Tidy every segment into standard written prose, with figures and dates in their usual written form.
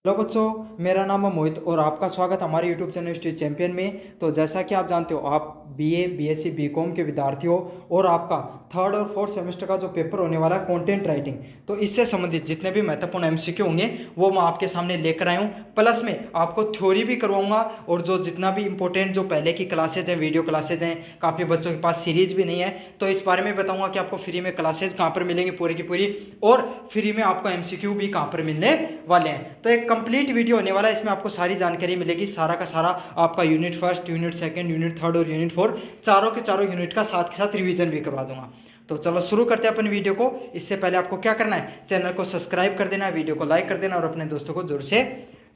Hello बच्चों, मेरा नाम है मोहित और आपका स्वागत हमारे यूट्यूब चैनल स्टडी चैंपियन में। तो जैसा कि आप जानते हो, आप बीए, बीएससी, बीकॉम के विद्यार्थी हो और आपका थर्ड और फोर्थ सेमेस्टर का जो पेपर होने वाला है कंटेंट राइटिंग, तो इससे संबंधित जितने भी महत्वपूर्ण एमसीक्यू होंगे वो मैं आपके सामने लेकर आया हूँ। प्लस में आपको थ्योरी भी करवाऊंगा और जो जितना भी इंपॉर्टेंट जो पहले की क्लासेज हैं, वीडियो क्लासेज हैं, काफ़ी बच्चों के पास सीरीज भी नहीं है, तो इस बारे में बताऊंगा कि आपको फ्री में क्लासेज कहाँ पर मिलेंगी पूरी की पूरी, और फ्री में आपको एमसीक्यू भी कहाँ पर मिलने वाले हैं। तो एक कंप्लीट वीडियो होने वाला है, इसमें आपको सारी जानकारी मिलेगी, सारा का सारा आपका unit first, unit second, unit third और यूनिट फोर, चारों के चारों यूनिट का साथ के साथ रिवीजन भी करवा दूंगा। तो चलो शुरू करते हैं अपन वीडियो को। इससे पहले आपको क्या करना है, चैनल को सब्सक्राइब कर देना है, वीडियो को लाइक कर देना और अपने दोस्तों को जरूर से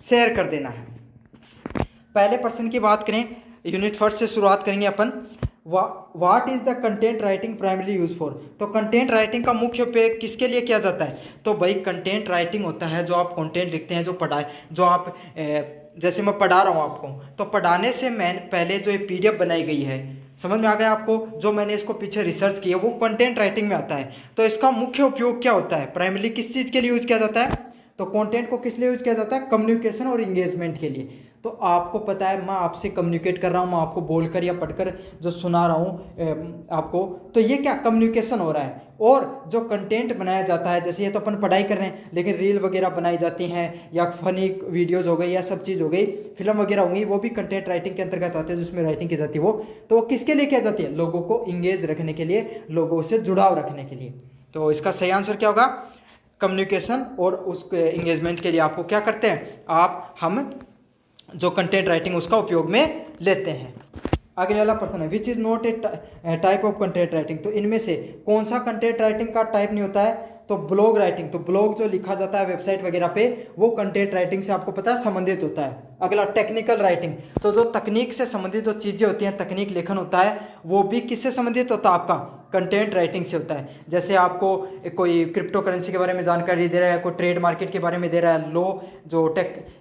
शेयर कर देना है। पहले पर्सन की बात करें, यूनिट फर्स्ट से शुरुआत करेंगे अपन। What is the content writing primary use for. तो कंटेंट राइटिंग का मुख्य उपयोग किसके लिए किया जाता है? तो भाई कंटेंट राइटिंग होता है जो आप कंटेंट लिखते हैं, जो पढ़ाए, जो आप जैसे मैं पढ़ा रहा हूँ आपको, तो पढ़ाने से मैं पहले जो ये पीडीएफ बनाई गई है, समझ में आ गया आपको, जो मैंने इसको पीछे रिसर्च किया वो कंटेंट राइटिंग में आता है। तो इसका मुख्य उपयोग क्या होता है, प्राइमरी किस चीज़ के लिए यूज किया जाता है? तो कंटेंट को किस लिए यूज किया जाता है? कम्युनिकेशन और इंगेजमेंट के लिए। तो आपको पता है, मैं आपसे कम्युनिकेट कर रहा हूँ, मैं आपको बोलकर या पढ़कर जो सुना रहा हूँ आपको, तो ये क्या कम्युनिकेशन हो रहा है। और जो कंटेंट बनाया जाता है, जैसे ये तो अपन पढ़ाई कर रहे हैं, लेकिन रील वगैरह बनाई जाती हैं या फनी वीडियोस हो गई या सब चीज़ हो गई, फिल्म वगैरह होंगी, वो भी कंटेंट राइटिंग के अंतर्गत आते हैं, जिसमें राइटिंग की जाती है वो। तो वो किसके लिए किया जाती है? लोगों को इंगेज रखने के लिए, लोगों से जुड़ाव रखने के लिए। तो इसका सही आंसर क्या होगा? कम्युनिकेशन और उसके इंगेजमेंट के लिए आपको क्या करते हैं, हम जो कंटेंट राइटिंग उसका उपयोग में लेते हैं। अगले वाला प्रश्न है, which is not a type of content writing. तो इनमें से कौन सा कंटेंट राइटिंग का टाइप नहीं होता है? तो ब्लॉग राइटिंग। तो ब्लॉग जो लिखा जाता है वेबसाइट वगैरह पे, वो कंटेंट राइटिंग से आपको पता है संबंधित होता है। अगला टेक्निकल राइटिंग। तो जो तकनीक से संबंधित जो चीज़ें होती हैं, तकनीक लेखन होता है, वो भी किससे संबंधित होता है? आपका कंटेंट राइटिंग से होता है। जैसे आपको कोई क्रिप्टो करेंसी के बारे में जानकारी दे रहा है, कोई ट्रेड मार्केट के बारे में दे रहा है, जो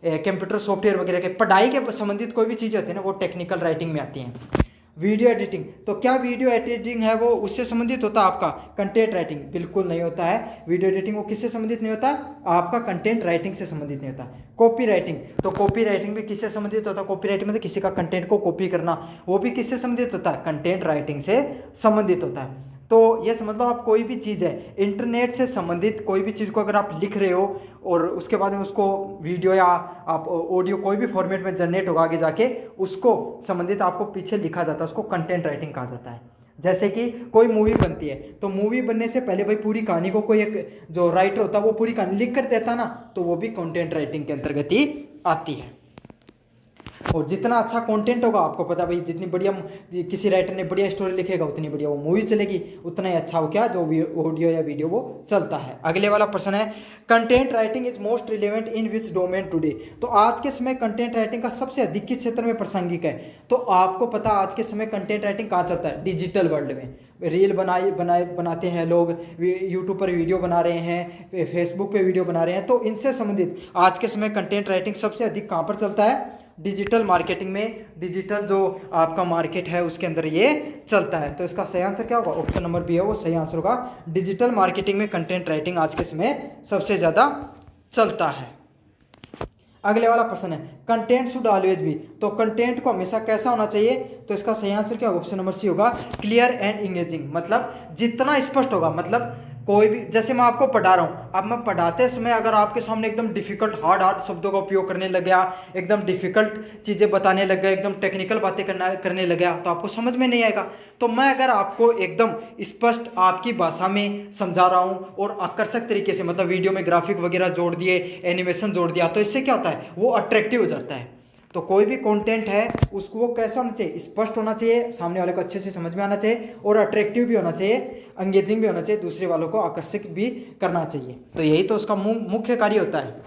कंप्यूटर सॉफ्टवेयर वगैरह के पढ़ाई के संबंधित कोई भी चीज़ें होती है ना, वो टेक्निकल राइटिंग में आती हैं। Video editing. तो क्या वीडियो एडिटिंग है वो उससे संबंधित होता है आपका कंटेंट राइटिंग? बिल्कुल नहीं होता है। वीडियो एडिटिंग वो किससे संबंधित नहीं होता? आपका कंटेंट राइटिंग से संबंधित नहीं होता। Copy writing. तो कॉपी राइटिंग भी किससे संबंधित होता है? कॉपी राइटिंग मतलब किसी का कंटेंट को कॉपी करना, वो भी किससे संबंधित होता है? कंटेंट राइटिंग से संबंधित होता है। तो ये समझ लो, आप कोई भी चीज़ है, इंटरनेट से संबंधित कोई भी चीज़ को अगर आप लिख रहे हो और उसके बाद में उसको वीडियो या आप ऑडियो कोई भी फॉर्मेट में जनरेट होगा आगे जाके, उसको संबंधित आपको पीछे लिखा जाता है, उसको कंटेंट राइटिंग कहा जाता है। जैसे कि कोई मूवी बनती है, तो मूवी बनने से पहले भाई पूरी कहानी को कोई एक जो राइटर होता है वो पूरी कहानी लिख कर देता ना, तो वो भी कंटेंट राइटिंग के अंतर्गत ही आती है। और जितना अच्छा कंटेंट होगा, आपको पता भाई, जितनी बढ़िया किसी राइटर ने बढ़िया स्टोरी लिखेगा, उतनी बढ़िया वो मूवी चलेगी, उतना ही अच्छा हो क्या जो ऑडियो या वीडियो वो चलता है। अगले वाला प्रश्न है, content writing is most relevant in which domain today. तो आज के समय कंटेंट राइटिंग का सबसे अधिक किस क्षेत्र में प्रासंगिक है? तो आपको पता आज के समय कंटेंट राइटिंग कहाँ चलता है? डिजिटल वर्ल्ड में। रील बनाते हैं लोग, यूट्यूब पर वीडियो बना रहे हैं, फेसबुक पे वीडियो बना रहे हैं, तो इनसे संबंधित आज के समय कंटेंट राइटिंग सबसे अधिक कहाँ पर चलता है? डिजिटल मार्केटिंग में। डिजिटल जो आपका मार्केट है उसके अंदर ये चलता है। तो इसका सही आंसर क्या होगा? ऑप्शन नंबर बी है वो सही आंसर होगा। डिजिटल मार्केटिंग में कंटेंट राइटिंग आज के समय सबसे ज़्यादा चलता है। अगले वाला प्रश्न है, कंटेंट शुड ऑलवेज बी। तो कंटेंट को हमेशा कैसा होना चाहिए? तो इसका सही आंसर क्या होगा? ऑप्शन नंबर सी होगा, क्लियर एंड इंगेजिंग। मतलब जितना स्पष्ट होगा, मतलब कोई भी, जैसे मैं आपको पढ़ा रहा हूँ, अब मैं पढ़ाते समय अगर आपके सामने एकदम डिफिकल्ट हार्ड शब्दों का उपयोग करने लग गया, एकदम डिफिकल्ट चीज़ें बताने लग गया, एकदम टेक्निकल बातें करने लग गया, तो आपको समझ में नहीं आएगा। तो मैं अगर आपको एकदम स्पष्ट आपकी भाषा में समझा रहा हूँ और आकर्षक तरीके से, मतलब वीडियो में ग्राफिक वगैरह जोड़ दिए, एनिमेशन जोड़ दिया, तो इससे क्या होता है? वो अट्रैक्टिव हो जाता है। तो कोई भी कंटेंट है उसको वो कैसा होना चाहिए? स्पष्ट होना चाहिए, सामने वाले को अच्छे से समझ में आना चाहिए, और अट्रैक्टिव भी होना चाहिए, एंगेजिंग भी होना चाहिए, दूसरे वालों को आकर्षित भी करना चाहिए। तो यही तो उसका मुख्य कार्य होता है।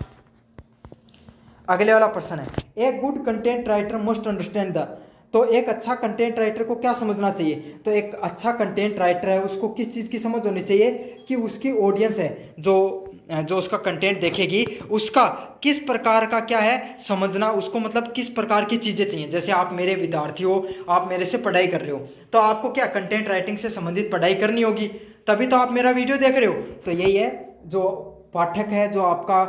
अगले वाला प्रश्न है, a good content writer must understand the. तो एक अच्छा कंटेंट राइटर को क्या समझना चाहिए? तो एक अच्छा कंटेंट राइटर है उसको किस चीज़ की समझ होनी चाहिए कि उसकी ऑडियंस है, जो उसका कंटेंट देखेगी, उसका किस प्रकार का क्या है समझना, उसको मतलब किस प्रकार की चीज़ें चाहिए। जैसे आप मेरे विद्यार्थी हो, आप मेरे से पढ़ाई कर रहे हो, तो आपको क्या कंटेंट राइटिंग से संबंधित पढ़ाई करनी होगी, तभी तो आप मेरा वीडियो देख रहे हो। तो यही है, जो पाठक है, जो आपका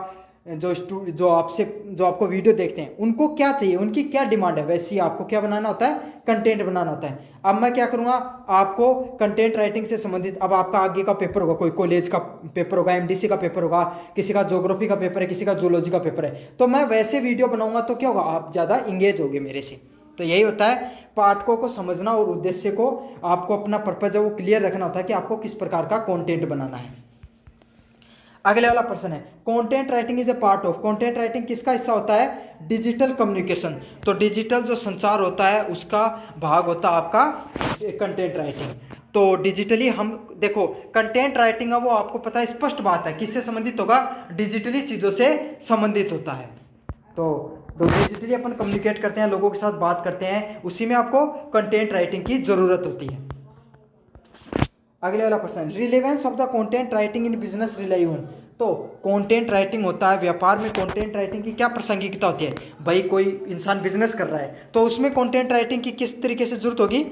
जो आपसे जो आपको वीडियो देखते हैं उनको क्या चाहिए, उनकी क्या डिमांड है, वैसे ही आपको क्या बनाना होता है, कंटेंट बनाना होता है। अब मैं क्या करूँगा, आपको कंटेंट राइटिंग से संबंधित, अब आपका आगे का पेपर होगा, कोई कॉलेज का पेपर होगा, एमडीसी का पेपर होगा, किसी का ज्योग्राफी का पेपर है, किसी का जूलॉजी का पेपर है, तो मैं वैसे वीडियो बनाऊंगा तो क्या होगा, आप ज़्यादा इंगेज होगे मेरे से। तो यही होता है, पाठकों को समझना और उद्देश्य को आपको अपना पर्पज है वो क्लियर रखना होता है कि आपको किस प्रकार का कंटेंट बनाना है। अगले वाला प्रश्न है, content writing is a part of, content writing किसका हिस्सा होता है, डिजिटल कम्युनिकेशन। तो डिजिटल जो संचार होता है उसका भाग होता है आपका कंटेंट राइटिंग। तो डिजिटली हम देखो कंटेंट राइटिंग है वो आपको पता है, स्पष्ट बात है, किससे संबंधित होगा, डिजिटली चीज़ों से संबंधित होता है। तो डिजिटली अपन कम्युनिकेट करते हैं, लोगों के साथ बात करते हैं, उसी में आपको कंटेंट राइटिंग की जरूरत होती है। अगले वाला प्रश्न, relevance of the content writing in business rely on. तो कंटेंट राइटिंग होता है व्यापार में, कंटेंट राइटिंग की क्या प्रासंगिकता होती है, भाई कोई इंसान बिजनेस कर रहा है तो उसमें कंटेंट राइटिंग की किस तरीके से जरूरत होगी,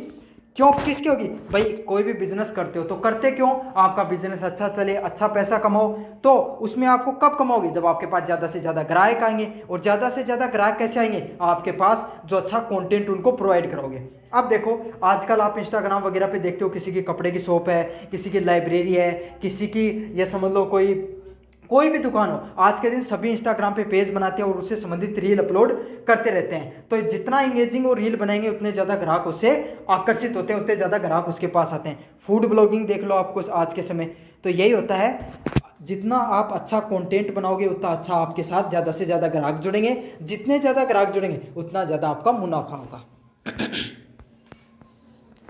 क्यों किसकी होगी, भाई कोई भी बिजनेस करते हो तो करते क्यों, आपका बिजनेस अच्छा चले, अच्छा पैसा कमाओ, तो उसमें आपको कब कमाओगे, जब आपके पास ज़्यादा से ज़्यादा ग्राहक आएंगे, और ज़्यादा से ज़्यादा ग्राहक कैसे आएंगे, आपके पास जो अच्छा कंटेंट उनको प्रोवाइड करोगे। अब देखो आजकल आप इंस्टाग्राम वगैरह पे देखते हो, किसी की कपड़े की शॉप है, किसी की लाइब्रेरी है, किसी की ये समझ लो कोई भी दुकान हो, आज के दिन सभी इंस्टाग्राम पे पेज बनाते हैं और उससे संबंधित रील अपलोड करते रहते हैं। तो जितना इंगेजिंग वो रील बनाएंगे उतने ज़्यादा ग्राहक उससे आकर्षित होते हैं, उतने ज़्यादा ग्राहक उसके पास आते हैं। फूड ब्लॉगिंग देख लो आपको आज के समय, तो यही होता है, जितना आप अच्छा कंटेंट बनाओगे उतना अच्छा आपके साथ ज़्यादा से ज़्यादा ग्राहक जुड़ेंगे, जितने ज़्यादा ग्राहक जुड़ेंगे उतना ज़्यादा आपका मुनाफा होगा।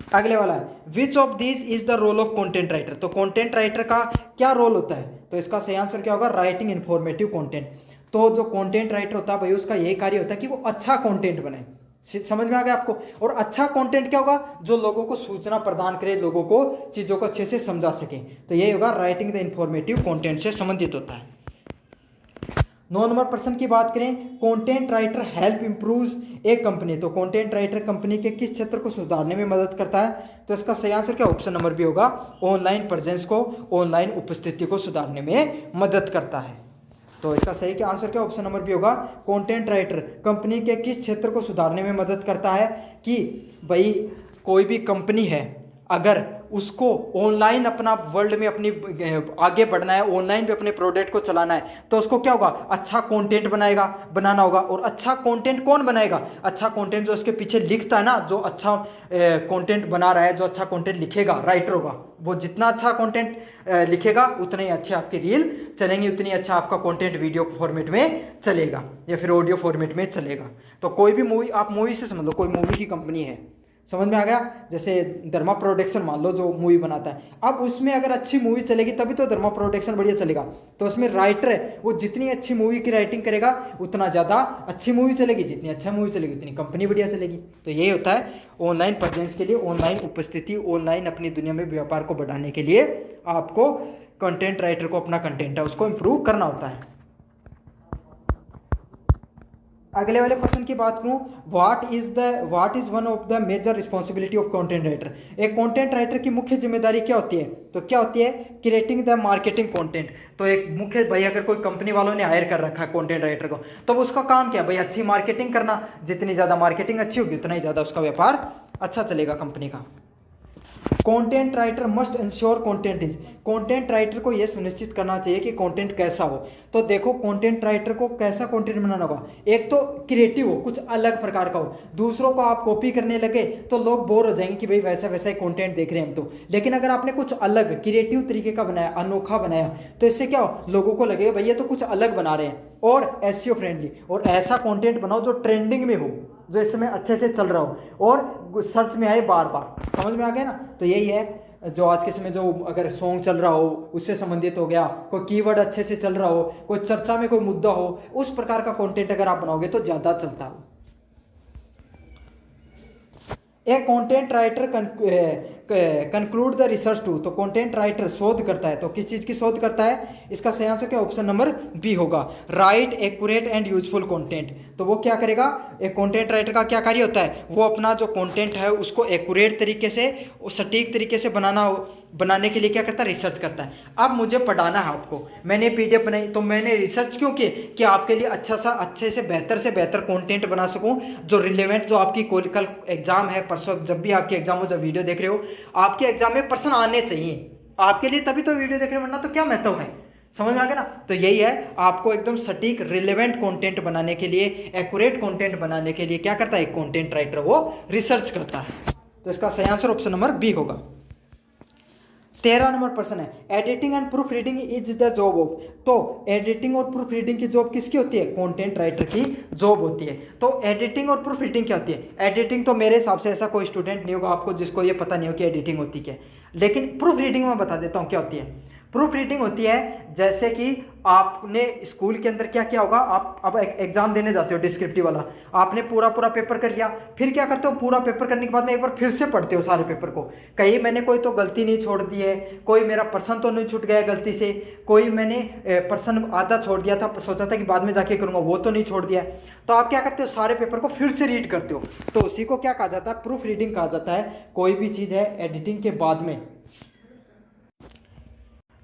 अगले वाला है, which of these is the role of content writer. तो कंटेंट राइटर का क्या रोल होता है, तो इसका सही आंसर क्या होगा, राइटिंग इन्फॉर्मेटिव कंटेंट। तो जो कंटेंट राइटर होता है भाई उसका यही कार्य होता है कि वो अच्छा कंटेंट बनाए। समझ में आ गया आपको, और अच्छा कंटेंट क्या होगा, जो लोगों को सूचना प्रदान करे, लोगों को चीज़ों को अच्छे से समझा सके, तो यही होगा राइटिंग द इन्फॉर्मेटिव कंटेंट से संबंधित होता है। 9 नंबर प्रश्न की बात करें, कंटेंट राइटर हेल्प इंप्रूव्स ए कंपनी। तो कंटेंट राइटर कंपनी के किस क्षेत्र को सुधारने में मदद करता है, तो इसका सही आंसर क्या, ऑप्शन नंबर बी होगा, ऑनलाइन प्रेजेंस को, ऑनलाइन उपस्थिति को सुधारने में मदद करता है। तो इसका सही क्या आंसर क्या, ऑप्शन नंबर बी होगा, कंटेंट राइटर कंपनी के किस क्षेत्र को सुधारने में मदद करता है, कि भाई कोई भी कंपनी है अगर उसको ऑनलाइन अपना वर्ल्ड में अपनी आगे बढ़ना है, ऑनलाइन भी अपने प्रोडक्ट को चलाना है, तो उसको क्या होगा, अच्छा कंटेंट बनाना होगा। और अच्छा कंटेंट कौन बनाएगा, अच्छा कंटेंट जो उसके पीछे लिखता है ना, जो अच्छा कंटेंट बना रहा है, जो अच्छा कंटेंट लिखेगा, राइटर होगा, वो जितना अच्छा कंटेंट लिखेगा उतने ही अच्छे आपकी रील चलेंगी, उतनी अच्छा आपका कंटेंट वीडियो फॉर्मेट में चलेगा या फिर ऑडियो फॉर्मेट में चलेगा। तो कोई भी मूवी, आप मूवी से समझ लो, कोई मूवी की कंपनी है, समझ में आ गया, जैसे धर्मा प्रोडक्शन मान लो जो मूवी बनाता है, अब उसमें अगर अच्छी मूवी चलेगी तभी तो धर्मा प्रोडक्शन बढ़िया चलेगा। तो उसमें राइटर है, वो जितनी अच्छी मूवी की राइटिंग करेगा उतना ज़्यादा अच्छी मूवी चलेगी, जितनी अच्छा मूवी चलेगी उतनी कंपनी बढ़िया चलेगी। तो यही होता है ऑनलाइन प्रेजेंस के लिए, ऑनलाइन उपस्थिति, ऑनलाइन अपनी दुनिया में व्यापार को बढ़ाने के लिए आपको कंटेंट राइटर को अपना कंटेंट है उसको इम्प्रूव करना होता है। अगले वाले क्वेश्चन की बात करूं, what is one of the major responsibility of content writer. एक कंटेंट राइटर की मुख्य जिम्मेदारी क्या होती है, तो क्या होती है, क्रिएटिंग द मार्केटिंग कंटेंट। तो एक मुख्य भाई अगर कोई कंपनी वालों ने हायर कर रखा है कंटेंट राइटर को, तो उसका काम क्या है भाई, अच्छी मार्केटिंग करना, जितनी ज़्यादा मार्केटिंग अच्छी होगी उतना ही ज़्यादा उसका व्यापार अच्छा चलेगा कंपनी का। Content writer must ensure content is, content writer को यह सुनिश्चित करना चाहिए कि कंटेंट कैसा हो। तो देखो कंटेंट राइटर को कैसा कंटेंट बनाना होगा, एक तो क्रिएटिव हो, कुछ अलग प्रकार का हो, दूसरों को आप कॉपी करने लगे तो लोग बोर हो जाएंगे कि भाई वैसा वैसा ही कंटेंट देख रहे हैं हम तो। लेकिन अगर आपने कुछ अलग क्रिएटिव तरीके का बनाया, अनोखा बनाया, तो इससे क्या हो, लोगों को लगेगा भाई ये तो कुछ अलग बना रहे हैं। और एसईओ फ्रेंडली, और ऐसा कंटेंट बनाओ जो ट्रेंडिंग में हो, जो इस समय अच्छे से चल रहा हो और सर्च में आए बार बार। समझ में आ गया ना, तो यही है जो आज के समय जो अगर सॉन्ग चल रहा हो उससे संबंधित हो गया, कोई कीवर्ड अच्छे से चल रहा हो, कोई चर्चा में कोई मुद्दा हो, उस प्रकार का कंटेंट अगर आप बनाओगे तो ज़्यादा चलता हो। A content writer conclude the research to. तो कंटेंट राइटर शोध करता है, तो किस चीज़ की शोध करता है, इसका सही आंसर क्या, ऑप्शन नंबर बी होगा, right accurate and useful content. तो वो क्या करेगा, एक कंटेंट राइटर का क्या कार्य होता है, वो अपना जो कंटेंट है उसको एक्यूरेट तरीके से, सटीक तरीके से बनाना बनाने के लिए क्या करता है, रिसर्च करता है। अब मुझे पढ़ाना है आपको, मैंने पीडीएफ बनाई तो मैंने रिसर्च क्यों की कि आपके लिए अच्छे से बेहतर कंटेंट बना सकूं जो रिलेवेंट, जो आपकी कल एग्जाम है, परसों जब भी आपकी एग्जाम हो, जब वीडियो देख रहे हो आपके एग्जाम में प्रश्न आने चाहिए आपके लिए, तभी तो वीडियो देख रहे हो, वरना तो क्या महत्व है। समझ में आ गया ना। तो यही है, आपको एकदम सटीक रिलेवेंट कंटेंट बनाने के लिए, एक्यूरेट कंटेंट बनाने के लिए क्या करता है एक कंटेंट राइटर, वो रिसर्च करता है। तो इसका सही आंसर ऑप्शन नंबर बी होगा। 13 नंबर प्रश्न है, editing and proof reading is the job of. तो एडिटिंग और प्रूफ रीडिंग की जॉब किसकी होती है, कंटेंट राइटर की जॉब होती है। तो एडिटिंग और प्रूफ रीडिंग क्या होती है, एडिटिंग तो मेरे हिसाब से ऐसा कोई स्टूडेंट नहीं होगा आपको जिसको ये पता नहीं हो कि एडिटिंग होती क्या है, लेकिन प्रूफ रीडिंग मैं बता देता हूँ क्या होती है। प्रूफ रीडिंग होती है जैसे कि आपने स्कूल के अंदर क्या किया होगा, आप अब एग्जाम देने जाते हो डिस्क्रिप्टिव वाला, आपने पूरा पेपर कर लिया, फिर क्या करते हो, पूरा पेपर करने के बाद में एक बार फिर से पढ़ते हो सारे पेपर को, कहीं मैंने कोई तो गलती नहीं छोड़ दी है, कोई मेरा प्रश्न तो नहीं छूट गया गलती से, कोई मैंने प्रश्न आधा छोड़ दिया था, सोचा था कि बाद में जाके करूंगा, वो तो नहीं छोड़ दिया। तो आप क्या करते हो, सारे पेपर को फिर से रीड करते हो, तो उसी को क्या कहा जाता है, प्रूफ रीडिंग कहा जाता है। कोई भी चीज़ है एडिटिंग के बाद में,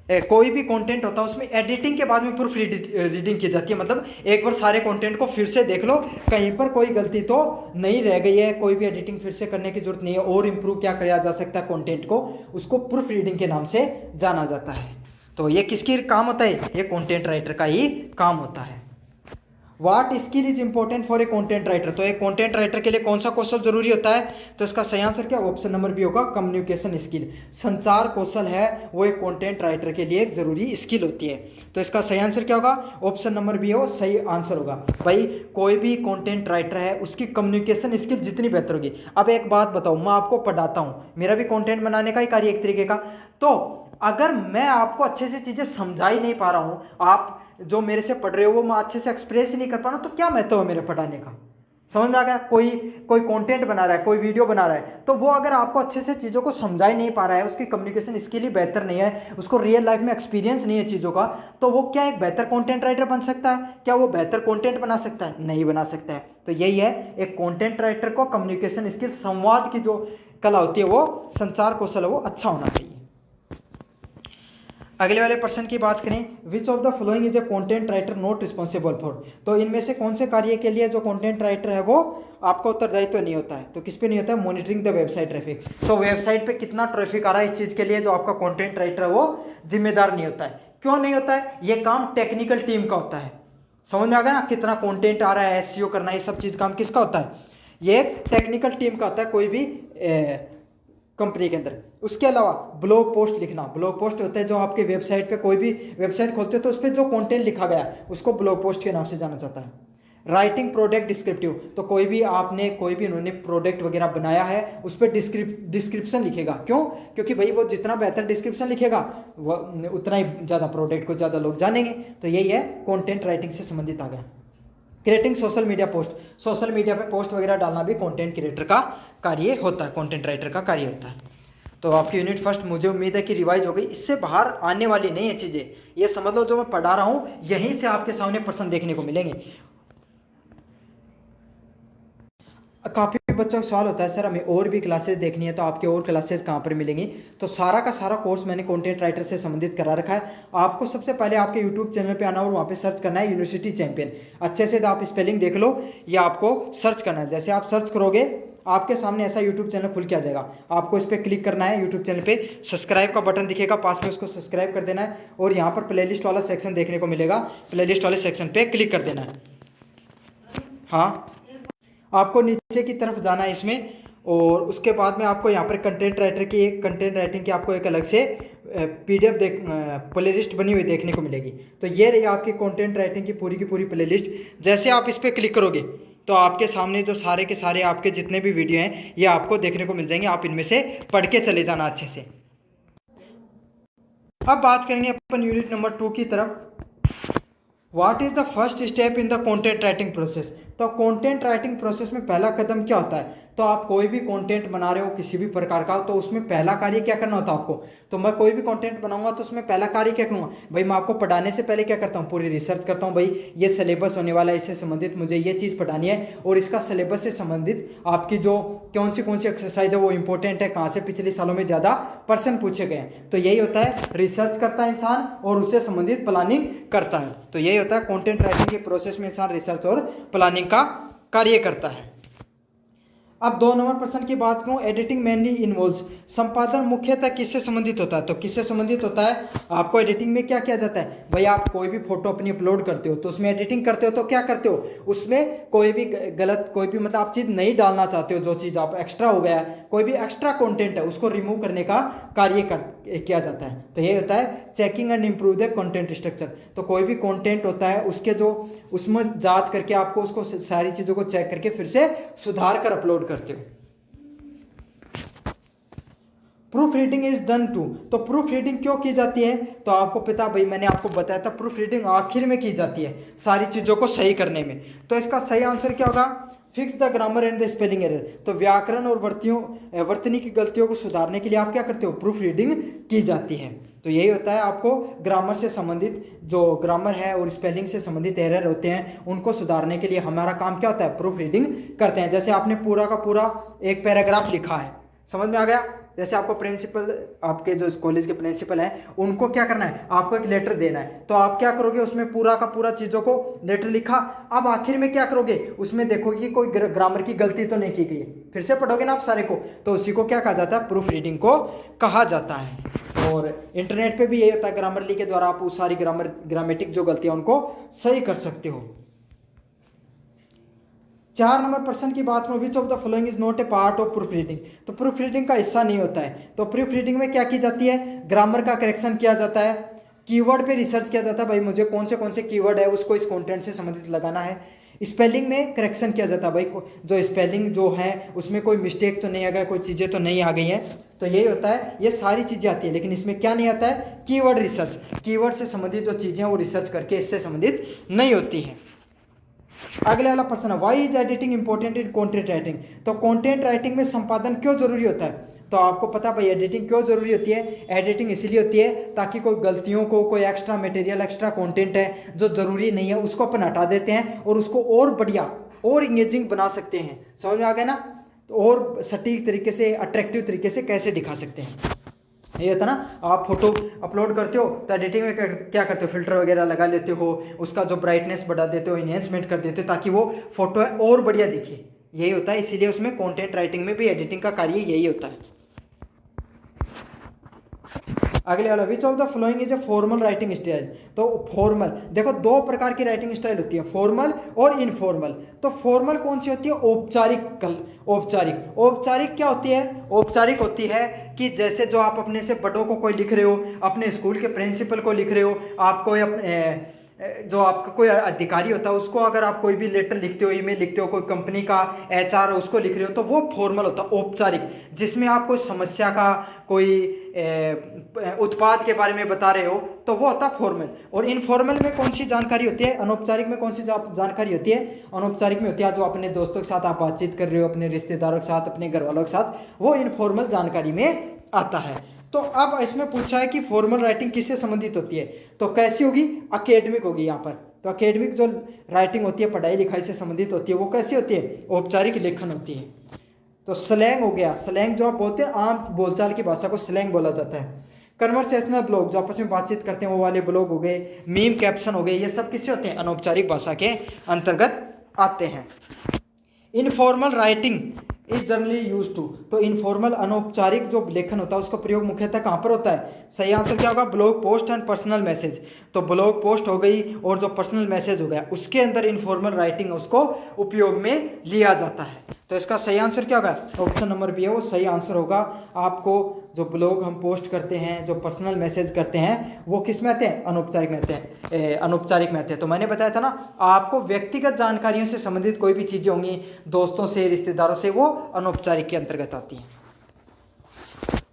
कोई भी कंटेंट होता है उसमें एडिटिंग के बाद में प्रूफ रीडिंग की जाती है, मतलब एक बार सारे कंटेंट को फिर से देख लो, कहीं पर कोई गलती तो नहीं रह गई है, कोई भी एडिटिंग फिर से करने की जरूरत नहीं है, और इम्प्रूव क्या किया जा सकता है कंटेंट को, उसको प्रूफ रीडिंग के नाम से जाना जाता है। तो ये किसकी काम होता है, ये कंटेंट राइटर का ही काम होता है। What skill is important for a content writer. तो एक कंटेंट राइटर के लिए कौन सा कौशल जरूरी होता है, तो इसका सही आंसर क्या, ऑप्शन नंबर बी होगा, कम्युनिकेशन स्किल। संचार कौशल है वो एक कंटेंट राइटर के लिए एक जरूरी स्किल होती है। तो इसका सही आंसर क्या होगा, ऑप्शन नंबर बी हो सही आंसर होगा। भाई कोई भी कंटेंट राइटर है उसकी कम्युनिकेशन स्किल जितनी बेहतर होगी। अब एक बात बताओ, मैं आपको पढ़ाता हूँ, मेरा भी कंटेंट बनाने का ही कार्य एक तरीके का, तो अगर मैं आपको अच्छे से चीजें समझा ही नहीं पा रहा हूँ, आप जो मेरे से पढ़ रहे हो वो मैं अच्छे से एक्सप्रेस ही नहीं कर पा रहा, तो क्या महत्व है मेरे पढ़ाने का। समझ में आ गया। कोई कंटेंट बना रहा है, कोई वीडियो बना रहा है, तो वो अगर आपको अच्छे से चीज़ों को समझा ही नहीं पा रहा है, उसकी कम्युनिकेशन स्किल ही बेहतर नहीं है, उसको रियल लाइफ में एक्सपीरियंस नहीं है चीज़ों का, तो वो क्या एक बेहतर कंटेंट राइटर बन सकता है, क्या वो बेहतर कंटेंट बना सकता है, नहीं बना सकता है। तो यही है, एक कंटेंट राइटर को कम्युनिकेशन स्किल, संवाद की जो कला होती है, वो संचार कौशल है, वो अच्छा होना चाहिए। अगले वाले प्रश्न की बात करें, which of the following is a content writer not responsible for. तो इनमें से कौन से कार्य के लिए जो कंटेंट राइटर है वो आपका उत्तरदायित्व तो नहीं होता है, तो किस पे नहीं होता है, मॉनिटरिंग द वेबसाइट ट्रैफिक। तो वेबसाइट पे कितना ट्रैफिक आ रहा है इस चीज़ के लिए जो आपका कंटेंट राइटर है वो जिम्मेदार नहीं होता है। क्यों नहीं होता है, ये काम टेक्निकल टीम का होता है। समझ में आ गया ना, कितना कंटेंट आ रहा है, एसईओ करना, ये सब चीज़ काम किसका होता है, ये टेक्निकल टीम का होता है कोई भी कंपनी के अंदर। उसके अलावा ब्लॉग पोस्ट लिखना, ब्लॉग पोस्ट होता है जो आपके वेबसाइट पे, कोई भी वेबसाइट खोलते हो तो उस पर जो कंटेंट लिखा गया उसको ब्लॉग पोस्ट के नाम से जाना जाता है। राइटिंग प्रोडक्ट डिस्क्रिप्टिव, तो कोई भी उन्होंने प्रोडक्ट वगैरह बनाया है उस पर डिस्क्रिप्शन लिखेगा। क्यों, क्योंकि भाई वो जितना बेहतर डिस्क्रिप्शन लिखेगा वो उतना ही ज़्यादा प्रोडक्ट को ज़्यादा लोग जानेंगे। तो यही है, कंटेंट राइटिंग से संबंधित आ गया। Creating social media post, social media पे पोस्ट वगैरह डालना भी कंटेंट क्रिएटर का कार्य होता है, कंटेंट राइटर का कार्य होता है। तो आपकी यूनिट फर्स्ट मुझे उम्मीद है कि रिवाइज हो गई, इससे बाहर आने वाली नहीं है चीज़ें, ये समझ लो जो मैं पढ़ा रहा हूँ यहीं से आपके सामने प्रश्न देखने को मिलेंगे। काफ़ी बच्चों का सवाल होता है सर हमें और भी क्लासेस देखनी है, तो आपके और क्लासेस कहाँ पर मिलेंगी। तो सारा का सारा कोर्स मैंने कंटेंट राइटर से संबंधित करा रखा है। आपको सबसे पहले आपके यूट्यूब चैनल पे आना और वहाँ पे सर्च करना है यूनिवर्सिटी चैंपियन। अच्छे से आप स्पेलिंग देख लो, या आपको सर्च करना है। जैसे आप सर्च करोगे आपके सामने ऐसा यूट्यूब चैनल खुल के आ जाएगा, आपको इस पर क्लिक करना है। यूट्यूब चैनल पे सब्सक्राइब का बटन दिखेगा पास में, उसको सब्सक्राइब कर देना है, और यहाँ पर प्लेलिस्ट वाला सेक्शन देखने को मिलेगा, प्लेलिस्ट वाले सेक्शन पे क्लिक कर देना है। हाँ, आपको नीचे की तरफ जाना है इसमें, और उसके बाद में आपको यहाँ पर कंटेंट राइटिंग की आपको एक अलग से पीडीएफ प्लेलिस्ट बनी हुई देखने को मिलेगी। तो ये रही आपकी कंटेंट राइटिंग की पूरी प्लेलिस्ट। जैसे आप इस पर क्लिक करोगे तो आपके सामने जो सारे के सारे आपके जितने भी वीडियो हैं ये आपको देखने को मिल जाएंगे, आप इनमें से पढ़ के चले जाना अच्छे से। अब बात करेंगे अपन यूनिट नंबर 2 की तरफ। What is the first step in the content writing process. तो कंटेंट राइटिंग प्रोसेस में पहला कदम क्या होता है, तो आप कोई भी कंटेंट बना रहे हो किसी भी प्रकार का, तो उसमें पहला कार्य क्या करना होता है आपको। तो मैं कोई भी कंटेंट बनाऊंगा तो उसमें पहला कार्य क्या करूंगा भाई, मैं आपको पढ़ाने से पहले क्या करता हूँ, पूरी रिसर्च करता हूँ भाई ये सिलेबस होने वाला है, इससे संबंधित मुझे ये चीज़ पढ़ानी है और इसका सिलेबस से संबंधित आपकी जो कौन सी एक्सरसाइज है वो इंपॉर्टेंट है, कहाँ से पिछले सालों में ज़्यादा प्रश्न पूछे गए हैं। तो यही होता है, रिसर्च करता है इंसान और उससे संबंधित प्लानिंग करता है। तो यही होता है कंटेंट राइटिंग के प्रोसेस में इंसान रिसर्च और प्लानिंग का कार्य करता है। अब 2 नंबर प्रश्न की बात करूं, एडिटिंग मेनली इन्वॉल्व्स, संपादन मुख्यतः किससे संबंधित होता है। तो किससे संबंधित होता है, आपको एडिटिंग में क्या किया जाता है भाई, आप कोई भी फोटो अपनी अपलोड करते हो तो उसमें एडिटिंग करते हो तो क्या करते हो, उसमें कोई भी गलत कोई भी मतलब आप चीज़ नहीं डालना चाहते हो, जो चीज़ आप एक्स्ट्रा हो गया है, कोई भी एक्स्ट्रा कंटेंट है उसको रिमूव करने का कार्य किया जाता है। तो ये होता है checking and improve the content structure. तो कोई भी कंटेंट होता है उसके जो उसमें जांच करके आपको उसको सारी चीज़ों को चेक करके फिर से सुधार कर अपलोड करते हो। Proof reading is done to, तो प्रूफ रीडिंग क्यों की जाती है, तो आपको पता भाई मैंने आपको बताया था प्रूफ रीडिंग आखिर में की जाती है सारी चीज़ों को सही करने में। तो इसका सही आंसर क्या होगा, fix the grammar and the spelling error. तो व्याकरण और वर्तनी की गलतियों को सुधारने के लिए आप क्या करते हो, प्रूफ रीडिंग की जाती है। तो यही होता है, आपको ग्रामर से संबंधित जो ग्रामर है और स्पेलिंग से संबंधित एरर होते हैं उनको सुधारने के लिए हमारा काम क्या होता है, प्रूफ रीडिंग करते हैं। जैसे आपने पूरा का पूरा एक पैराग्राफ लिखा है, समझ में आ गया, जैसे आपको प्रिंसिपल आपके जो कॉलेज के प्रिंसिपल हैं उनको क्या करना है, आपको एक लेटर देना है, तो आप क्या करोगे, उसमें पूरा का पूरा चीज़ों को लेटर लिखा, अब आखिर में क्या करोगे, उसमें देखोगे कि कोई ग्रामर की गलती तो नहीं की गई है, फिर से पढ़ोगे ना आप सारे को, तो उसी को क्या कहा जाता है, प्रूफ रीडिंग को कहा जाता है। और इंटरनेट पे भी यही होता है, ग्रामरली के द्वारा आप उस सारी ग्रामेटिक जो गलतियाँ उनको सही कर सकते हो। 4 नंबर प्रश्न की बात करूं, which of the following is not a part of proof reading. तो प्रूफ रीडिंग का हिस्सा नहीं होता है। तो प्रूफ रीडिंग में क्या की जाती है, ग्रामर का करेक्शन किया जाता है, कीवर्ड पे रिसर्च किया जाता है, भाई मुझे कौन से कीवर्ड है उसको इस कंटेंट से संबंधित लगाना है। स्पेलिंग में करेक्शन किया जाता है, भाई जो स्पेलिंग जो है उसमें कोई मिस्टेक तो नहीं आ गया, कोई चीज़ें तो नहीं आ गई हैं, तो यही होता है, ये सारी चीज़ें आती है। लेकिन इसमें क्या नहीं आता है, कीवर्ड रिसर्च, कीवर्ड से संबंधित जो चीज़ें हैं वो रिसर्च करके इससे संबंधित नहीं होती हैं। अगले वाला प्रश्न है, why is editing important in content writing. तो कंटेंट राइटिंग में संपादन क्यों जरूरी होता है, तो आपको पता भाई एडिटिंग क्यों जरूरी होती है, एडिटिंग इसलिए होती है ताकि कोई गलतियों को, कोई एक्स्ट्रा मटेरियल, एक्स्ट्रा कंटेंट है जो जरूरी नहीं है उसको अपन हटा देते हैं और उसको और बढ़िया और इंगेजिंग बना सकते हैं। समझ में आ गया ना, तो और सटीक तरीके से, अट्रैक्टिव तरीके से कैसे दिखा सकते हैं। ये होता ना, आप फोटो अपलोड करते हो तो एडिटिंग में क्या करते हो, फिल्टर वगैरह लगा लेते हो, उसका जो ब्राइटनेस बढ़ा देते हो, इन्हेंसमेंट कर देते हो ताकि वो फोटो है और बढ़िया दिखे। यही होता है, इसीलिए उसमें कंटेंट राइटिंग में भी एडिटिंग का कार्य यही होता है। अगले वाला, which of the following is a formal writing style. तो फॉर्मल, देखो 2 प्रकार की राइटिंग स्टाइल होती है, फॉर्मल और इनफॉर्मल। तो फॉर्मल कौन सी होती है, औपचारिक। औपचारिक क्या होती है, औपचारिक होती है कि जैसे जो आप अपने से बड़ों को कोई लिख रहे हो, अपने स्कूल के प्रिंसिपल को लिख रहे हो, आप कोई जो आपका कोई अधिकारी होता है उसको अगर आप कोई भी लेटर लिखते हो, ईमेल लिखते हो, कोई कंपनी का HR है उसको लिख रहे हो, तो वो फॉर्मल होता है, औपचारिक, जिसमें आप कोई समस्या का, कोई उत्पाद के बारे में बता रहे हो, तो वो होता है फॉर्मल। और इनफॉर्मल में कौन सी जानकारी होती है, अनौपचारिक में कौन सी जानकारी होती है, अनौपचारिक में होती है जो अपने दोस्तों के साथ आप बातचीत कर रहे हो, अपने रिश्तेदारों के साथ, अपने घर वालों के साथ, वो इनफॉर्मल जानकारी में आता है। तो अब इसमें पूछा है कि फॉर्मल राइटिंग किससे संबंधित होती है, तो कैसी होगी, एकेडमिक होगी यहाँ पर। तो एकेडमिक जो राइटिंग होती है, पढ़ाई लिखाई से संबंधित होती है, वो कैसी होती है, औपचारिक लेखन होती है। तो स्लैंग हो गया, स्लैंग जो आप बोलते हैं, आम बोलचाल की भाषा को स्लैंग बोला जाता है। कन्वर्सेशनल ब्लॉग, जो आपस में बातचीत करते हैं वो वाले ब्लॉग हो गए, मीम कैप्शन हो गए, ये सब किससे होते हैं, अनौपचारिक भाषा के अंतर्गत आते हैं। Informal writing is generally use to, तो इनफॉर्मल अनौपचारिक जो लेखन होता है उसका प्रयोग मुख्यतः कहाँ पर होता है, सही आंसर क्या होगा, blog post and personal message. तो ब्लॉग पोस्ट हो गई और जो पर्सनल मैसेज हो गया उसके अंदर इनफॉर्मल राइटिंग उसको उपयोग में लिया जाता है। तो इसका सही आंसर क्या होगा, ऑप्शन नंबर बी है वो सही आंसर होगा। आपको जो ब्लॉग हम पोस्ट करते हैं, जो पर्सनल मैसेज करते हैं, वो किस में आते हैं, अनौपचारिक में आते हैं, अनौपचारिक में आते हैं। तो मैंने बताया था ना, आपको व्यक्तिगत जानकारियों से संबंधित कोई भी चीज़ें होंगी, दोस्तों से, रिश्तेदारों से, वो अनौपचारिक के अंतर्गत आती हैं।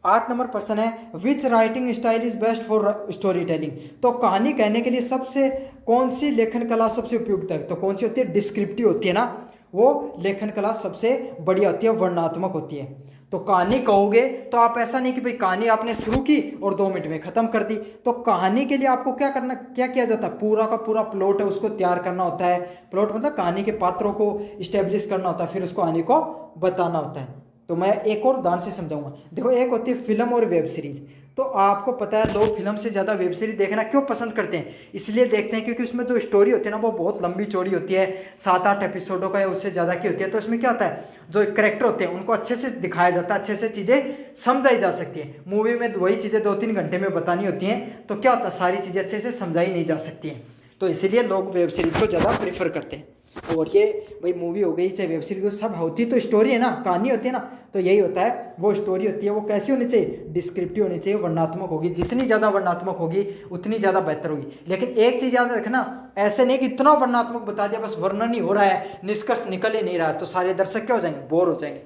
8 नंबर प्रश्न है, which writing style is best for story telling. तो कहानी कहने के लिए सबसे कौन सी लेखन कला सबसे उपयुक्त है, तो कौन सी होती है, डिस्क्रिप्टिव होती है ना, वो लेखन कला सबसे बढ़िया होती है, वर्णनात्मक होती है। तो कहानी कहोगे तो आप ऐसा नहीं कि भाई कहानी आपने शुरू की और 2 मिनट में खत्म कर दी। तो कहानी के लिए आपको क्या करना, क्या किया जाता है, पूरा का पूरा प्लॉट है उसको तैयार करना होता है। प्लॉट मतलब कहानी के पात्रों को इस्टेब्लिश करना होता है, फिर उसको कहानी को बताना होता है। तो मैं एक और उदाहरण से समझाऊंगा। देखो, एक होती है फिल्म और वेब सीरीज। तो आपको पता है लोग फिल्म से ज़्यादा वेब सीरीज देखना क्यों पसंद करते हैं? इसलिए देखते हैं क्योंकि उसमें जो स्टोरी होती है ना वो बहुत लंबी चौड़ी होती है, 7-8 एपिसोडों का या उससे ज़्यादा की होती है। तो इसमें क्या होता है, जो करेक्टर होते हैं उनको अच्छे से दिखाया जाता है, अच्छे से चीज़ें समझाई जा सकती है। मूवी में वही चीज़ें 2-3 घंटे में बतानी होती हैं, तो क्या होता है, सारी चीज़ें अच्छे से समझाई नहीं जा सकती हैं। तो इसीलिए लोग वेब सीरीज को ज़्यादा प्रेफर करते हैं। और ये भाई मूवी हो गई चाहे वेब सीरीज हो, सब होती तो स्टोरी है ना, कहानी होती है ना। तो यही होता है, वो स्टोरी होती है वो कैसी होनी चाहिए, डिस्क्रिप्टिव होनी चाहिए, वर्णनात्मक होगी। जितनी ज़्यादा वर्णनात्मक होगी उतनी ज़्यादा बेहतर होगी। लेकिन एक चीज़ याद रखना, ऐसे नहीं कि इतना वर्णनात्मक बता दिया बस वर्णन ही हो रहा है, निष्कर्ष निकल ही नहीं रहा है, तो सारे दर्शक क्या हो जाएंगे, बोर हो जाएंगे।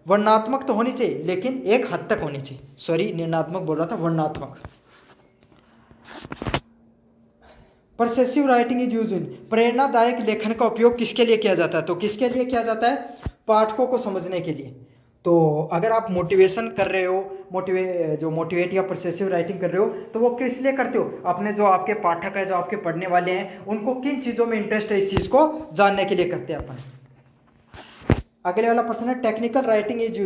वर्णनात्मक तो होनी चाहिए लेकिन एक हद तक होनी चाहिए। सॉरी, निर्णात्मक बोल रहा था, वर्णनात्मक। परसेसिव राइटिंग इज यूज इन, प्रेरणादायक लेखन का उपयोग किसके लिए किया जाता है? तो किसके लिए किया जाता है, पाठकों को समझने के लिए। तो अगर आप मोटिवेशन कर रहे हो, मोटिवेट या परसेसिव राइटिंग कर रहे हो, तो वो किस लिए करते हो, अपने जो आपके पाठक है, जो आपके पढ़ने वाले हैं, उनको किन चीज़ों में इंटरेस्ट है इस चीज़ को जानने के लिए करते हैं अपन। अगले वाला प्रश्न है, टेक्निकल राइटिंग इज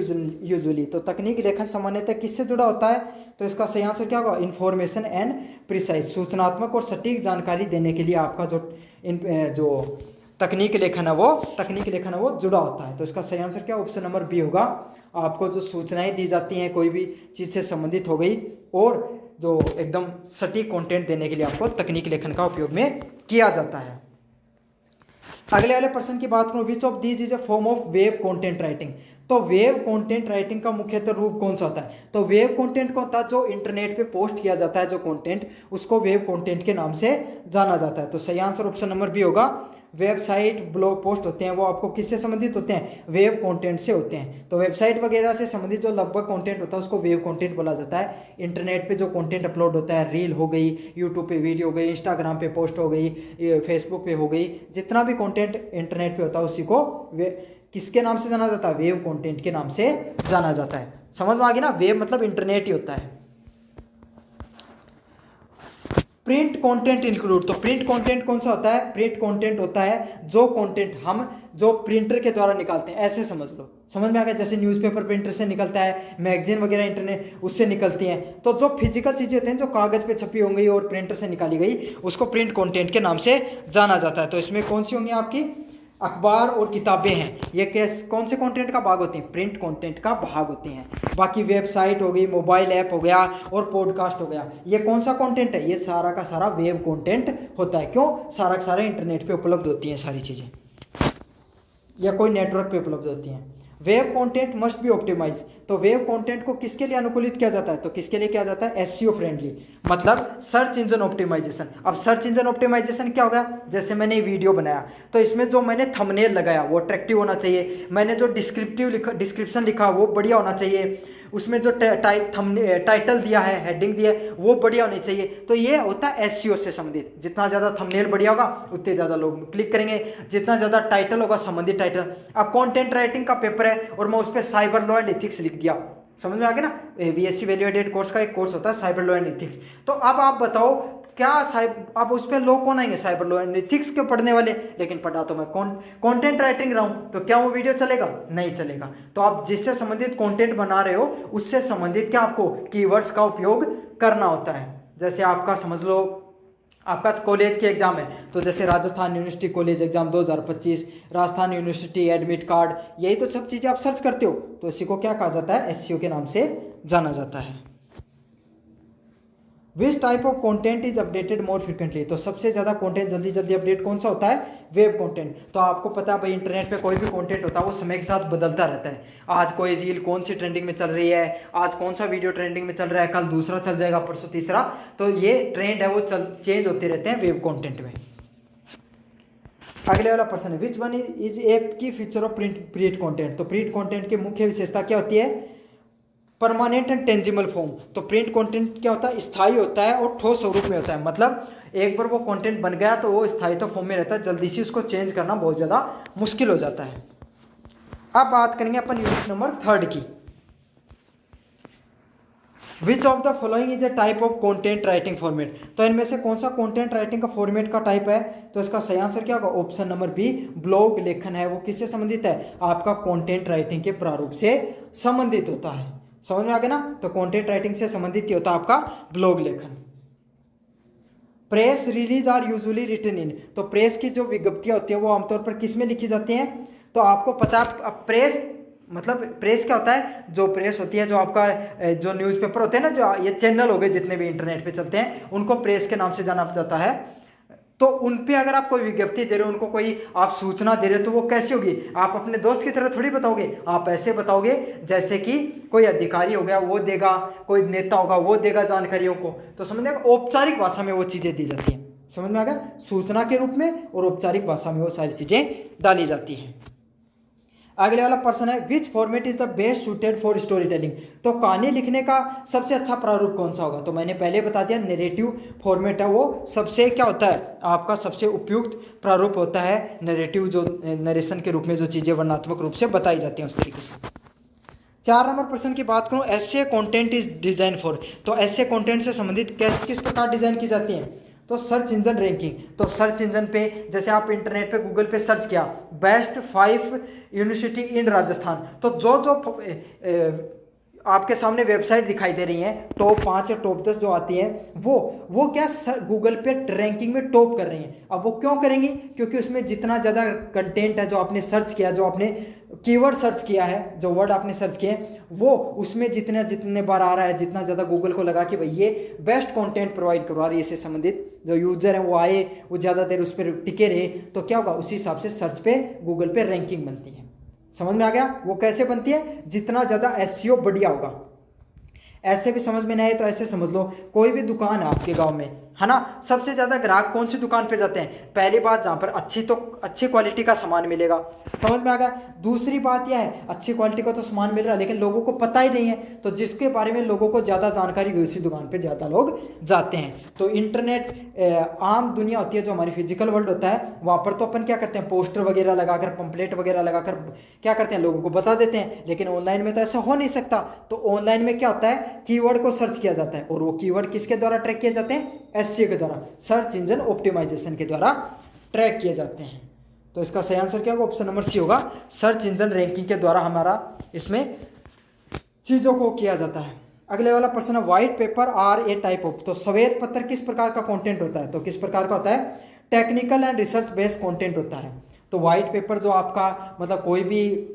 यूजुअली, तो तकनीक लेखन सामान्यतः किससे जुड़ा होता है? तो इसका सही आंसर क्या होगा, इन्फॉर्मेशन एंड प्रिसाइज, सूचनात्मक और सटीक जानकारी देने के लिए आपका जो तकनीक लेखन है वो जुड़ा होता है। तो इसका सही आंसर क्या, ऑप्शन नंबर बी होगा। आपको जो सूचनाएं दी जाती हैं कोई भी चीज़ से संबंधित हो गई, और जो एकदम सटीक कंटेंट देने के लिए आपको तकनीक लेखन का उपयोग में किया जाता है। अगले वाले प्रश्न की बात करूं, विच of these is a form of web content writing. तो वेब कंटेंट राइटिंग का मुख्यतः रूप कौन सा होता है? तो वेब कंटेंट कौन होता है, जो इंटरनेट पे पोस्ट किया जाता है जो कंटेंट, उसको वेब कंटेंट के नाम से जाना जाता है। तो सही आंसर ऑप्शन नंबर बी होगा। वेबसाइट, ब्लॉग पोस्ट होते हैं वो आपको किससे संबंधित होते हैं, वेब कंटेंट से होते हैं। तो वेबसाइट वगैरह से संबंधित जो लगभग कंटेंट होता है उसको वेब कंटेंट बोला जाता है। इंटरनेट पे जो कंटेंट अपलोड होता है, रील हो गई, यूट्यूब पे वीडियो हो गई, इंस्टाग्राम पे पोस्ट हो गई, फेसबुक पे हो गई, जितना भी कंटेंट इंटरनेट पे होता है उसी को किसके नाम से जाना जाता है, वेब कंटेंट के नाम से जाना जाता है। समझ में आ गया ना, वेब मतलब इंटरनेट ही होता है। प्रिंट कंटेंट इंक्लूड, तो प्रिंट कंटेंट कौन सा होता है, प्रिंट कंटेंट होता है जो कंटेंट हम जो प्रिंटर के द्वारा निकालते हैं, ऐसे समझ लो। समझ में आ गया, जैसे न्यूज़पेपर प्रिंटर से निकलता है, मैगजीन वगैरह इंटरनेट उससे निकलती हैं। तो जो फिजिकल चीज़ें होती हैं जो कागज़ पे छपी होंगी और प्रिंटर से निकाली गई, उसको प्रिंट कंटेंट के नाम से जाना जाता है। तो इसमें कौन सी होंगी आपकी, अखबार और किताबें हैं, ये कौन से कंटेंट का भाग होते हैं, प्रिंट कंटेंट का भाग होते हैं। बाकी वेबसाइट हो गई, मोबाइल ऐप हो गया और पॉडकास्ट हो गया, ये कौन सा कंटेंट है, ये सारा का सारा वेब कंटेंट होता है। क्यों, सारा का सारा इंटरनेट पे उपलब्ध होती हैं सारी चीज़ें, या कोई नेटवर्क पे उपलब्ध होती हैं। Web content must be optimise, तो वेब कंटेंट को किसके लिए अनुकूलित किया जाता है, तो किसके लिए किया जाता है, एसईओ फ्रेंडली, मतलब सर्च इंजन ऑप्टिमाइजेशन। अब सर्च इंजन ऑप्टिमाइजेशन क्या होगा, जैसे मैंने ये बनाया तो इसमें जो मैंने थंबनेल लगाया वो अट्रैक्टिव होना चाहिए, मैंने जो डिस्क्रिप्शन लिखा वो बढ़िया होना चाहिए, उसमें जो टाइटल दिया है, हेडिंग दिया है, वो बढ़िया होनी चाहिए। तो ये होता है एसईओ से संबंधित। जितना ज़्यादा थंबनेल बढ़िया होगा उतने ज़्यादा लोग क्लिक करेंगे, जितना ज़्यादा टाइटल होगा, संबंधित टाइटल। अब कंटेंट राइटिंग का पेपर है और मैं उस पर साइबर लॉ एंड एथिक्स लिख दिया, समझ में आ गया ना, बीएससी वैल्यू एडेड कोर्स का एक कोर्स होता है साइबर लॉ एंड एथिक्स। तो अब आप बताओ क्या अब उस पर लोग कौन आएंगे, साइबर लॉ एंड एथिक्स के पढ़ने वाले। लेकिन पढ़ा तो मैं कंटेंट राइटिंग रहा हूं, तो क्या वो वीडियो चलेगा, नहीं चलेगा। तो आप जिससे संबंधित कंटेंट बना रहे हो उससे संबंधित क्या आपको कीवर्ड्स का उपयोग करना होता है। जैसे आपका समझ लो आपका कॉलेज के एग्जाम है, तो जैसे Rajasthan university college exam 2025, Rajasthan university admit card, यही तो सब चीज़ें आप सर्च करते हो, तो इसी को क्या कहा जाता है, एसईओ के नाम से जाना जाता है। Which type of content is updated more frequently, तो सबसे ज़्यादा कंटेंट जल्दी जल्दी अपडेट कौन सा होता है, वेब कंटेंट। तो आपको पता है भाई इंटरनेट पे कोई भी कंटेंट होता है वो समय के साथ बदलता रहता है। आज कोई रील कौन सी ट्रेंडिंग में चल रही है, आज कौन सा वीडियो ट्रेंडिंग में चल रहा है, कल दूसरा चल जाएगा, परसों तीसरा। तो ये ट्रेंड है वो चेंज होते रहते हैं वेब कंटेंट में। अगले वाला प्रश्न है, विच वन इज ए की फीचर ऑफ प्रिंट कंटेंट, तो प्रिंट कंटेंट की मुख्य विशेषता क्या होती है, परमानेंट एंड टेंजिबल फॉर्म। तो प्रिंट कंटेंट क्या होता है, स्थायी होता है और ठोस स्वरूप में होता है। मतलब एक बार वो कंटेंट बन गया तो वो स्थायित्व फॉर्म में रहता है, जल्दी से उसको चेंज करना बहुत ज़्यादा मुश्किल हो जाता है। अब बात करेंगे अपन यूनिट नंबर 3 की। Which of the following is a type of content writing format. तो इनमें से कौन सा कंटेंट राइटिंग का फॉर्मेट का टाइप है? तो इसका सही आंसर क्या होगा? ऑप्शन नंबर बी, ब्लॉग लेखन है। वो किससे संबंधित है? आपका कंटेंट राइटिंग के प्रारूप से संबंधित होता है। समझ में आ गया ना? तो कंटेंट राइटिंग से संबंधित होता है आपका ब्लॉग लेखन। Press release are usually written in. तो प्रेस की जो विज्ञप्तियां होती हैं वो आमतौर पर किस में लिखी जाती हैं? तो आपको पता है, अब प्रेस मतलब प्रेस क्या होता है? जो प्रेस होती है, जो आपका जो न्यूज़पेपर होते हैं ना, जो ये चैनल हो गए जितने भी इंटरनेट पे चलते हैं, उनको प्रेस के नाम से जाना जाता है। तो उन पे अगर आप कोई विज्ञप्ति दे रहे हो, उनको कोई आप सूचना दे रहे हो, तो वो कैसी होगी? आप अपने दोस्त की तरह थोड़ी बताओगे, आप ऐसे बताओगे जैसे कि कोई अधिकारी हो गया वो देगा, कोई नेता होगा वो देगा जानकारियों को। तो समझ में, औपचारिक भाषा में वो चीज़ें दी जाती हैं। समझ में आ गया? सूचना के रूप में और औपचारिक भाषा में वो सारी चीज़ें डाली जाती हैं। अगले वाला प्रश्न है, विच format is the best suited for story telling. तो कहानी लिखने का सबसे अच्छा प्रारूप कौन सा होगा? तो मैंने पहले बता दिया, नैरेटिव फॉर्मेट है वो सबसे क्या होता है? आपका सबसे उपयुक्त प्रारूप होता है नैरेटिव, जो नरेशन के रूप में जो चीज़ें वर्णनात्मक रूप से बताई जाती हैं उस तरीके से। 4 नंबर प्रश्न की बात करूं, ऐसे कंटेंट इज डिजाइन फॉर। तो ऐसे कंटेंट से संबंधित किस प्रकार डिजाइन की जाती है? तो सर्च इंजन रैंकिंग। तो सर्च इंजन पे जैसे आप इंटरनेट पे गूगल पे सर्च किया बेस्ट 5 यूनिवर्सिटी इन राजस्थान, तो जो आपके सामने वेबसाइट दिखाई दे रही हैं, टॉप 5 या टॉप 10 जो आती हैं, वो क्या गूगल पे रैंकिंग में टॉप कर रही हैं। अब वो क्यों करेंगी? क्योंकि उसमें जितना ज़्यादा कंटेंट है, जो आपने सर्च किया, जो आपने कीवर्ड सर्च किया है, जो वर्ड आपने सर्च किए, वो उसमें जितने बार आ रहा है, जितना ज़्यादा गूगल को लगा कि भाई ये बेस्ट कंटेंट प्रोवाइड करवा रही है, इससे संबंधित जो यूजर हैं वो आए, वो ज़्यादा देर उस पर टिके रहे, तो क्या होगा? उसी हिसाब से सर्च पे गूगल पे रैंकिंग बनती है। समझ में आ गया? वो कैसे बनती है? जितना ज़्यादा एसईओ बढ़िया होगा। ऐसे भी समझ में नहीं आए तो ऐसे समझ लो, कोई भी दुकान है आपके गांव में, है ना, सबसे ज़्यादा ग्राहक कौन सी दुकान पे जाते हैं? पहली बात, जहाँ पर अच्छी क्वालिटी का सामान मिलेगा। समझ में आ गया? दूसरी बात यह है, अच्छी क्वालिटी का तो सामान मिल रहा है लेकिन लोगों को पता ही नहीं है, तो जिसके बारे में लोगों को ज़्यादा जानकारी हुई उसी दुकान पे ज़्यादा लोग जाते हैं। तो इंटरनेट आम दुनिया होती है, जो हमारी फिजिकल वर्ल्ड होता है, वहाँ पर तो अपन क्या करते हैं? पोस्टर वगैरह लगाकर, पंपलेट वगैरह लगाकर क्या करते हैं? लोगों को बता देते हैं। लेकिन ऑनलाइन में तो ऐसा हो नहीं सकता। तो ऑनलाइन में क्या होता है? कीवर्ड को सर्च किया जाता है, और वो कीवर्ड किसके द्वारा ट्रैक किए जाते हैं? एसईओ के द्वारा, सर्च इंजन ऑप्टिमाइजेशन के द्वारा ट्रैक किए जाते हैं। तो इसका सही आंसर क्या होगा? ऑप्शन नंबर सी होगा, सर्च इंजन रैंकिंग के द्वारा हमारा इसमें चीज़ों को किया जाता है। अगले वाला प्रश्न है, white paper are a type of. तो श्वेत पत्र किस प्रकार का कंटेंट होता है? तो किस प्रकार का होता है? Technical and research based content होता है। तो व्हाइट पेपर जो आपका मतलब कोई भी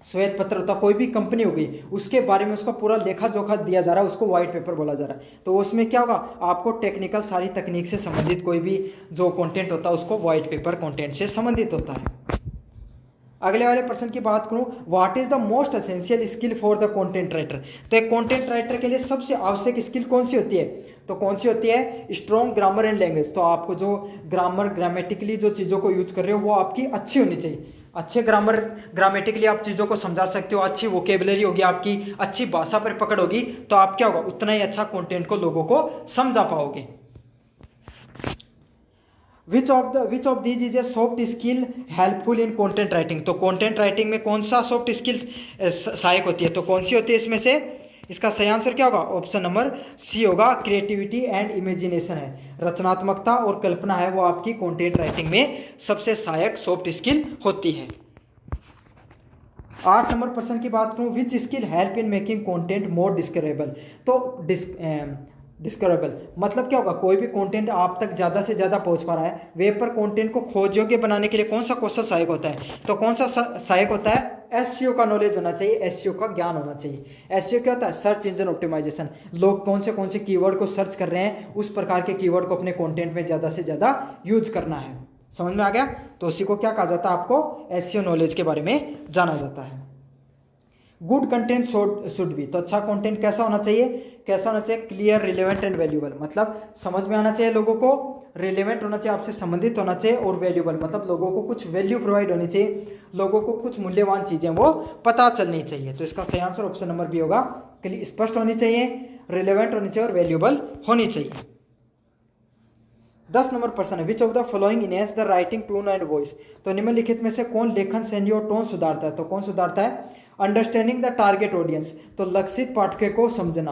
श्वेत पत्र होता, कोई भी कंपनी होगी, उसके बारे में उसका पूरा लेखा जोखा दिया जा रहा है, उसको व्हाइट पेपर बोला जा रहा है। तो उसमें क्या होगा? आपको टेक्निकल सारी तकनीक से संबंधित कोई भी जो कंटेंट होता है उसको व्हाइट पेपर कंटेंट से संबंधित होता है। अगले वाले प्रश्न की बात करूं, what is the most essential skill for the content writer. तो एक कंटेंट राइटर के लिए सबसे आवश्यक स्किल कौन सी होती है? तो कौन सी होती है? Strong grammar and language. तो आपको जो ग्रामेटिकली जो चीज़ों को यूज कर रहे हो वो आपकी अच्छी होनी चाहिए। अच्छे ग्रामेटिकली आप चीज़ों को समझा सकते हो, अच्छी वोकेबलरी होगी आपकी, अच्छी भाषा पर पकड़ होगी, तो आप क्या होगा? उतना ही अच्छा कंटेंट को लोगों को समझा पाओगे। विच of these is A soft skill helpful in content writing. तो कंटेंट राइटिंग में कौन सा सॉफ्ट स्किल सहायक होती है? तो कौन सी होती है इसमें से? इसका सही आंसर क्या होगा? ऑप्शन नंबर सी होगा, क्रिएटिविटी एंड इमेजिनेशन है। रचनात्मकता और कल्पना है वो आपकी कंटेंट राइटिंग में सबसे सहायक सॉफ्ट स्किल होती है। 8 नंबर प्रश्न की बात करूं, which skill help in making content more discoverable. तो डिस्कवरेबल मतलब क्या होगा? कोई भी कंटेंट आप तक ज़्यादा से ज़्यादा पहुंच पा रहा है, वेब पर कंटेंट को खोज योग्य बनाने के लिए कौन सा कौशल सहायक होता है? तो कौन सा सहायक होता है? एसईओ का नॉलेज होना चाहिए, एसईओ का ज्ञान होना चाहिए। एसईओ क्या होता है? Search engine optimisation. लोग कौन से कीवर्ड को सर्च कर रहे हैं, उस प्रकार के कीवर्ड को अपने कंटेंट में ज़्यादा से ज़्यादा यूज करना है। समझ में आ गया? तो उसी को क्या कहा जाता है? आपको एसईओ नॉलेज के बारे में जाना जाता है। Good content should be. तो अच्छा कंटेंट कैसा होना चाहिए? कैसा होना चाहिए? Clear, relevant and valuable. मतलब समझ में आना चाहिए लोगों को, रिलेवेंट होना चाहिए, आपसे संबंधित होना चाहिए, और वैल्यूएबल मतलब लोगों को कुछ वैल्यू प्रोवाइड होनी चाहिए, लोगों को कुछ मूल्यवान चीज़ें वो पता चलनी चाहिए। तो इसका सही आंसर ऑप्शन नंबर बी होगा, स्पष्ट होनी चाहिए, रिलेवेंट होनी चाहिए और वैल्यूएबल होनी चाहिए। 10 नंबर प्रश्न है, which of the following enhance the writing tone and voice. तो निम्नलिखित में से कौन लेखन शैली और टोन सुधारता है? तो कौन सुधारता है? अंडरस्टैंडिंग द टारगेट ऑडियंस, तो लक्षित पाठक को समझना।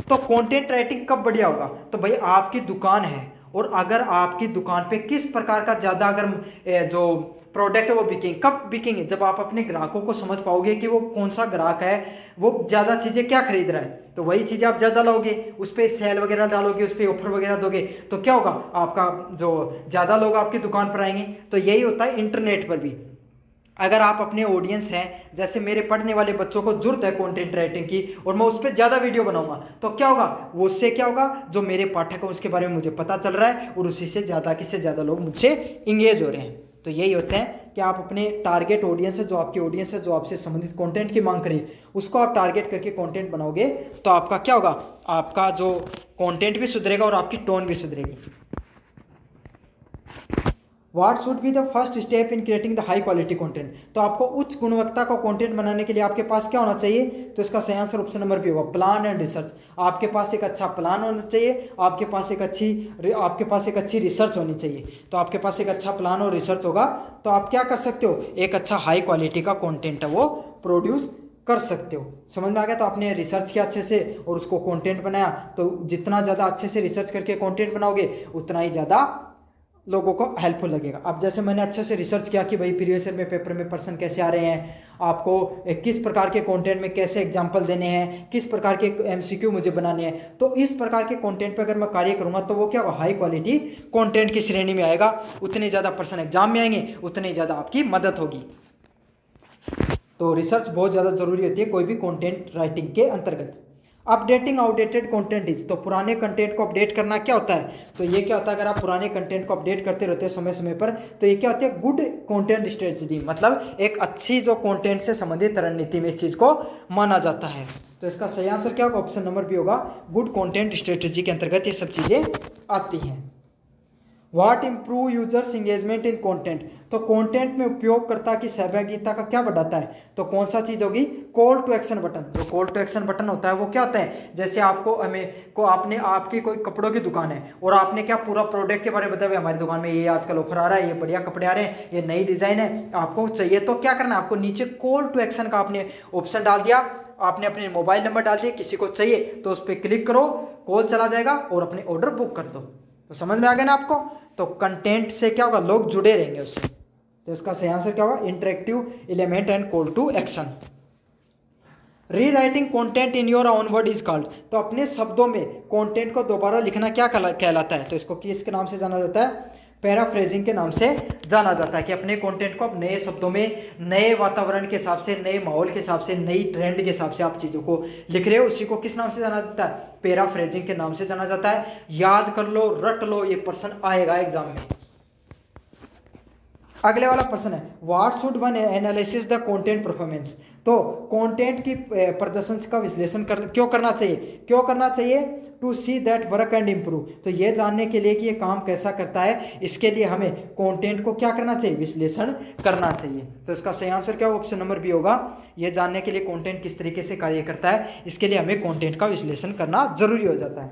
तो कंटेंट राइटिंग कब बढ़िया होगा? तो भाई आपकी दुकान है और अगर आपकी दुकान पे किस प्रकार का ज़्यादा अगर जो प्रोडक्ट है वो बिकेंगे, कब बिकेंगे? जब आप अपने ग्राहकों को समझ पाओगे कि वो कौन सा ग्राहक है, वो ज़्यादा चीज़ें क्या खरीद रहा है, तो वही चीज़ें आप ज़्यादा लोगे, उस पर सेल वगैरह डालोगे, उस पर ऑफर वगैरह दोगे, तो क्या होगा? आपका जो ज़्यादा लोग आपकी दुकान पर आएंगे। तो यही होता है इंटरनेट पर भी। अगर आप अपने ऑडियंस हैं, जैसे मेरे पढ़ने वाले बच्चों को जरूरत है कंटेंट राइटिंग की और मैं उस पर ज़्यादा वीडियो बनाऊंगा, तो क्या होगा? वो उससे क्या होगा? जो मेरे पाठक हैं उसके बारे में मुझे पता चल रहा है और उसी से ज़्यादा लोग मुझसे इंगेज हो रहे हैं। तो यही होता है कि आप अपने टारगेट ऑडियंस है, जो आपकी ऑडियंस है, जो आपसे संबंधित कंटेंट की मांग करे, उसको आप टारगेट करके कंटेंट बनाओगे तो आपका क्या होगा? आपका जो कंटेंट भी सुधरेगा और आपकी टोन भी सुधरेगी। What should be the first step in creating the high quality content. तो आपको उच्च गुणवत्ता का कंटेंट बनाने के लिए आपके पास क्या होना चाहिए? तो इसका सही आंसर ऑप्शन नंबर बी होगा, प्लान एंड रिसर्च। आपके पास एक अच्छा प्लान होना चाहिए, आपके पास एक अच्छी रिसर्च होनी चाहिए। तो आपके पास एक अच्छा प्लान और रिसर्च होगा तो आप क्या कर सकते हो? एक अच्छा हाई क्वालिटी का कॉन्टेंट है वो प्रोड्यूस कर सकते हो। समझ में आ गया? तो आपने रिसर्च किया अच्छे से और उसको कंटेंट बनाया, तो जितना ज़्यादा अच्छे से रिसर्च करके कंटेंट बनाओगे उतना ही ज़्यादा लोगों को हेल्पफुल लगेगा। अब जैसे मैंने अच्छे से रिसर्च किया कि भाई प्रीवियस ईयर में पेपर में पर्सन कैसे आ रहे हैं, आपको किस प्रकार के कंटेंट में कैसे एग्जांपल देने हैं, किस प्रकार के एमसीक्यू मुझे बनाने हैं, तो इस प्रकार के कंटेंट पे अगर मैं कार्य करूंगा तो वो क्या होगा? हाई क्वालिटी कंटेंट की श्रेणी में आएगा। उतने ज़्यादा पर्सन एग्जाम में आएंगे, उतनी ज़्यादा आपकी मदद होगी। तो रिसर्च बहुत ज़्यादा जरूरी होती है कोई भी कंटेंट राइटिंग के अंतर्गत। अपडेटिंग आउटडेटेड कंटेंट इज, तो पुराने कंटेंट को अपडेट करना क्या होता है? तो ये क्या होता है? अगर आप पुराने कंटेंट को अपडेट करते रहते हो समय समय पर, तो ये क्या होती है? गुड कंटेंट स्ट्रेटजी, मतलब एक अच्छी जो कंटेंट से संबंधित रणनीति में इस चीज़ को माना जाता है। तो इसका सही आंसर क्या होगा? ऑप्शन नंबर बी होगा, गुड कंटेंट स्ट्रेटजी के अंतर्गत ये सब चीज़ें आती हैं। What improve users engagement in content, तो कंटेंट में उपयोगकर्ता की सहभागिता का क्या बढ़ाता है? तो कौन सा चीज होगी? Call to action button. जो कॉल टू एक्शन बटन होता है वो क्या होता है? जैसे आपने आपकी कोई कपड़ों की दुकान है और आपने क्या पूरा प्रोडक्ट के बारे में बताया, हमारी दुकान में ये आजकल ऑफर आ रहा है, ये बढ़िया कपड़े आ रहे हैं, ये नई डिजाइन है, आपको चाहिए, तो क्या करना है? आपको नीचे कॉल टू एक्शन का आपने ऑप्शन डाल दिया, आपने अपने मोबाइल नंबर डाल दिया, किसी को चाहिए तो उस पर क्लिक करो, कॉल चला जाएगा और अपने ऑर्डर बुक कर दो। तो समझ में आ गया ना आपको? तो कंटेंट से क्या होगा? लोग जुड़े रहेंगे उससे। तो इसका सही आंसर क्या होगा? Interactive element and call to action. Rewriting content in your own word is called, तो अपने शब्दों में कंटेंट को दोबारा लिखना क्या कहलाता है? तो इसको किसके नाम से जाना जाता है? पैराफ्रेजिंग के नाम से जाना जाता है। कि अपने कंटेंट को आप नए शब्दों में, नए वातावरण के हिसाब से, नए माहौल के हिसाब से, नई ट्रेंड के हिसाब से आप चीज़ों को लिख रहे हो, उसी को किस नाम से जाना जाता है? पैराफ्रेजिंग के नाम से जाना जाता है। याद कर लो, रट लो, ये प्रश्न आएगा एग्जाम में। अगले वाला प्रश्न है, what should one analysis the content performance, तो कंटेंट की प्रदर्शन का विश्लेषण क्यों करना चाहिए? To see that work and improve, तो ये जानने के लिए कि ये काम कैसा करता है, इसके लिए हमें कंटेंट को क्या करना चाहिए? विश्लेषण करना चाहिए। तो इसका सही आंसर क्या होगा? ऑप्शन नंबर बी होगा, ये जानने के लिए कंटेंट किस तरीके से कार्य करता है, इसके लिए हमें कंटेंट का विश्लेषण करना जरूरी हो जाता है।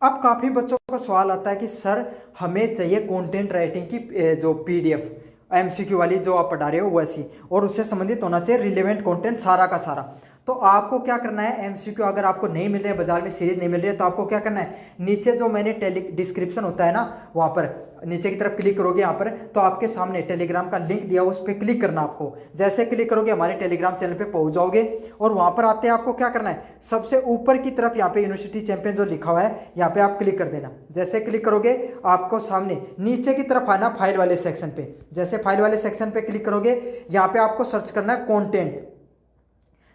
अब काफ़ी बच्चों का सवाल आता है कि सर हमें चाहिए कंटेंट राइटिंग की जो पीडीएफ एमसीक्यू वाली जो आप पढ़ा रहे हो वैसी, और उससे संबंधित होना चाहिए रिलेवेंट कंटेंट सारा का सारा। तो आपको क्या करना है? एमसीक्यू अगर आपको नहीं मिल रहे, बाजार में सीरीज नहीं मिल रही है, तो आपको क्या करना है? नीचे जो मैंने डिस्क्रिप्शन होता है ना, वहाँ पर नीचे की तरफ क्लिक करोगे यहाँ पर, तो आपके सामने टेलीग्राम का लिंक दिया, उस पर क्लिक करना आपको। जैसे क्लिक करोगे हमारे टेलीग्राम चैनल पे पहुँच जाओगे और वहाँ पर आते हैं आपको क्या करना है? सबसे ऊपर की तरफ यहाँ पे यूनिवर्सिटी चैंपियन जो लिखा हुआ है, यहाँ पे आप क्लिक कर देना। जैसे क्लिक करोगे आपको सामने नीचे की तरफ आना फाइल वाले सेक्शन पे। जैसे फाइल वाले सेक्शन पे क्लिक करोगे, यहाँ पे आपको सर्च करना है कंटेंट।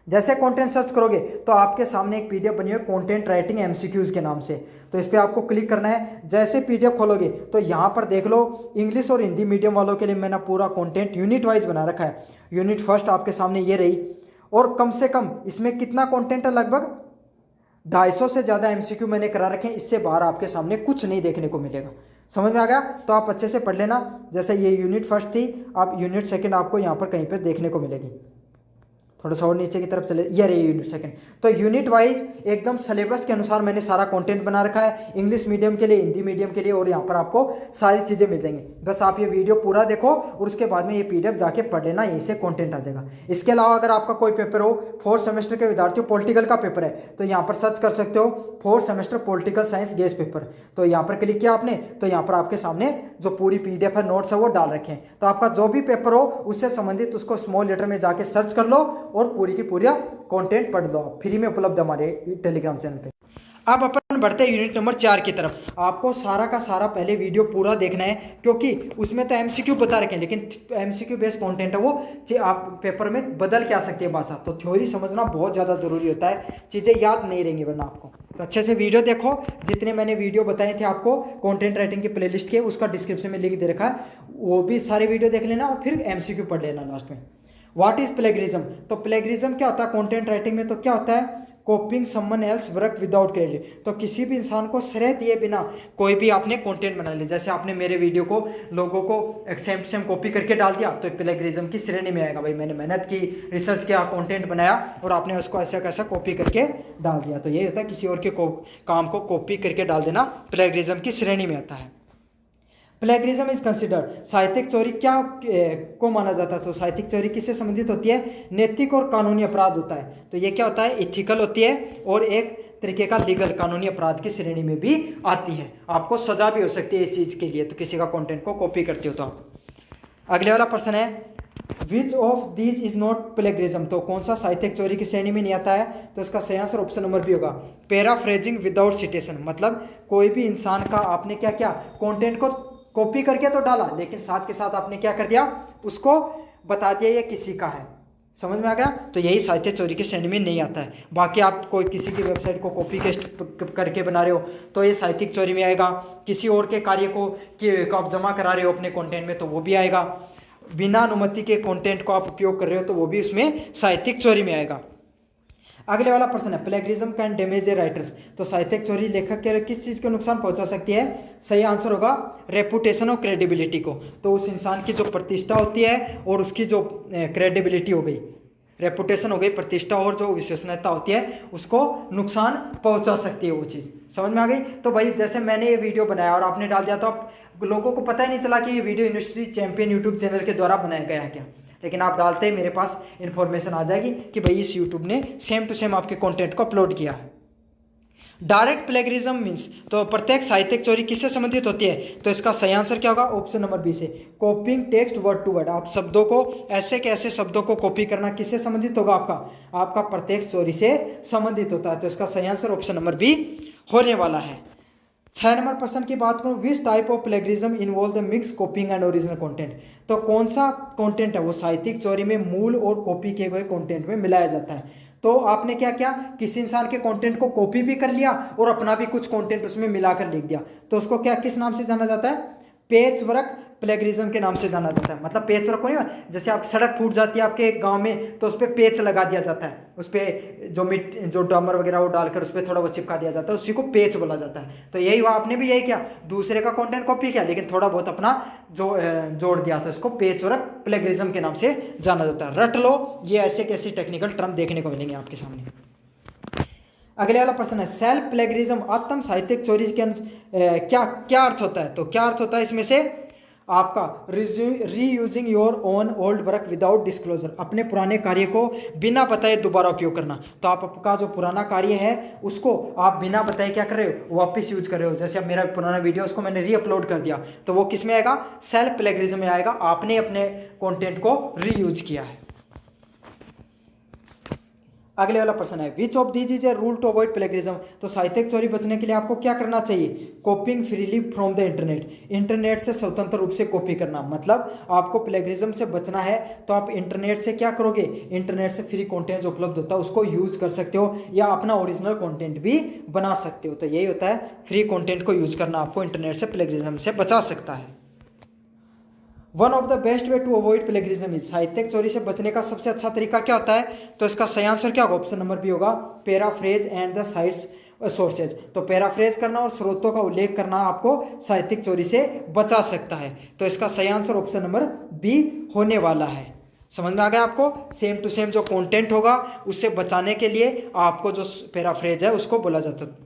जैसे कंटेंट सर्च करोगे तो आपके सामने एक पीडीएफ बनी हुई है कंटेंट राइटिंग एमसीक्यूज के नाम से, तो इस पर आपको क्लिक करना है। जैसे पीडीएफ खोलोगे तो यहाँ पर देख लो, इंग्लिश और हिंदी मीडियम वालों के लिए मैंने पूरा कंटेंट यूनिट वाइज बना रखा है। यूनिट फर्स्ट आपके सामने ये रही, और कम से कम इसमें कितना कंटेंट है? लगभग 250 से ज़्यादा एमसीक्यू मैंने करा रखे हैं। इससे बाहर आपके सामने कुछ नहीं देखने को मिलेगा। समझ में आ गया? तो आप अच्छे से पढ़ लेना। जैसे ये यूनिट फर्स्ट थी, आप यूनिट सेकंड आपको यहाँ पर कहीं पर देखने को मिलेगी। थोड़ा सा और नीचे की तरफ चले, ये रही यूनिट सेकंड। तो यूनिट वाइज एकदम सिलेबस के अनुसार मैंने सारा कंटेंट बना रखा है, इंग्लिश मीडियम के लिए, हिंदी मीडियम के लिए, और यहाँ पर आपको सारी चीज़ें मिल जाएंगी। बस आप ये वीडियो पूरा देखो और उसके बाद में ये पीडीएफ जाके पढ़ लेना, यहीं से कंटेंट आ जाएगा। इसके अलावा अगर आपका कोई पेपर हो, 4th सेमेस्टर के विद्यार्थियों पॉलिटिकल का पेपर है, तो यहाँ पर सर्च कर सकते हो 4th semester political science guest paper. तो यहाँ पर क्लिक किया आपने तो यहाँ पर आपके सामने जो पूरी पीडीएफ है, नोट्स है, वो डाल रखे हैं। तो आपका जो भी पेपर हो उससे संबंधित उसको स्मॉल लेटर में जाके सर्च कर लो और पूरी की पूरी कंटेंट पढ़ लो। फ्री में उपलब्ध हमारे टेलीग्राम चैनल पे। अब अपन बढ़ते हैं यूनिट नंबर 4 की तरफ। आपको सारा का सारा पहले वीडियो पूरा देखना है, क्योंकि उसमें तो एमसीक्यू बता रखे हैं, लेकिन एमसीक्यू बेस्ड कंटेंट है वो, आप पेपर में बदल के आ सकती है भाषा। तो थ्योरी समझना बहुत ज़्यादा जरूरी होता है, चीज़ें याद नहीं रहेंगी वरना आपको। तो अच्छे से वीडियो देखो, जितने मैंने वीडियो बताए थे आपको कंटेंट राइटिंग की प्लेलिस्ट के, उसका डिस्क्रिप्शन में लिंक दे रखा है, वो भी सारे वीडियो देख लेना और फिर एमसीक्यू पढ़ लेना लास्ट में। What is plagiarism? तो प्लेगरिज्म क्या होता है कंटेंट राइटिंग में? तो क्या होता है, कॉपिंग someone else work without credit. तो किसी भी इंसान को श्रेय दिए बिना कोई भी आपने कंटेंट बना लिया, जैसे आपने मेरे वीडियो को लोगों को एक्सेप्ट से कॉपी करके डाल दिया, तो प्लेगरिज्म की श्रेणी में आएगा। भाई मैंने मेहनत की, रिसर्च किया, कंटेंट बनाया और आपने उसको ऐसा कैसा कॉपी करके डाल दिया। तो ये होता है किसी और के काम को कॉपी करके डाल देना, प्लेगरिज्म की श्रेणी में आता है। प्लेगरिज्म इज कंसिडर्ड, साहित्यिक चोरी क्या को माना जाता है? तो साहित्यिक चोरी किससे संबंधित होती है? नैतिक और कानूनी अपराध होता है। तो ये क्या होता है, इथिकल होती है और एक तरीके का लीगल कानूनी अपराध की श्रेणी में भी आती है। आपको सजा भी हो सकती है इस चीज के लिए, तो किसी का कंटेंट को कॉपी करते हो तो आप। अगले वाला प्रश्न है which of these is not plagiarism? तो कौन सा साहित्यिक चोरी की श्रेणी में नहीं आता है? तो इसका सही आंसर ऑप्शन नंबर बी होगा, पैराफ्रेजिंग विदाउट सिटेशन। मतलब कोई भी इंसान का आपने क्या क्या कंटेंट को कॉपी करके तो डाला, लेकिन साथ के साथ आपने क्या कर दिया, उसको बता दिया ये किसी का है। समझ में आ गया? तो यही साहित्य चोरी की श्रेणी में नहीं आता है। बाकी आप कोई किसी की वेबसाइट को कॉपी पेस्ट करके बना रहे हो तो ये साहित्यिक चोरी में आएगा। किसी और के कार्य को आप जमा करा रहे हो अपने कंटेंट में तो वो भी आएगा। बिना अनुमति के कंटेंट को आप उपयोग कर रहे हो तो वो भी उसमें साहित्यिक चोरी में आएगा। अगले वाला प्रश्न है plagiarism can damage A writers. तो साहित्यिक चोरी लेखक के किस चीज़ को नुकसान पहुंचा सकती है? सही आंसर होगा रेपुटेशन और क्रेडिबिलिटी को। तो उस इंसान की जो प्रतिष्ठा होती है और उसकी जो क्रेडिबिलिटी हो गई, रेपुटेशन हो गई, प्रतिष्ठा और जो विश्वसनीयता होती है, उसको नुकसान पहुंचा सकती है वो चीज़। समझ में आ गई? तो भाई जैसे मैंने ये वीडियो बनाया और आपने डाल दिया तो आप लोगों को पता ही नहीं चला कि ये video university champion YouTube channel के द्वारा बनाया गया है क्या, लेकिन आप डालते ही मेरे पास इन्फॉर्मेशन आ जाएगी कि भाई इस यूट्यूब ने सेम टू सेम आपके कंटेंट को अपलोड किया है। डायरेक्ट प्लेगरिज्म मीन्स, तो प्रत्येक साहित्यिक चोरी किससे संबंधित होती है? तो इसका सही आंसर क्या होगा? ऑप्शन नंबर बी से, copying text word to word. आप शब्दों को ऐसे के ऐसे शब्दों को कॉपी करना किससे संबंधित होगा? आपका प्रत्येक चोरी से संबंधित होता है। तो इसका सही आंसर ऑप्शन नंबर बी होने वाला है। 6 नंबर प्रश्न की बात करूं, which type of plagiarism involve the mix कॉपिंग and original content. तो कौन सा कंटेंट है वो साहित्यिक चोरी में मूल और कॉपी किए गए कंटेंट में मिलाया जाता है? तो आपने क्या किया, किसी इंसान के कंटेंट को कॉपी भी कर लिया और अपना भी कुछ कंटेंट उसमें मिलाकर लिख दिया, तो उसको क्या किस नाम से जाना जाता है? पेच वर्क प्लेगरिज्म के नाम से जाना जाता है। मतलब पेच वर्क को नहीं, जैसे आप सड़क फूट जाती है आपके गांव में तो उस पर पेच लगा दिया जाता है, उस पर जो डामर वगैरह वो डालकर उस पर थोड़ा वो चिपका दिया जाता है, उसी को पेच बोला जाता है। तो यही हुआ, आपने भी यही किया, दूसरे का कंटेंट कॉपी किया लेकिन थोड़ा बहुत अपना जोड़ दिया, तो इसको पेच वर्क प्लेगरिज्म के नाम से जाना जाता है। रट लो, ये ऐसे कैसी टेक्निकल टर्म देखने को मिलेंगे आपके सामने। अगले वाला प्रश्न है सेल्फ प्लेगरिज्म आत्म साहित्यिक चोरी के क्या क्या अर्थ होता है? तो क्या अर्थ होता है इसमें से? आपका reusing your own old work without disclosure, अपने पुराने कार्य को बिना बताए दोबारा उपयोग करना। तो आपका जो पुराना कार्य है उसको आप बिना बताए क्या कर रहे हो, वापस यूज कर रहे हो। जैसे अब मेरा पुराना वीडियो उसको मैंने री अपलोड कर दिया, तो वो किस में आएगा? सेल्फ प्लेगरिज्म में आएगा, आपने अपने कंटेंट को रीयूज किया है। अगले वाला प्रश्न है which of these is a rule to avoid plagiarism. तो साहित्यिक चोरी बचने के लिए आपको क्या करना चाहिए? कॉपिंग freely from the internet, internet से स्वतंत्र रूप से कॉपी करना। मतलब आपको प्लेगरिज्म से बचना है तो आप इंटरनेट से क्या करोगे? इंटरनेट से फ्री कंटेंट जो उपलब्ध होता है उसको यूज कर सकते हो या अपना ओरिजिनल कंटेंट भी बना सकते हो। तो यही होता है, फ्री कंटेंट को यूज करना आपको इंटरनेट से प्लेगरिज्म से बचा सकता है। One of the best way to avoid plagiarism is, साहित्यिक चोरी से बचने का सबसे अच्छा तरीका क्या होता है? तो इसका सही आंसर क्या होगा? ऑप्शन नंबर बी होगा, paraphrase and the sites sources. तो पैराफ्रेज करना और स्रोतों का उल्लेख करना आपको साहित्यिक चोरी से बचा सकता है। तो इसका सही आंसर ऑप्शन नंबर बी होने वाला है। समझ में आ गया आपको। सेम टू सेम जो कंटेंट होगा उससे बचाने के लिए आपको जो पैराफ्रेज है उसको बोला जाता है।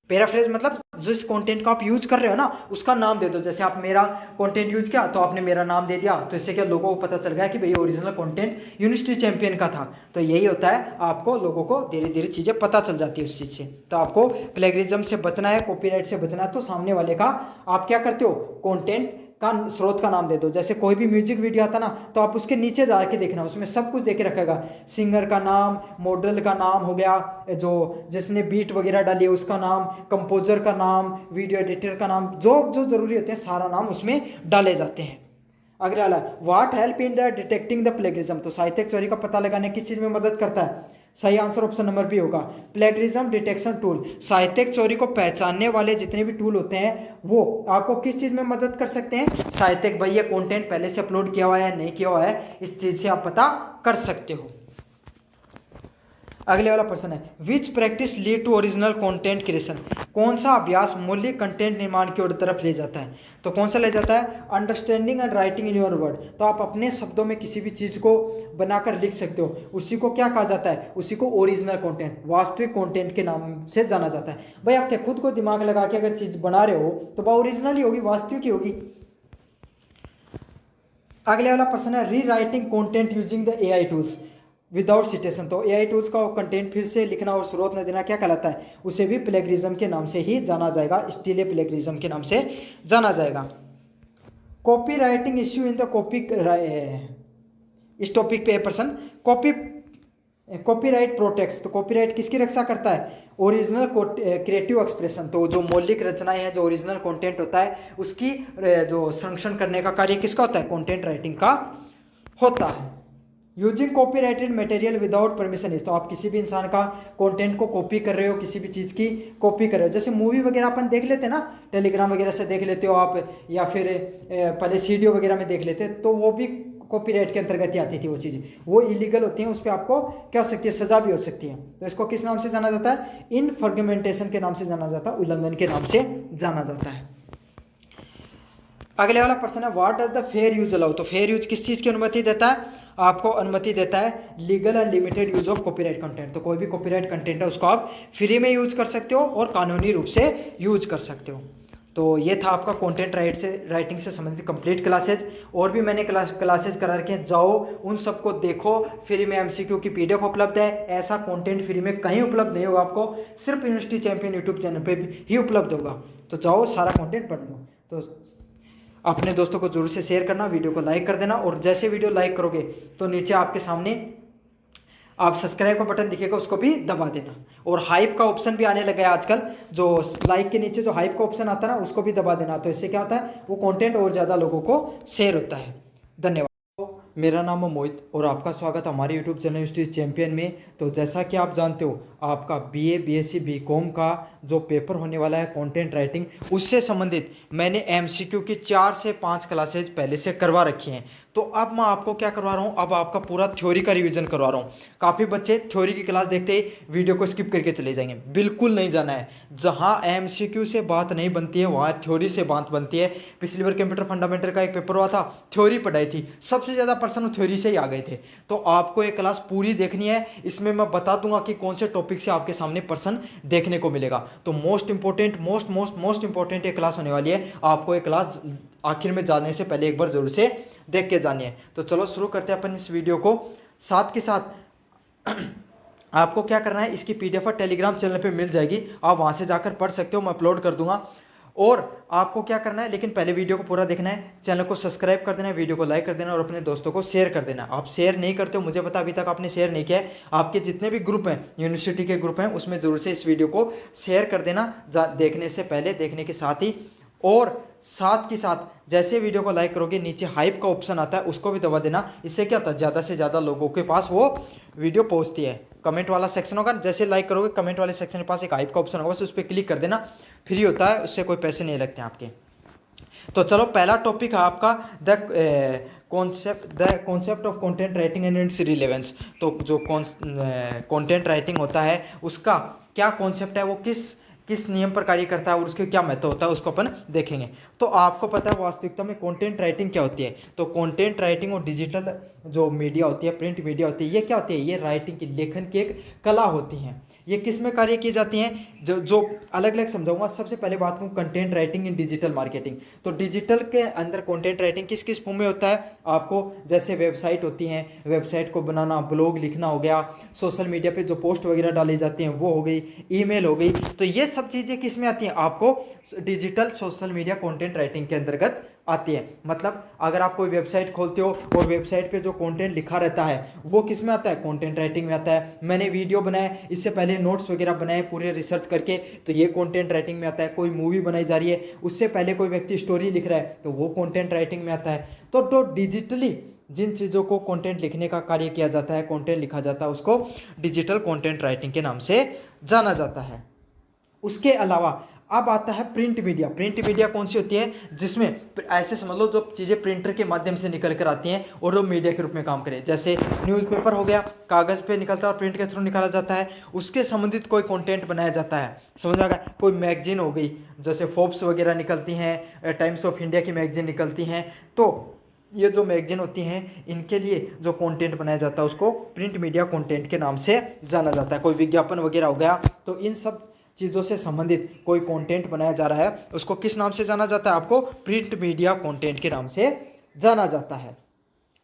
पैराफ्रेज मतलब जिस कंटेंट को आप यूज कर रहे हो ना उसका नाम दे दो। जैसे आप मेरा कंटेंट यूज किया तो आपने मेरा नाम दे दिया, तो इससे क्या लोगों को पता चल गया कि भाई ओरिजिनल कंटेंट यूनिवर्सिटी चैंपियन का था। तो यही होता है, आपको लोगों को धीरे धीरे चीज़ें पता चल जाती है उस चीज़ से। तो आपको प्लेगरिज्म से बचना है, कॉपीराइट से बचना है, तो सामने वाले का आप क्या करते हो, कंटेंट का स्रोत का नाम दे दो। जैसे कोई भी म्यूजिक वीडियो आता ना तो आप उसके नीचे जाके देखना, उसमें सब कुछ देके रखेगा, सिंगर का नाम, मॉडल का नाम हो गया, जो जिसने बीट वगैरह डाली है उसका नाम, कंपोजर का नाम, वीडियो एडिटर का नाम, जो जो जरूरी होते हैं सारा नाम उसमें डाले जाते हैं। अगला वाला, what help in the detecting the plagiarism, तो साहित्यिक चोरी का पता लगाने किस चीज में मदद करता है। सही आंसर ऑप्शन नंबर बी होगा, प्लेगरिज्म डिटेक्शन टूल। साहित्यिक चोरी को पहचानने वाले जितने भी टूल होते हैं वो आपको किस चीज में मदद कर सकते हैं, साहित्यिक भाई ये कंटेंट पहले से अपलोड किया हुआ है नहीं किया हुआ है, इस चीज से आप पता कर सकते हो। अगले वाला प्रश्न है, which practice lead to original content creation, कौन सा अभ्यास मूल्य कंटेंट निर्माण की ओर तरफ ले जाता है। तो कौन सा ले जाता है, understanding and writing in your word. तो आप अपने शब्दों में किसी भी चीज को बनाकर लिख सकते हो, उसी को क्या कहा जाता है, उसी को ओरिजिनल कंटेंट, वास्तविक कंटेंट के नाम से जाना जाता है। भाई आप खुद को दिमाग लगा के अगर चीज बना रहे हो तो वह ओरिजिनल ही होगी, वास्तविक ही होगी। अगले वाला प्रश्न है, री writing content using the AI tools without citation. तो AI टूल्स का कंटेंट फिर से लिखना और स्रोत न देना क्या कहलाता है, उसे भी प्लेगरिज्म के नाम से ही जाना जाएगा, स्टीले प्लेगरिज्म के नाम से जाना जाएगा। Copy writing issue in the copy, इस टॉपिक पे प्रश्न, कॉपीराइट प्रोटेक्ट्स। तो कॉपीराइट किसकी रक्षा करता है, ओरिजिनल क्रिएटिव एक्सप्रेशन। तो जो मौलिक रचनाएं हैं, जो ओरिजिनल कंटेंट होता है उसकी जो संरक्षण करने का कार्य किसका होता है, कंटेंट राइटिंग का होता है। Using copyrighted material without permission is, तो आप किसी भी इंसान का कंटेंट को कॉपी कर रहे हो, किसी भी चीज़ की कॉपी कर रहे हो, जैसे मूवी वगैरह अपन देख लेते हैं ना, टेलीग्राम वगैरह से देख लेते हो आप, या फिर पहले सीडीओ वगैरह में देख लेते, तो वो भी कॉपीराइट के अंतर्गत ही आती थी वो चीज़ें, वो इलीगल होती हैं, उस पर आपको क्या हो सकती है, सजा भी हो सकती है। तो इसको किस नाम से जाना जाता है, इनफ्रैगमेंटेशन के नाम से जाना जाता है, उल्लंघन के नाम से जाना जाता है। अगले वाला प्रश्न है, what does the fair use allow. तो फेयर यूज किस चीज़ की अनुमति देता है, आपको अनुमति देता है legal and limited use of copyright content. तो कोई भी कॉपीराइट कंटेंट है उसको आप फ्री में यूज कर सकते हो और कानूनी रूप से यूज कर सकते हो। तो ये था आपका कंटेंट राइटिंग से संबंधित कंप्लीट क्लासेज। और भी मैंने क्लासेज करा रखे हैं, जाओ उन सबको देखो, फ्री में MCQ की PDF उपलब्ध है। ऐसा कंटेंट फ्री में कहीं उपलब्ध नहीं होगा, आपको सिर्फ यूनिवर्सिटी चैंपियन यूट्यूब चैनल पे ही उपलब्ध होगा। तो जाओ सारा कंटेंट पढ़ लो। तो अपने दोस्तों को जरूर से शेयर करना, वीडियो को लाइक कर देना, और जैसे वीडियो लाइक करोगे तो नीचे आपके सामने आप सब्सक्राइब का बटन दिखेगा उसको भी दबा देना, और हाइप का ऑप्शन भी आने लगा है आजकल, जो लाइक के नीचे जो हाइप का ऑप्शन आता है ना उसको भी दबा देना। तो इससे क्या होता है, वो कंटेंट और ज़्यादा लोगों को शेयर होता है। धन्यवाद। मेरा नाम है मोहित और आपका स्वागत हमारे यूट्यूब चैनल यूनिवर्सिटी चैंपियन में। तो जैसा कि आप जानते हो, आपका BA BSc BCom का जो पेपर होने वाला है कंटेंट राइटिंग, उससे संबंधित मैंने MCQ की 4 से 5 क्लासेज पहले से करवा रखी हैं। तो अब मैं आपको क्या करवा रहा हूँ, अब आपका पूरा थ्योरी का रिवीजन करवा रहा हूँ। काफ़ी बच्चे थ्योरी की क्लास देखते ही वीडियो को स्किप करके चले जाएंगे, बिल्कुल नहीं जाना है। जहाँ MCQ से बात नहीं बनती है वहाँ थ्योरी से बात बनती है। पिछली बार कंप्यूटर फंडामेंटल का एक पेपर हुआ था, थ्योरी पढ़ाई थी, सबसे ज़्यादा पर्सन थ्योरी से ही आ गए थे। तो आपको ये क्लास पूरी देखनी है, इसमें मैं बता दूंगा कि कौन से टॉपिक से आपके सामने पर्सन देखने को मिलेगा। तो मोस्ट इंपॉर्टेंट ये क्लास होने वाली है। आपको ये क्लास आखिर में जाने से पहले एक बार जरूर से देख के जानिए। तो चलो शुरू करते हैं अपन इस वीडियो को। साथ के साथ आपको क्या करना है, इसकी PDF टेलीग्राम चैनल पे मिल जाएगी, आप वहाँ से जाकर पढ़ सकते हो, मैं अपलोड कर दूंगा। और आपको क्या करना है, लेकिन पहले वीडियो को पूरा देखना है, चैनल को सब्सक्राइब कर देना है, वीडियो को लाइक कर देना और अपने दोस्तों को शेयर कर देना। आप शेयर नहीं करते हो, मुझे पता अभी तक आपने शेयर नहीं किया है। आपके जितने भी ग्रुप हैं, यूनिवर्सिटी के ग्रुप हैं, उसमें जरूर से इस वीडियो को शेयर कर देना देखने से पहले, देखने के साथ ही। और साथ के साथ जैसे वीडियो को लाइक करोगे नीचे हाइप का ऑप्शन आता है, उसको भी दबा देना। इससे क्या होता है, ज़्यादा से ज़्यादा लोगों के पास वो वीडियो पहुंचती है। कमेंट वाला सेक्शन होगा, जैसे लाइक करोगे कमेंट वाले सेक्शन के पास एक हाइप का ऑप्शन होगा, बस उस पर क्लिक कर देना, फ्री होता है, उससे कोई पैसे नहीं लगते आपके। तो चलो पहला टॉपिक है आपका the concept of content writing and it's relevance. तो जो कंटेंट राइटिंग होता है उसका क्या कॉन्सेप्ट है, वो किस किस नियम पर कार्य करता है और उसके क्या महत्व होता है उसको अपन देखेंगे। तो आपको पता है वास्तविकता में कंटेंट राइटिंग क्या होती है। तो कंटेंट राइटिंग और डिजिटल जो मीडिया होती है, प्रिंट मीडिया होती है, ये क्या होती है, ये राइटिंग की, लेखन की एक कला होती है। ये किस में कार्य की जाती हैं, जो अलग अलग समझाऊंगा। सबसे पहले बात करूँ content writing in digital marketing. तो डिजिटल के अंदर कंटेंट राइटिंग किस किस फॉर्म में होता है आपको, जैसे वेबसाइट होती हैं, वेबसाइट को बनाना, ब्लॉग लिखना हो गया, सोशल मीडिया पे जो पोस्ट वगैरह डाली जाती हैं वो हो गई, ईमेल हो गई। तो ये सब चीज़ें किस में आती हैं, आपको digital social media content writing के अंतर्गत आती है। मतलब अगर आप कोई वेबसाइट खोलते हो और वेबसाइट पे जो कंटेंट लिखा रहता है वो किस में आता है, कंटेंट राइटिंग में आता है। मैंने वीडियो बनाए, इससे पहले नोट्स वगैरह बनाए पूरे रिसर्च करके, तो ये कंटेंट राइटिंग में आता है। कोई मूवी बनाई जा रही है, उससे पहले कोई व्यक्ति स्टोरी लिख रहा है, तो वो कंटेंट राइटिंग में आता है। तो डिजिटली जिन चीज़ों को कंटेंट लिखने का कार्य किया जाता है, कंटेंट लिखा जाता है, उसको डिजिटल कंटेंट राइटिंग के नाम से जाना जाता है। उसके अलावा अब आता है प्रिंट मीडिया। प्रिंट मीडिया कौन सी होती है, जिसमें ऐसे समझ लो जो चीज़ें प्रिंटर के माध्यम से निकल कर आती हैं और वो मीडिया के रूप में काम करे। जैसे न्यूज़पेपर हो गया, कागज़ पे निकलता है और प्रिंट के थ्रू निकाला जाता है, उसके संबंधित कोई कंटेंट बनाया जाता है। समझ में आ गया। कोई मैगजीन हो गई, जैसे फोर्ब्स वगैरह निकलती हैं, टाइम्स ऑफ इंडिया की मैगजीन निकलती हैं, तो ये जो मैगजीन होती हैं इनके लिए जो कंटेंट बनाया जाता है उसको प्रिंट मीडिया कंटेंट के नाम से जाना जाता है। कोई विज्ञापन वगैरह हो गया, तो इन सब चीज़ों से संबंधित कोई कंटेंट बनाया जा रहा है उसको किस नाम से जाना जाता है, आपको प्रिंट मीडिया कंटेंट के नाम से जाना जाता है।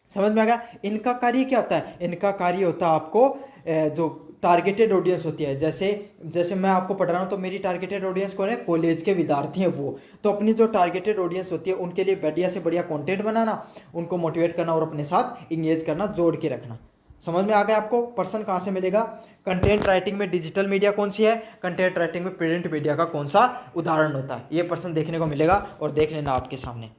समझ में आ गया। इनका कार्य क्या होता है, इनका कार्य होता है आपको जो टारगेटेड ऑडियंस होती है, जैसे जैसे मैं आपको पढ़ रहा हूँ तो मेरी टारगेटेड ऑडियंस कौन है, कॉलेज के विद्यार्थी हैं वो। तो अपनी जो टारगेटेड ऑडियंस होती है उनके लिए बढ़िया से बढ़िया कंटेंट बनाना, उनको मोटिवेट करना और अपने साथ इंगेज करना, जोड़ के रखना। समझ में आ गया आपको। पर्सन कहाँ से मिलेगा, कंटेंट राइटिंग में डिजिटल मीडिया कौन सी है, कंटेंट राइटिंग में प्रिंट मीडिया का कौन सा उदाहरण होता है, ये पर्सन देखने को मिलेगा और देख लेना आपके सामने।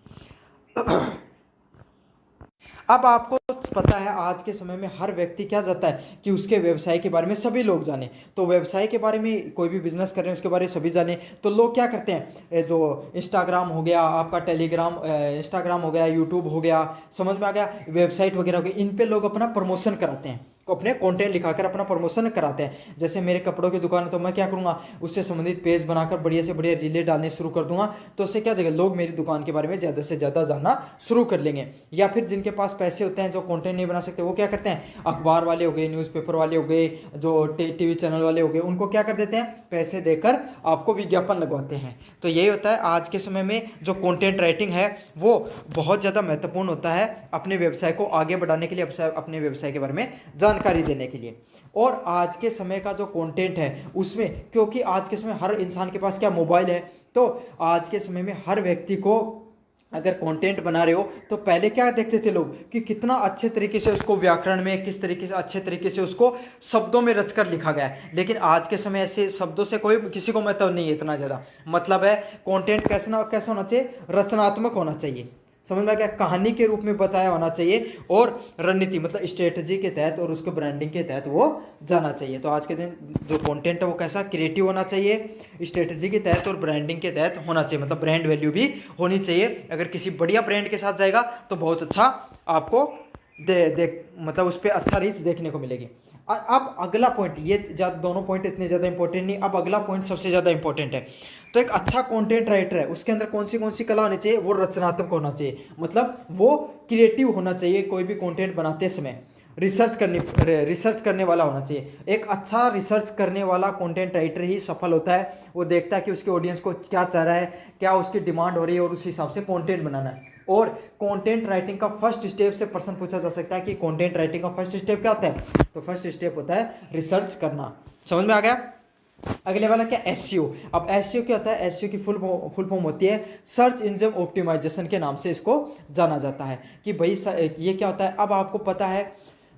अब आपको पता है आज के समय में हर व्यक्ति क्या चाहता है कि उसके व्यवसाय के बारे में सभी लोग जाने। तो व्यवसाय के बारे में कोई भी बिजनेस कर रहे हैं उसके बारे में सभी जाने, तो लोग क्या करते हैं, जो इंस्टाग्राम हो गया आपका, टेलीग्राम, इंस्टाग्राम हो गया, यूट्यूब हो गया, समझ में आ गया, वेबसाइट वगैरह हो गई, इन पे लोग अपना प्रमोशन कराते हैं, अपने कंटेंट लिखाकर अपना प्रमोशन कराते हैं। जैसे मेरे कपड़ों की दुकान है तो मैं क्या करूँगा, उससे संबंधित पेज बनाकर बढ़िया से बढ़िया रीलें डालने शुरू कर दूंगा, तो उससे क्या जगह लोग मेरी दुकान के बारे में ज़्यादा से ज़्यादा जानना शुरू कर लेंगे। या फिर जिनके पास पैसे होते हैं जो कंटेंट नहीं बना सकते, वो क्या करते हैं, अखबार वाले हो गए, न्यूज़पेपर वाले हो गए, जो टीवी चैनल वाले हो गए, उनको क्या कर देते हैं, पैसे देकर आपको विज्ञापन लगवाते हैं। तो यही होता है आज के समय में जो कंटेंट राइटिंग है वो बहुत ज़्यादा महत्वपूर्ण होता है अपने व्यवसाय को आगे बढ़ाने के लिए, अपने व्यवसाय के बारे में जानकारी देने के लिए। और आज के समय का जो कंटेंट है उसमें, क्योंकि आज के समय हर इंसान के पास क्या मोबाइल है, तो आज के समय में हर व्यक्ति को अगर कंटेंट बना रहे हो तो पहले क्या देखते थे लोग कि कितना अच्छे तरीके से उसको व्याकरण में किस तरीके से अच्छे तरीके से उसको शब्दों में रचकर लिखा गया है। लेकिन आज के समय ऐसे शब्दों से कोई किसी को मतलब नहीं है इतना ज़्यादा। मतलब है कंटेंट कैसा होना चाहिए, रचनात्मक होना चाहिए। समझ में आ गया, कहानी के रूप में बताया होना चाहिए और रणनीति मतलब स्ट्रेटजी के तहत और उसको ब्रांडिंग के तहत वो जाना चाहिए। तो आज के दिन जो कंटेंट है वो कैसा क्रिएटिव होना चाहिए, स्ट्रेटजी के तहत और ब्रांडिंग के तहत होना चाहिए, मतलब ब्रांड वैल्यू भी होनी चाहिए। अगर किसी बढ़िया ब्रांड के साथ जाएगा तो बहुत अच्छा आपको मतलब उस पर अच्छा रीच देखने को मिलेगी। अब अगला पॉइंट, ये दोनों पॉइंट इतने ज़्यादा इंपॉर्टेंट नहीं, अब अगला पॉइंट सबसे ज़्यादा इंपॉर्टेंट है। तो एक अच्छा कंटेंट राइटर है उसके अंदर कौन सी कला होनी चाहिए, वो रचनात्मक होना चाहिए, मतलब वो क्रिएटिव होना चाहिए। कोई भी कंटेंट बनाते समय रिसर्च करने वाला होना चाहिए। एक अच्छा रिसर्च करने वाला कंटेंट राइटर ही सफल होता है। वो देखता है कि उसके ऑडियंस को क्या चाह रहा है, क्या उसकी डिमांड हो रही है और उस हिसाब से कंटेंट बनाना है। और कंटेंट राइटिंग का फर्स्ट स्टेप से प्रश्न पूछा जा सकता है कि कंटेंट राइटिंग का फर्स्ट स्टेप क्या होता है, तो फर्स्ट स्टेप होता है रिसर्च करना। समझ में आ गया। अगले वाला क्या, एसईओ। अब एसईओ क्या होता है, एसईओ की फुल फॉर्म होती है सर्च इंजन ऑप्टिमाइजेशन के नाम से इसको जाना जाता है। कि भाई ये क्या होता है, अब आपको पता है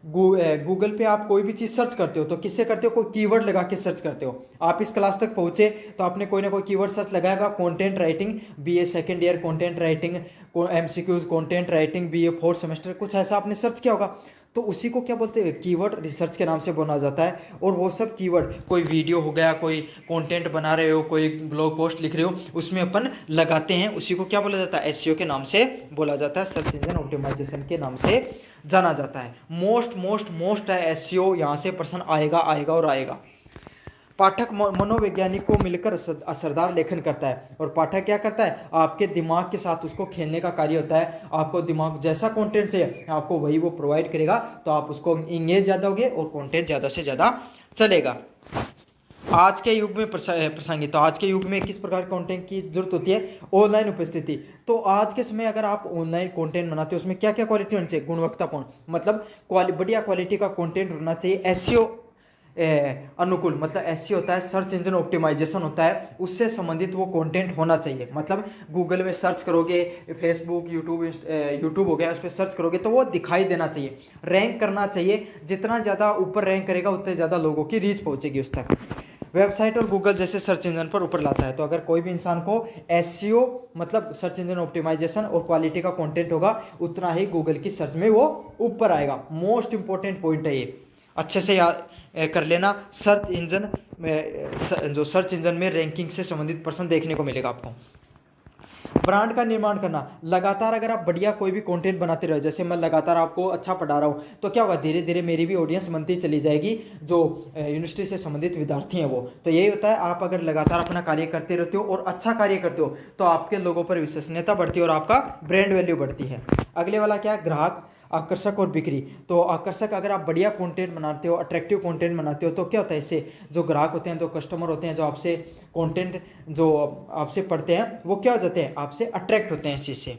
गूगल पे आप कोई भी चीज़ सर्च करते हो तो किससे करते हो, कोई कीवर्ड लगा के सर्च करते हो। आप इस क्लास तक पहुंचे तो आपने कोई ना कोई कीवर्ड सर्च लगाएगा, content writing BA second year, content writing MCQs, content writing BA fourth semester, कुछ ऐसा आपने सर्च किया होगा। तो उसी को क्या बोलते हैं, कीवर्ड रिसर्च के नाम से बोला जाता है। और वो सब कीवर्ड, कोई वीडियो हो गया, कोई कंटेंट बना रहे हो, कोई ब्लॉग पोस्ट लिख रहे हो, उसमें अपन लगाते हैं, उसी को क्या बोला जाता है, एसईओ के नाम से बोला जाता है, सर्च इंजन ऑप्टिमाइजेशन के नाम से जाना जाता है। मोस्ट है एसईओ, यहाँ से प्रश्न आएगा और आएगा। पाठक मनोवैज्ञानिक को मिलकर असरदार लेखन करता है। और पाठक क्या करता है, आपके दिमाग के साथ उसको खेलने का कार्य होता है। आपको दिमाग जैसा कंटेंट चाहिए आपको वही वो प्रोवाइड करेगा, तो आप उसको इंगेज ज़्यादा होगे और कंटेंट ज़्यादा से ज़्यादा चलेगा। आज के युग में प्रसंगित, तो आज के युग में किस प्रकार कंटेंट की जरूरत होती है, ऑनलाइन उपस्थिति। तो आज के समय अगर आप ऑनलाइन कंटेंट बनाते हो उसमें क्या क्या क्वालिटी होनी चाहिए, गुणवत्तापूर्ण, मतलब बढ़िया क्वालिटी का कंटेंट होना चाहिए। एसईओ अनुकूल, मतलब एसईओ होता है सर्च इंजन ऑप्टिमाइजेशन होता है, उससे संबंधित वो कंटेंट होना चाहिए। मतलब गूगल में सर्च करोगे, फेसबुक, यूट्यूब हो गया, उस पर सर्च करोगे तो वो दिखाई देना चाहिए, रैंक करना चाहिए। जितना ज़्यादा ऊपर रैंक करेगा उतने ज़्यादा लोगों की रीच पहुंचेगी उस तक। वेबसाइट और गूगल जैसे सर्च इंजन पर ऊपर लाता है। तो अगर कोई भी इंसान को एसईओ मतलब सर्च इंजन ऑप्टिमाइजेशन और क्वालिटी का कंटेंट होगा, उतना ही गूगल की सर्च में वो ऊपर आएगा। मोस्ट इंपॉर्टेंट पॉइंट है ये, अच्छे से याद कर लेना। सर्च इंजन में, जो सर्च इंजन में रैंकिंग से संबंधित पर्सन देखने को मिलेगा आपको। ब्रांड का निर्माण करना, लगातार अगर आप बढ़िया कोई भी कंटेंट बनाते रहो, जैसे मैं लगातार आपको अच्छा पढ़ा रहा हूँ, तो क्या होगा, धीरे धीरे मेरी भी ऑडियंस बनती चली जाएगी, जो यूनिवर्सिटी से संबंधित विद्यार्थी हैं वो। तो यही होता है, आप अगर लगातार अपना कार्य करते रहते हो और अच्छा कार्य करते हो तो आपके लोगों पर विश्वसनीयता बढ़ती है और आपका ब्रांड वैल्यू बढ़ती है। अगले वाला क्या है, ग्राहक आकर्षक और बिक्री। तो आकर्षक, अगर आप बढ़िया कंटेंट बनाते हो, अट्रैक्टिव कंटेंट बनाते हो, तो क्या होता है, इससे जो ग्राहक होते हैं, जो कस्टमर होते हैं, जो आपसे कंटेंट जो आपसे पढ़ते हैं, वो क्या हो जाते हैं, आपसे अट्रैक्ट होते हैं इस चीज़ से।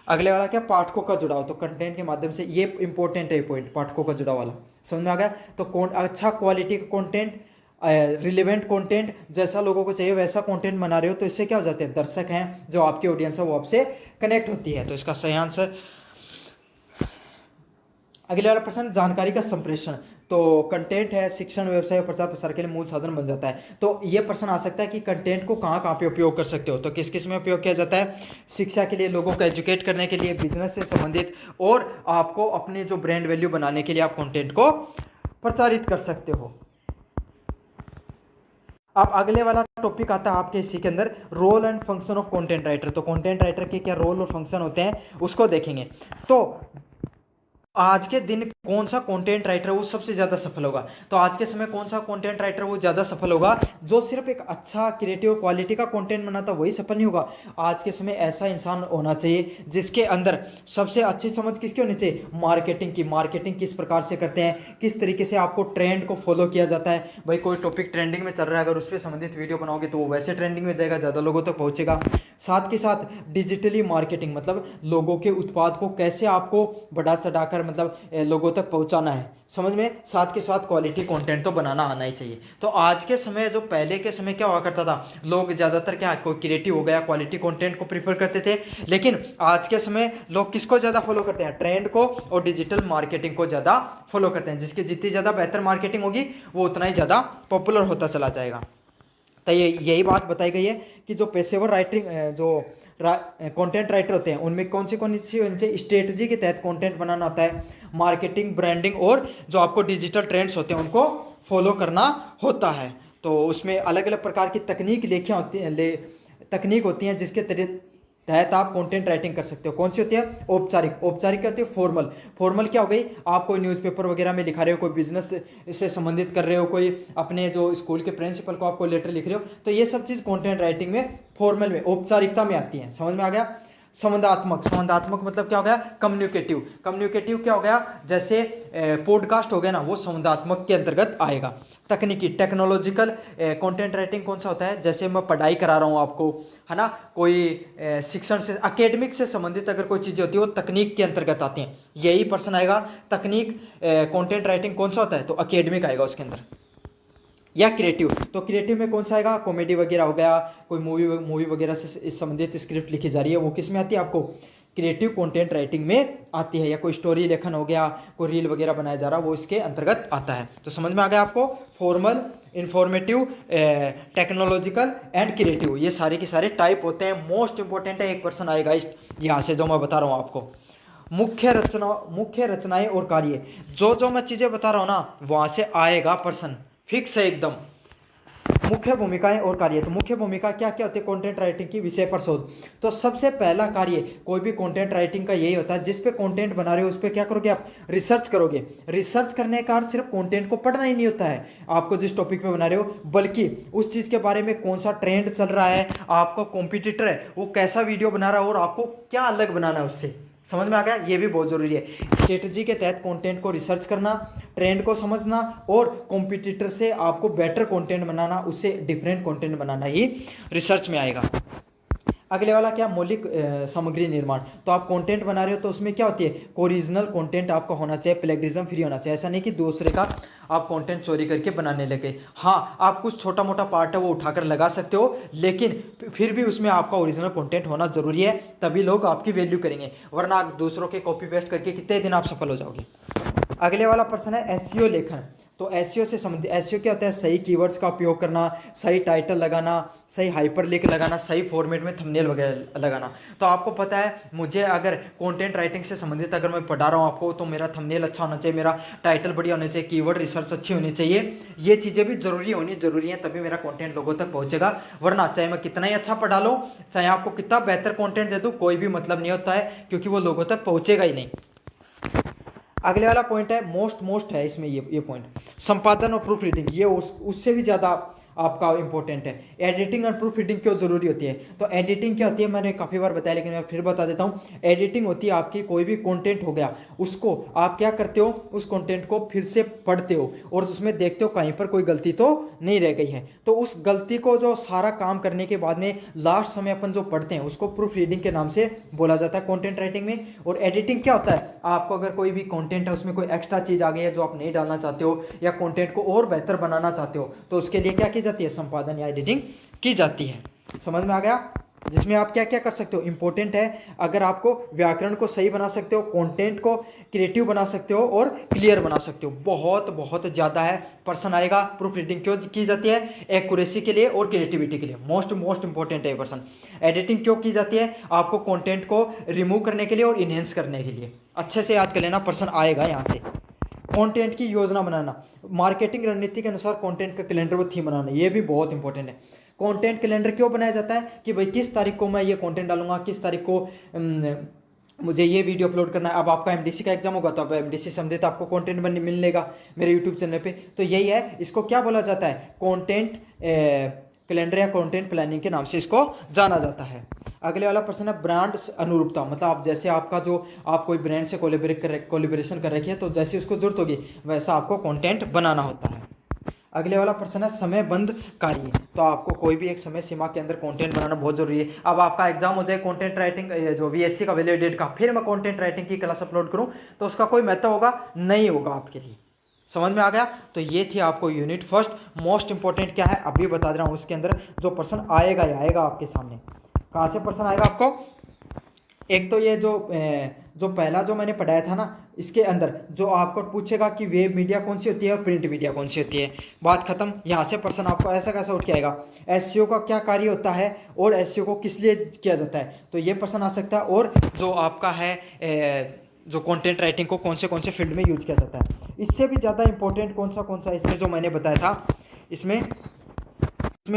अगले वाला क्या, पाठकों का जुड़ाव। तो कंटेंट के माध्यम से, ये इंपॉर्टेंट है पॉइंट, पाठकों का जुड़ाव वाला, समझ में आ गया। तो अच्छा क्वालिटी का कंटेंट, रिलेवेंट कंटेंट, जैसा लोगों को चाहिए वैसा कंटेंट बना रहे हो, तो इससे क्या हो जाते हैं, दर्शक हैं जो आपकी ऑडियंस है वो आपसे कनेक्ट होती है। तो इसका सही आंसर। अगले वाला प्रश्न, जानकारी का संप्रेषण। तो कंटेंट है, शिक्षण, व्यवसाय और प्रचार प्रसार के लिए मूल साधन बन जाता है। तो ये प्रश्न आ सकता है कि कंटेंट को कहाँ कहाँ पे उपयोग कर सकते हो। तो किस किस में उपयोग किया जाता है, शिक्षा के लिए, लोगों को एजुकेट करने के लिए, बिजनेस से संबंधित, और आपको अपनी जो ब्रांड वैल्यू बनाने के लिए आप कंटेंट को प्रचारित कर सकते हो। अब अगले वाला टॉपिक आता है आपके इसी के अंदर, role and function of content writer. तो कंटेंट राइटर के क्या रोल और फंक्शन होते हैं उसको देखेंगे। तो आज के दिन कौन सा कंटेंट राइटर वो सबसे ज़्यादा सफल होगा। तो आज के समय कौन सा कंटेंट राइटर वो ज़्यादा सफल होगा, जो सिर्फ एक अच्छा क्रिएटिव क्वालिटी का कंटेंट बनाता, वही सफल नहीं होगा। आज के समय ऐसा इंसान होना चाहिए जिसके अंदर सबसे अच्छी समझ किसकी होनी चाहिए, मार्केटिंग की। मार्केटिंग किस प्रकार से करते हैं, किस तरीके से आपको ट्रेंड को फॉलो किया जाता है। भाई कोई टॉपिक ट्रेंडिंग में चल रहा है, अगर उस पर संबंधित वीडियो बनाओगे तो वो वैसे ट्रेंडिंग में जाएगा, ज़्यादा लोगों तक पहुँचेगा। साथ के साथ डिजिटली मार्केटिंग, मतलब लोगों के उत्पाद को कैसे आपको बढ़ा चढ़ाकर मतलब लोगों तक पहुंचाना है, समझ में। साथ के साथ क्वालिटी कंटेंट तो बनाना आना ही चाहिए। तो आज के समय, जो पहले के समय क्या हुआ करता था, लोग ज़्यादातर क्या, कोई क्रिएटिव हो गया, क्वालिटी कंटेंट को प्रीफर करते थे। लेकिन आज के समय लोग किसको ज़्यादा फॉलो करते हैं, ट्रेंड को और डिजिटल मार्केटिंग को ज़्यादा फॉलो करते हैं। जिसकी जितनी ज़्यादा बेहतर मार्केटिंग होगी वो उतना ही ज़्यादा पॉपुलर होता चला जाएगा। तो यही बात बताई गई है कि जो पेशेवर राइटिंग, जो कंटेंट राइटर होते हैं, उनमें कौन सी स्ट्रेटजी के तहत कंटेंट बनाना होता है, मार्केटिंग, ब्रांडिंग और जो आपको डिजिटल ट्रेंड्स होते हैं उनको फॉलो करना होता है। तो उसमें अलग अलग प्रकार की तकनीक होती हैं जिसके तहत आप कंटेंट राइटिंग कर सकते हो। कौन सी होती है, औपचारिक। औपचारिक क्या होती है, फॉर्मल। फॉर्मल क्या हो गई, आप कोई न्यूज़पेपर वगैरह में लिखा रहे हो, कोई बिजनेस से संबंधित कर रहे हो, कोई अपने जो स्कूल के प्रिंसिपल को आपको लेटर लिख रहे हो, तो ये सब चीज़ कंटेंट राइटिंग में फॉर्मल में, औपचारिकता में आती है। समझ में आ गया। संवादात्मक मतलब क्या हो गया, कम्युनिकेटिव क्या हो गया, जैसे पॉडकास्ट हो गया ना, वो संवादात्मक के अंतर्गत आएगा। तकनीकी, टेक्नोलॉजिकल कंटेंट राइटिंग कौन सा होता है, जैसे मैं पढ़ाई करा रहा हूँ आपको, है ना, कोई शिक्षण से, एकेडमिक से संबंधित अगर कोई चीज़ें होती है वो तकनीक के अंतर्गत आती हैं। यही पर्सन आएगा। तकनीक कंटेंट राइटिंग कौन सा होता है, तो एकेडमिक आएगा उसके अंदर। या क्रिएटिव, तो क्रिएटिव में कौन सा आएगा, कॉमेडी वगैरह हो गया, कोई मूवी वगैरह से इस संबंधित स्क्रिप्ट लिखी जा रही है, वो किस में आती है, आपको क्रिएटिव कंटेंट राइटिंग में आती है। या कोई स्टोरी लेखन हो गया, कोई रील वगैरह बनाया जा रहा है, वो इसके अंतर्गत आता है। तो समझ में आ गया आपको, formal, informative, technological and creative, ये सारे के सारे टाइप होते हैं। मोस्ट इंपॉर्टेंट है, एक पर्सन आएगा इस यहाँ से जो मैं बता रहा हूँ आपको। मुख्य रचनाएं और कार्य, जो मैं चीज़ें बता रहा हूँ ना, वहाँ से आएगा पर्सन, फिक्स है एकदम। मुख्य भूमिकाएं और कार्य। तो मुख्य भूमिका क्या क्या होती है कंटेंट राइटिंग की? विषय पर शोध। तो सबसे पहला कार्य कोई भी कंटेंट राइटिंग का यही होता है, जिस पे कंटेंट बना रहे हो उस पे क्या करोगे आप? रिसर्च करोगे। रिसर्च करने का अर्थ सिर्फ कंटेंट को पढ़ना ही नहीं होता है आपको जिस टॉपिक पे बना रहे हो, बल्कि उस चीज के बारे में कौन सा ट्रेंड चल रहा है, आपका कॉम्पिटिटर है वो कैसा वीडियो बना रहा है और आपको क्या अलग बनाना है उससे। समझ में आ गया? ये भी बहुत जरूरी है। स्ट्रेटजी के तहत कंटेंट को रिसर्च करना, ट्रेंड को समझना और कॉम्पिटिटर से आपको बेटर कंटेंट बनाना, उससे डिफरेंट कंटेंट बनाना ही रिसर्च में आएगा। अगले वाला क्या? मौलिक सामग्री निर्माण। तो आप कंटेंट बना रहे हो तो उसमें क्या होती है? ओरिजिनल कंटेंट आपका होना चाहिए, प्लेगरिज्म फ्री होना चाहिए। ऐसा नहीं कि दूसरे का आप कंटेंट चोरी करके बनाने लगे। हाँ, आप कुछ छोटा मोटा पार्ट है वो उठाकर लगा सकते हो, लेकिन फिर भी उसमें आपका ओरिजिनल कंटेंट होना जरूरी है, तभी लोग आपकी वैल्यू करेंगे, वरना आप दूसरों के कॉपी पेस्ट करके कितने दिन आप सफल हो जाओगे। अगले वाला प्रश्न है एसईओ लेखन। तो एसईओ से संबंधित, एसईओ क्या होता है? सही कीवर्ड्स का उपयोग करना, सही टाइटल लगाना, सही हाइपरलिंक लगाना, सही फॉर्मेट में थंबनेल वगैरह लगाना। तो आपको पता है, मुझे अगर कंटेंट राइटिंग से संबंधित अगर मैं पढ़ा रहा हूँ आपको, तो मेरा थंबनेल अच्छा होना चाहिए, मेरा टाइटल बढ़िया होना चाहिए, कीवर्ड रिसर्च अच्छी होनी चाहिए। ये चीज़ें भी जरूरी हैं, तभी मेरा कंटेंट लोगों तक पहुंचेगा। वरना चाहे मैं कितना ही अच्छा पढ़ा लूँ, चाहे आपको कितना बेहतर कंटेंट दे दूँ, कोई भी मतलब नहीं होता है, क्योंकि वो लोगों तक पहुंचेगा ही नहीं। अगले वाला पॉइंट है मोस्ट है इसमें, ये पॉइंट संपादन और प्रूफ रीडिंग। ये उससे भी ज़्यादा आपका इंपॉर्टेंट है। एडिटिंग और प्रूफ रीडिंग क्यों जरूरी होती है? तो एडिटिंग क्या होती है मैंने काफ़ी बार बताया, लेकिन मैं फिर बता देता हूँ। एडिटिंग होती है आपकी, कोई भी कंटेंट हो गया उसको आप क्या करते हो? उस कंटेंट को फिर से पढ़ते हो और उसमें देखते हो कहीं पर कोई गलती तो नहीं रह गई है। तो उस गलती को जो सारा काम करने के बाद में लास्ट समय अपन जो पढ़ते हैं उसको प्रूफ रीडिंग के नाम से बोला जाता है कंटेंट राइटिंग में। और एडिटिंग क्या होता है? आपको अगर कोई भी कंटेंट है उसमें कोई एक्स्ट्रा चीज़ आ गई है जो आप नहीं डालना चाहते हो, या कंटेंट को और बेहतर बनाना चाहते हो, तो उसके लिए क्या की जाती है? संपादन या एडिटिंग की जाती है। समझ में आ गया? जिसमें आप क्या क्या कर सकते हो? इंपॉर्टेंट है, अगर आपको व्याकरण को सही बना सकते हो, कंटेंट को क्रिएटिव बना सकते हो और क्लियर बना सकते हो। बहुत बहुत ज़्यादा है। पर्सन आएगा प्रूफ रीडिंग क्यों की जाती है? एक्यूरेसी के लिए और क्रिएटिविटी के लिए। मोस्ट इंपॉर्टेंट है पर्सन। एडिटिंग क्यों की जाती है? आपको कंटेंट को रिमूव करने के लिए और इन्हेंस करने के लिए। अच्छे से याद कर लेना, पर्सन आएगा यहाँ से। कंटेंट की योजना बनाना, मार्केटिंग रणनीति के अनुसार कंटेंट का कैलेंडर व थीम बनाना, ये भी बहुत इंपॉर्टेंट है। कंटेंट कैलेंडर क्यों बनाया जाता है? कि भाई किस तारीख को मैं ये कंटेंट डालूंगा, किस तारीख को मुझे ये वीडियो अपलोड करना है। अब आपका एमडीसी का एग्जाम होगा तो अब एमडीसी संबंधित आपको कंटेंट मिलेगा मेरे यूट्यूब चैनल पे। तो यही है, इसको क्या बोला जाता है? कंटेंट कैलेंडर या कंटेंट प्लानिंग के नाम से इसको जाना जाता है। अगले वाला प्रश्न है ब्रांड अनुरूपता। मतलब आप जैसे आपका जो आप कोई ब्रांड से कोलिब्रेशन कर रखी है, तो जैसे उसको जरूरत होगी वैसा आपको कंटेंट बनाना होता है। अगले वाला प्रश्न है समयबद्ध कार्य। तो आपको कोई भी एक समय सीमा के अंदर कंटेंट बनाना बहुत जरूरी है। अब आपका एग्जाम हो जाए कंटेंट राइटिंग जो वीएससी का वैल्यू एडेड का, फिर मैं कंटेंट राइटिंग की क्लास अपलोड करूं, तो उसका कोई महत्व होगा? नहीं होगा आपके लिए। समझ में आ गया? तो ये थी आपको यूनिट फर्स्ट। मोस्ट इंपॉर्टेंट क्या है अभी बता दे रहा हूँ। उसके अंदर जो पर्सन आएगा ही आएगा आपके सामने। कहाँ से पर्सन आएगा आपको? एक तो ये जो पहला जो मैंने पढ़ाया था ना, इसके अंदर जो आपको पूछेगा कि वेब मीडिया कौन सी होती है और प्रिंट मीडिया कौन सी होती है, बात खत्म। यहाँ से पर्सन आपको ऐसा कैसा उठ के आएगा? एसईओ का क्या कार्य होता है और एसईओ को किस लिए किया जाता है, तो ये पर्सन आ सकता है। और जो आपका है जो कंटेंट राइटिंग को कौन से फील्ड में यूज किया जाता है। इससे भी ज़्यादा इंपॉर्टेंट कौन सा इसमें जो मैंने बताया था, इसमें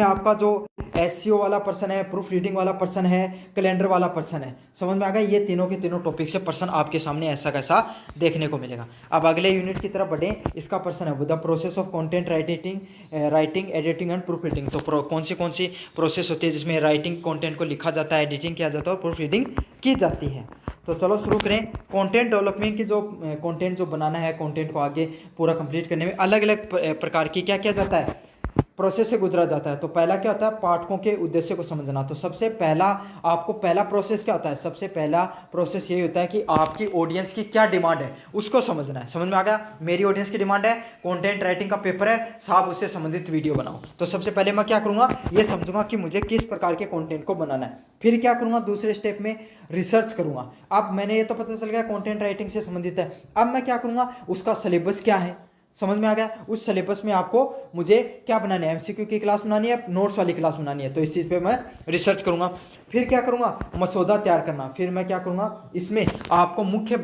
आपका जो एसईओ वाला पर्सन है, प्रूफ रीडिंग वाला पर्सन है, कैलेंडर वाला पर्सन है। समझ में आ गया? ये तीनों के तीनों टॉपिक से पर्सन आपके सामने ऐसा कैसा देखने को मिलेगा। अब अगले यूनिट की तरफ बढ़े। इसका पर्सन है the process of content writing editing and proof reading. तो कौन सी प्रोसेस होती है जिसमें राइटिंग कंटेंट को लिखा जाता है, एडिटिंग किया जाता है और प्रूफ रीडिंग की जाती है। तो चलो शुरू करें। कंटेंट डेवलपमेंट की जो कंटेंट जो बनाना है, कंटेंट को आगे पूरा कंप्लीट करने में अलग अलग प्रकार की क्या किया जाता है, प्रोसेस से गुजरा जाता है। तो पहला क्या होता है? पाठकों के उद्देश्य को समझना। तो सबसे पहला आपको पहला प्रोसेस क्या होता है? सबसे पहला प्रोसेस यही होता है कि आपकी ऑडियंस की क्या डिमांड है उसको समझना है। समझ में आ गया? मेरी ऑडियंस की डिमांड है कंटेंट राइटिंग का पेपर है साहब, उससे संबंधित वीडियो बनाओ। तो सबसे पहले मैं क्या करूंगा? ये समझूंगा कि मुझे किस प्रकार के कंटेंट को बनाना है। फिर क्या करूंगा? दूसरे स्टेप में रिसर्च करूंगा। अब मैंने ये तो पता चल गया कंटेंट राइटिंग से संबंधित है। अब मैं क्या करूंगा? उसका सिलेबस क्या है, समझ में आ गया। उस सिलेबस में आपको मुझे क्या बनानी है, एमसीक्यू की क्लास बनानी है, नोट्स वाली क्लास बनानी है, तो इस चीज़ पे मैं रिसर्च करूंगा। फिर क्या करूंगा, मसौदा तैयार करना। फिर मैं क्या करूंगा, इसमें आपको मुख्य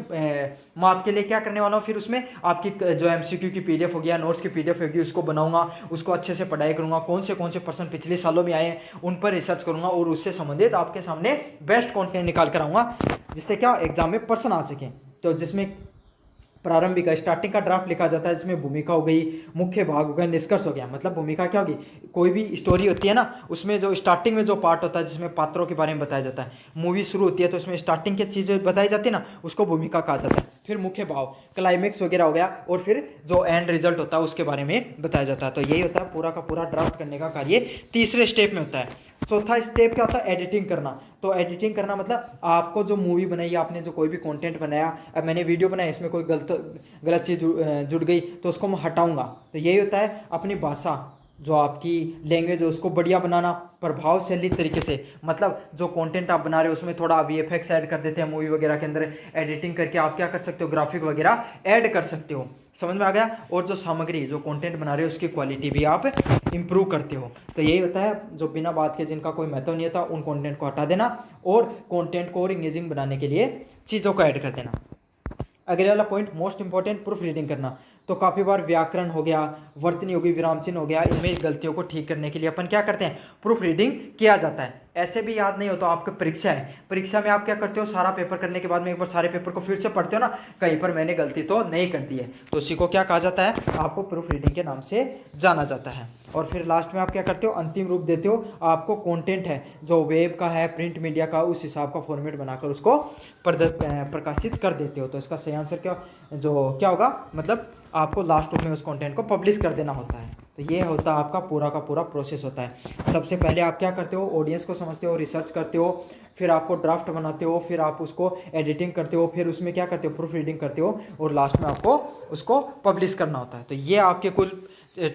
मैं आपके लिए क्या करने वाला हूँ, फिर उसमें आपकी जो एमसीक्यू की पीडीएफ होगी या नोट्स की पीडीएफ होगी उसको बनाऊंगा, उसको अच्छे से पढ़ाई करूंगा, कौन से प्रश्न पिछले सालों में आए हैं उन पर रिसर्च करूंगा और उससे संबंधित आपके सामने बेस्ट कंटेंट निकाल कर आऊंगा, जिससे क्या एग्जाम में प्रश्न आ सकें। तो जिसमें प्रारंभिक स्टार्टिंग का ड्राफ्ट लिखा जाता है, जिसमें भूमिका हो गई, मुख्य भाग हो गया, निष्कर्ष हो गया। मतलब भूमिका क्या होगी, कोई भी स्टोरी होती है ना, उसमें जो स्टार्टिंग में जो पार्ट होता है जिसमें पात्रों के बारे में बताया जाता है, मूवी शुरू होती है तो उसमें स्टार्टिंग की चीज़ें बताई जाती है ना, उसको भूमिका कहा जाता है। फिर मुख्य भाव, क्लाइमेक्स वगैरह हो गया, और फिर जो एंड रिजल्ट होता है उसके बारे में बताया जाता है। तो यही होता है पूरा का पूरा ड्राफ्ट करने का कार्य तीसरे स्टेप में होता है। चौथा स्टेप क्या होता है, एडिटिंग करना। तो एडिटिंग करना मतलब आपको जो मूवी बनाई, आपने जो कोई भी कंटेंट बनाया, अब मैंने वीडियो बनाया, इसमें कोई गलत चीज़ जुड़ गई तो उसको मैं हटाऊंगा। तो यही होता है अपनी भाषा, जो आपकी लैंग्वेज है उसको बढ़िया बनाना प्रभावशाली तरीके से। मतलब जो कंटेंट आप बना रहे हो उसमें थोड़ा वीएफएक्स ऐड कर देते हैं मूवी वगैरह के अंदर, एडिटिंग करके आप क्या कर सकते हो, ग्राफिक वगैरह ऐड कर सकते हो। समझ में आ गया। और जो सामग्री, जो कंटेंट बना रहे हो उसकी क्वालिटी भी आप इंप्रूव करते हो। तो यही होता है जो बिना बात के, जिनका कोई महत्व नहीं होता, उन कंटेंट को हटा देना और कंटेंट को और इंगेजिंग बनाने के लिए चीज़ों को ऐड कर देना। अगले वाला point most important, proof reading करना। तो काफ़ी बार व्याकरण हो गया, वर्तनी हो गई, विराम चिन्ह हो गया, इनमें गलतियों को ठीक करने के लिए अपन क्या करते हैं, प्रूफ रीडिंग किया जाता है। ऐसे भी याद नहीं हो तो आपकी परीक्षा है, परीक्षा में आप क्या करते हो, सारा पेपर करने के बाद में एक बार सारे पेपर को फिर से पढ़ते हो ना, कहीं पर मैंने गलती तो नहीं कर दी है, तो उसी को क्या कहा जाता है, आपको प्रूफ रीडिंग के नाम से जाना जाता है। और फिर लास्ट में आप क्या करते हो, अंतिम रूप देते हो। आपको कंटेंट है जो वेब का है, प्रिंट मीडिया का, उस हिसाब का फॉर्मेट बनाकर उसको प्रकाशित कर देते हो। तो इसका सही आंसर क्या होगा, मतलब आपको लास्ट में उस कंटेंट को पब्लिश कर देना होता है। तो ये होता है आपका पूरा का पूरा प्रोसेस होता है। सबसे पहले आप क्या करते हो, ऑडियंस को समझते हो, रिसर्च करते हो, फिर आपको ड्राफ्ट बनाते हो, फिर आप उसको एडिटिंग करते हो, फिर उसमें क्या करते हो, प्रूफ रीडिंग करते हो, और लास्ट में आपको उसको पब्लिश करना होता है। तो ये आपके कुल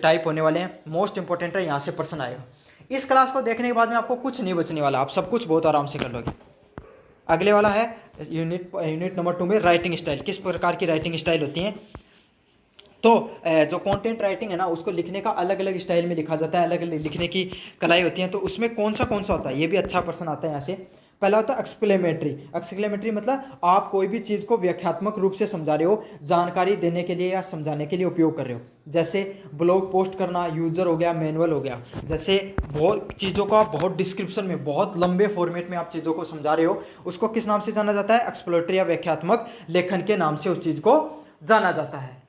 टाइप होने वाले हैं। मोस्ट इंपॉर्टेंट है, यहाँ से प्रश्न आएगा। इस क्लास को देखने के बाद में आपको कुछ नहीं बचने वाला, आप सब कुछ बहुत आराम से कर लोगे। अगले वाला है यूनिट नंबर 2 में राइटिंग स्टाइल, किस प्रकार की राइटिंग स्टाइल होती है। तो जो कंटेंट राइटिंग है ना, उसको लिखने का अलग अलग स्टाइल में लिखा जाता है, अलग अलग लिखने की कलाई होती है। तो उसमें कौन सा होता है, ये भी अच्छा प्रश्न आता है यहाँ से। पहला होता है एक्सक्लेमेटरी। एक्सक्लेमेटरी मतलब आप कोई भी चीज़ को व्याख्यात्मक रूप से समझा रहे हो, जानकारी देने के लिए या समझाने के लिए उपयोग कर रहे हो। जैसे ब्लॉग पोस्ट करना, यूजर हो गया, मैनुअल हो गया। जैसे बहुत चीज़ों को आप बहुत डिस्क्रिप्शन में, बहुत लंबे फॉर्मेट में आप चीज़ों को समझा रहे हो, उसको किस नाम से जाना जाता है, एक्सप्लोरेटरी या व्याख्यात्मक लेखन के नाम से उस चीज़ को जाना जाता है।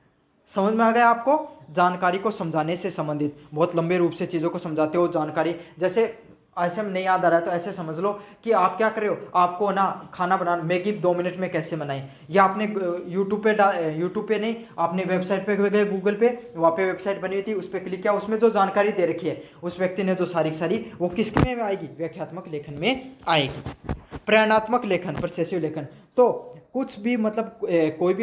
समझ में आ गया आपको। जानकारी को समझाने से संबंधित, बहुत लंबे रूप से चीज़ों को समझाते हो जानकारी। जैसे ऐसे में नहीं याद आ रहा है तो ऐसे समझ लो कि आप क्या कर रहे हो, आपको ना खाना बनाना, मैगी 2 मिनट में कैसे बनाएं, या आपने यूट्यूब पे नहीं, आपने वेबसाइट पे गए, गूगल पे, वहाँ पे वेबसाइट बनी हुई थी, उस पर क्लिक किया, उसमें जो जानकारी दे रखी है उस व्यक्ति ने जो सारी वो किसमें आएगी, व्याख्यात्मक लेखन में आएगी। प्रेरणात्मक लेखन, परसेसिव लेखन, तो कुछ भी मतलब कोई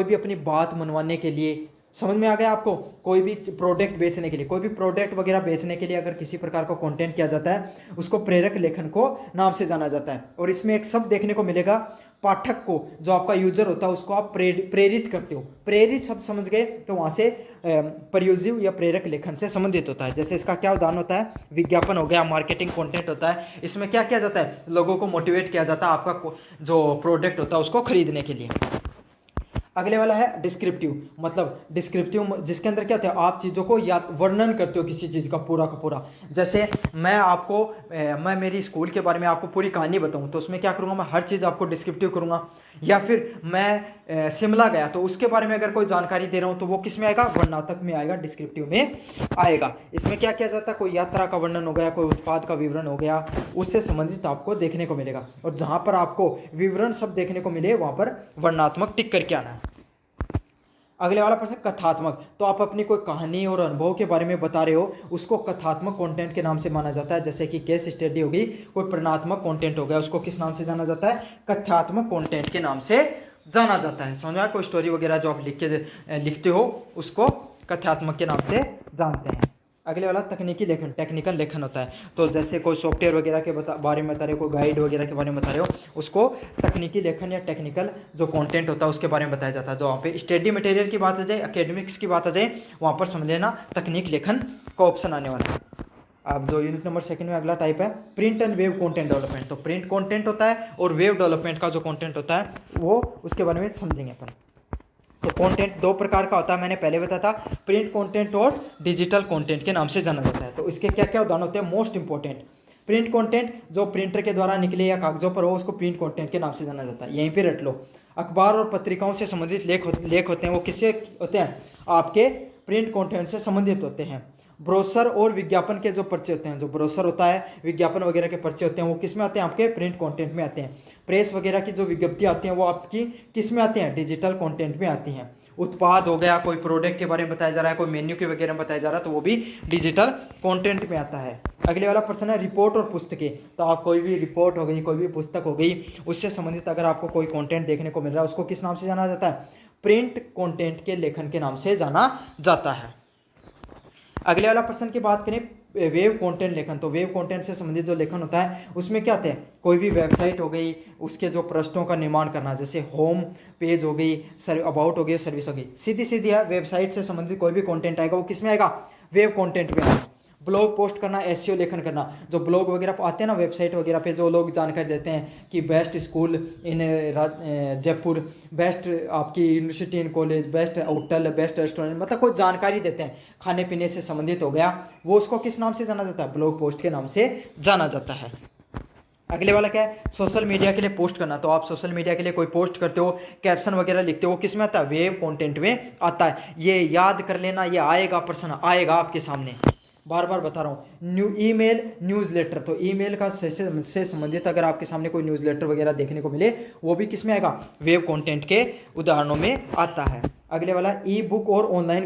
भी अपनी बात मनवाने के लिए, समझ में आ गया आपको, कोई भी प्रोडक्ट बेचने के लिए, कोई भी प्रोडक्ट वगैरह बेचने के लिए अगर किसी प्रकार का कंटेंट किया जाता है, उसको प्रेरक लेखन को नाम से जाना जाता है। और इसमें एक शब्द देखने को मिलेगा, पाठक को, जो आपका यूजर होता है उसको आप प्रेरित करते हो। प्रेरित शब्द समझ गए तो वहाँ से प्रयोजिव या प्रेरक लेखन से संबंधित होता है। जैसे इसका क्या उदाहरण होता है, विज्ञापन हो गया, मार्केटिंग कंटेंट होता है। इसमें क्या किया जाता है, लोगों को मोटिवेट किया जाता है आपका जो प्रोडक्ट होता है उसको खरीदने के लिए। अगले वाला है डिस्क्रिप्टिव, मतलब डिस्क्रिप्टिव जिसके अंदर क्या होता है, आप चीज़ों को या वर्णन करते हो किसी चीज़ का पूरा का पूरा। जैसे मैं मेरी स्कूल के बारे में आपको पूरी कहानी बताऊं तो उसमें क्या करूंगा, मैं हर चीज़ आपको डिस्क्रिप्टिव करूंगा। या फिर मैं शिमला गया तो उसके बारे में अगर कोई जानकारी दे रहा हूं तो वो किस में आएगा, वर्णनात्मक में आएगा, डिस्क्रिप्टिव में आएगा। इसमें क्या किया जाता है, कोई यात्रा का वर्णन हो गया, कोई उत्पाद का विवरण हो गया, उससे संबंधित आपको देखने को मिलेगा। और जहां पर आपको विवरण शब्द देखने को मिले वहां पर वर्णनात्मक टिक करके आना है। अगले वाला प्रश्न कथात्मक, तो आप अपनी कोई कहानी और अनुभव के बारे में बता रहे हो, उसको कथात्मक कंटेंट के नाम से माना जाता है। जैसे कि केस स्टडी होगी, कोई प्रेरणात्मक कंटेंट हो गया, उसको किस नाम से जाना जाता है, कथात्मक कंटेंट के नाम से जाना जाता है। समझ में, कोई स्टोरी वगैरह जो आप लिखते हो उसको कथात्मक के नाम से जानते हैं। अगले वाला तकनीकी लेखन, टेक्निकल लेखन होता है। तो जैसे कोई सॉफ्टवेयर वगैरह के बारे में बता रहे हो, कोई गाइड वगैरह के बारे में बता रहे हो, उसको तकनीकी लेखन या टेक्निकल जो कंटेंट होता है उसके बारे में बताया जाता है। जो वहाँ पे स्टडी मटेरियल की बात आ जाए, एकेडमिक्स की बात आ जाए, वहाँ पर समझ लेना तकनीक लेखन का ऑप्शन आने वाला है। अब जो यूनिट नंबर 2 में अगला टाइप है print and wave content development. तो प्रिंट कंटेंट होता है और वेव डेवलपमेंट का जो कंटेंट होता है वो उसके बारे में समझेंगे अपन। तो कंटेंट दो प्रकार का होता है, मैंने पहले बताया था, प्रिंट कंटेंट और डिजिटल कंटेंट के नाम से जाना जाता है। तो इसके क्या क्या उदाहरण होते हैं? मोस्ट इंपॉर्टेंट प्रिंट कंटेंट जो प्रिंटर के द्वारा निकले या कागजों पर हो, उसको प्रिंट कंटेंट के नाम से जाना जाता है। यहीं पे रट लो। अखबार और पत्रिकाओं से संबंधित लेख होते हैं, वो किससे होते हैं? आपके प्रिंट कंटेंट से संबंधित होते हैं। ब्रोशर और विज्ञापन के जो पर्चे होते हैं, जो ब्रोशर होता है, विज्ञापन वगैरह के पर्चे होते हैं, वो किस में आते हैं? आपके प्रिंट कंटेंट में आते हैं। प्रेस वगैरह की जो विज्ञप्तियाँ आती हैं वो आपकी किस में आती हैं? डिजिटल कंटेंट में आती हैं। उत्पाद हो गया, कोई प्रोडक्ट के बारे में बताया जा रहा है, कोई मेन्यू के वगैरह में बताया जा रहा है, तो वो भी डिजिटल कंटेंट में आता है। अगले वाला प्रश्न है रिपोर्ट और पुस्तकें। तो आप कोई भी रिपोर्ट हो गई, कोई भी पुस्तक हो गई, उससे संबंधित अगर आपको कोई कंटेंट देखने को मिल रहा है, उसको किस नाम से जाना जाता है? प्रिंट कंटेंट के लेखन के नाम से जाना जाता है। अगले वाला प्रश्न की बात करें वेव कंटेंट लेखन। तो वेव कंटेंट से संबंधित जो लेखन होता है उसमें क्या आते हैं? कोई भी वेबसाइट हो गई, उसके जो पृष्ठों का निर्माण करना, जैसे होम पेज हो गई, अबाउट हो गई, सर्विस हो गई, सीधी सीधी वेबसाइट से संबंधित कोई भी कंटेंट आएगा वो किस में आएगा? वेव कंटेंट में आएगा। ब्लॉग पोस्ट करना, एसईओ लेखन करना, जो ब्लॉग वगैरह आते हैं ना वेबसाइट वगैरह पे, जो लोग जानकारी देते हैं कि best school in Jaipur, best आपकी university in college, best hotel, best restaurant, मतलब कोई जानकारी देते हैं खाने पीने से संबंधित हो गया, वो उसको किस नाम से जाना जाता है? ब्लॉग पोस्ट के नाम से जाना जाता है। अगले वाला क्या है? सोशल मीडिया के लिए पोस्ट करना। तो आप सोशल मीडिया के लिए कोई पोस्ट करते हो, कैप्शन वगैरह लिखते हो, किस में आता है? वेव कंटेंट में आता है। ये याद कर लेना, ये आएगा प्रश्न, आएगा आपके सामने, बार बार बता रहा हूँ। Email newsletter. तो ईमेल का से संबंधित अगर आपके सामने कोई न्यूज़लेटर वगैरह देखने को मिले, वो भी किस में आएगा? वेव कंटेंट के उदाहरणों में आता है। अगले वाला ई बुक और ऑनलाइन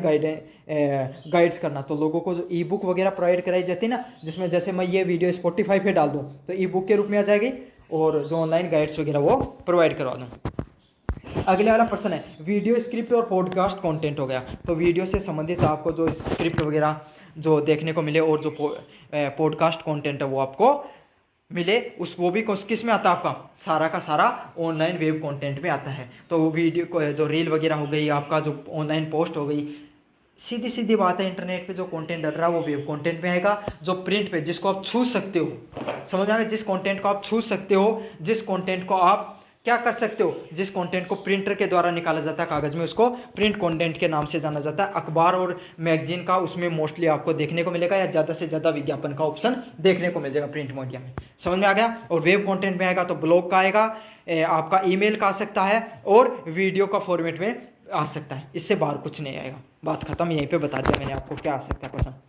गाइड्स करना। तो लोगों को जो ई बुक वगैरह प्रोवाइड कराई जाती है ना, जिसमें जैसे मैं ये वीडियो स्पॉटिफाई पे डाल दूँ तो ई बुक के रूप में आ जाएगी, और जो ऑनलाइन गाइड्स वगैरह वो प्रोवाइड करवा दूँ। अगले वाला प्रश्न है वीडियो स्क्रिप्ट और पॉडकास्ट कंटेंट हो गया। तो वीडियो से संबंधित आपको जो स्क्रिप्ट वगैरह जो देखने को मिले और जो पॉडकास्ट कंटेंट है वो आपको मिले, वो भी किस में आता है? आपका सारा का सारा ऑनलाइन वेब कंटेंट में आता है। तो वीडियो जो रील वगैरह हो गई, आपका जो ऑनलाइन पोस्ट हो गई, सीधी सीधी बात है, इंटरनेट पे जो कंटेंट डल रहा है वो वेब कंटेंट में आएगा। जो प्रिंट पे जिसको आप छू सकते हो, समझ आ गया? जिस कंटेंट को आप छू सकते हो, जिस कंटेंट को आप क्या कर सकते हो, जिस कंटेंट को प्रिंटर के द्वारा निकाला जाता है कागज में, उसको प्रिंट कंटेंट के नाम से जाना जाता है। अखबार और मैगजीन का उसमें मोस्टली आपको देखने को मिलेगा, या ज़्यादा से ज़्यादा विज्ञापन का ऑप्शन देखने को मिल जाएगा प्रिंट मीडिया में। समझ में आ गया? और वेब कंटेंट में आएगा तो ब्लॉग का आएगा, आपका ईमेल का आ सकता है, और वीडियो का फॉर्मेट में आ सकता है। इससे बाहर कुछ नहीं आएगा। बात खत्म, यहीं पे बता दिया मैंने आपको क्या आ सकता है क्वेश्चन।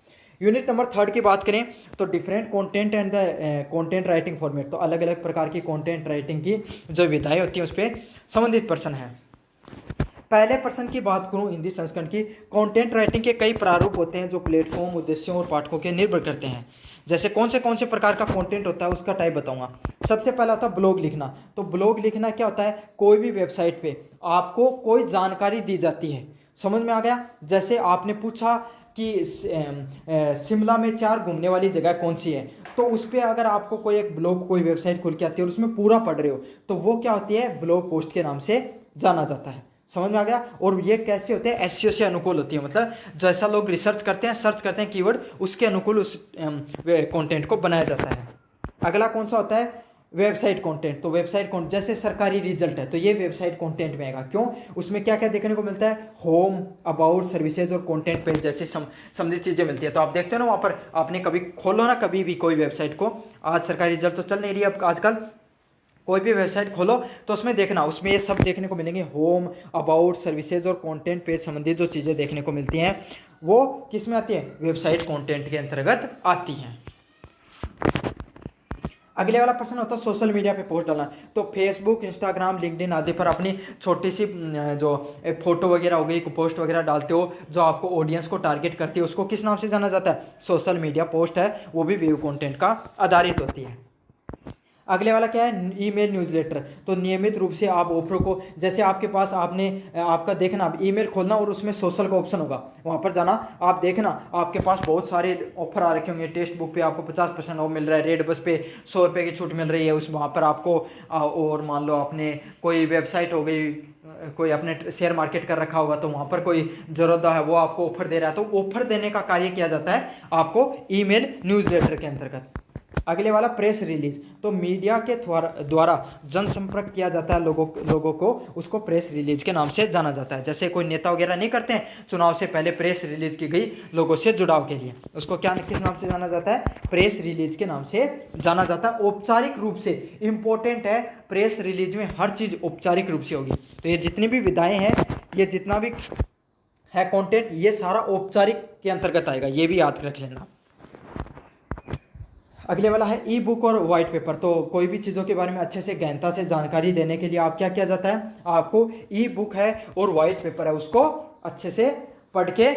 यूनिट नंबर 3 की बात करें तो different content and the content writing format. तो अलग अलग प्रकार की कंटेंट राइटिंग की जो विधाएं होती हैं उस पर संबंधित प्रश्न है। पहले प्रश्न की बात करूं हिंदी संस्करण की, कंटेंट राइटिंग के कई प्रारूप होते हैं जो प्लेटफॉर्म, उद्देश्यों और पाठकों के निर्भर करते हैं। जैसे कौन से प्रकार का कंटेंट होता है उसका टाइप बताऊंगा। सबसे पहला होता है ब्लॉग लिखना। तो ब्लॉग लिखना क्या होता है? कोई भी वेबसाइट पे आपको कोई जानकारी दी जाती है, समझ में आ गया? जैसे आपने पूछा कि शिमला में 4 घूमने वाली जगह कौन सी है, तो उस पर अगर आपको कोई एक ब्लॉग, कोई वेबसाइट खुल के आती है और उसमें पूरा पढ़ रहे हो, तो वो क्या होती है? ब्लॉग पोस्ट के नाम से जाना जाता है। समझ में आ गया? और ये कैसे होते हैं? एसईओ से अनुकूल होती है, मतलब जैसा लोग रिसर्च करते हैं, सर्च करते हैं कीवर्ड, उसके अनुकूल उस कंटेंट को बनाया जाता है। अगला कौन सा होता है? Website content. तो वेबसाइट कंटेंट जैसे सरकारी रिजल्ट है तो ये वेबसाइट कंटेंट में आएगा। क्यों? उसमें क्या क्या देखने को मिलता है? होम, अबाउट, सर्विसेज और कंटेंट पेज जैसी संबंधित चीज़ें मिलती है। तो आप देखते हो ना, वहाँ पर आपने कभी खोलो ना, कभी भी कोई वेबसाइट को, आज सरकारी रिजल्ट तो चल नहीं रही अब आजकल, कोई भी वेबसाइट खोलो तो उसमें देखना, उसमें ये सब देखने को मिलेंगे, होम, अबाउट, सर्विसेज और कंटेंट पेज संबंधित जो चीज़ें देखने को मिलती हैं वो किस में आती हैं? वेबसाइट कंटेंट के अंतर्गत आती हैं। अगले वाला प्रश्न होता है सोशल मीडिया पे पोस्ट डालना। तो फेसबुक, इंस्टाग्राम, लिंक्डइन आदि पर अपनी छोटी सी जो फोटो वगैरह हो गई, पोस्ट वगैरह डालते हो जो आपको ऑडियंस को टारगेट करती है, उसको किस नाम से जाना जाता है? सोशल मीडिया पोस्ट है, वो भी व्यू कंटेंट का आधारित होती है। अगले वाला क्या है, ईमेल न्यूज़लेटर। तो नियमित रूप से आप ऑफरों को, जैसे आपके पास आपने आपका देखना, आप ईमेल खोलना और उसमें सोशल का ऑप्शन होगा, वहाँ पर जाना, आप देखना आपके पास बहुत सारे ऑफर आ रखे होंगे। टेक्स्ट बुक पे आपको 50% ऑफ मिल रहा है, रेड बस पे 100 रुपये की छूट मिल रही है, उस वहाँ पर आपको और मान लो आपने कोई वेबसाइट हो गई, कोई अपने शेयर मार्केट कर रखा होगा, तो वहाँ पर कोई ज़रूरत है वो आपको ऑफर दे रहा है, तो ऑफर देने का कार्य किया जाता है आपको ईमेल न्यूज़लेटर के अंतर्गत। अगले वाला प्रेस रिलीज। तो मीडिया के द्वारा जनसंपर्क किया जाता है लोगों को, उसको प्रेस रिलीज के नाम से जाना जाता है। जैसे कोई नेता वगैरह नहीं करते हैं, चुनाव से पहले प्रेस रिलीज की गई लोगों से जुड़ाव के लिए, उसको क्या किस नाम से जाना जाता है, प्रेस रिलीज के नाम से जाना जाता है। औपचारिक रूप से इंपॉर्टेंट है, प्रेस रिलीज में हर चीज़ औपचारिक रूप से होगी। तो ये जितनी भी विधाएं हैं, ये जितना भी है कंटेंट, ये सारा औपचारिक के अंतर्गत आएगा, ये भी याद रख लेना। अगले वाला है ई बुक और वाइट पेपर। तो कोई भी चीज़ों के बारे में अच्छे से गहनता से जानकारी देने के लिए आप क्या किया जाता है, आपको ई बुक है और वाइट पेपर है उसको अच्छे से पढ़ के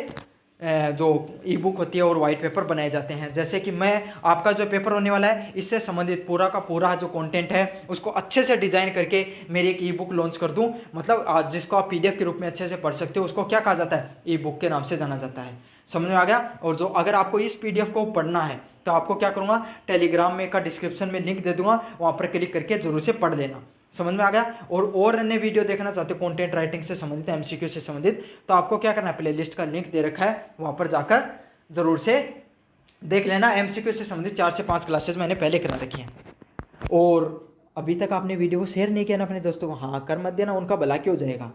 जो ई बुक होती है और वाइट पेपर बनाए जाते हैं। जैसे कि मैं आपका जो पेपर होने वाला है, इससे संबंधित पूरा का पूरा जो कंटेंट है उसको अच्छे से डिजाइन करके मेरी एक ई बुक लॉन्च कर दूं, मतलब आज जिसको आप पीडीएफ के रूप में अच्छे से पढ़ सकते हो, उसको क्या कहा जाता है, ई बुक के नाम से जाना जाता है। समझ में आ गया। और जो अगर आपको इस पीडीएफ को पढ़ना है तो आपको क्या करूंगा, टेलीग्राम में का डिस्क्रिप्शन में लिंक दे दूंगा, वहां पर क्लिक करके जरूर से पढ़ लेना। समझ में आ गया। और अन्य वीडियो देखना चाहते हो कंटेंट राइटिंग से संबंधित, एमसीक्यू से संबंधित, तो आपको क्या करना है, प्लेलिस्ट का लिंक दे रखा है, वहां पर जाकर जरूर से देख लेना। एमसीक्यू से संबंधित 4 से 5 क्लासेस मैंने पहले करा रखी हैं। और अभी तक आपने वीडियो को शेयर नहीं किया ना अपने दोस्तों को, हाँ कर मत देना, उनका भला क्यों जाएगा,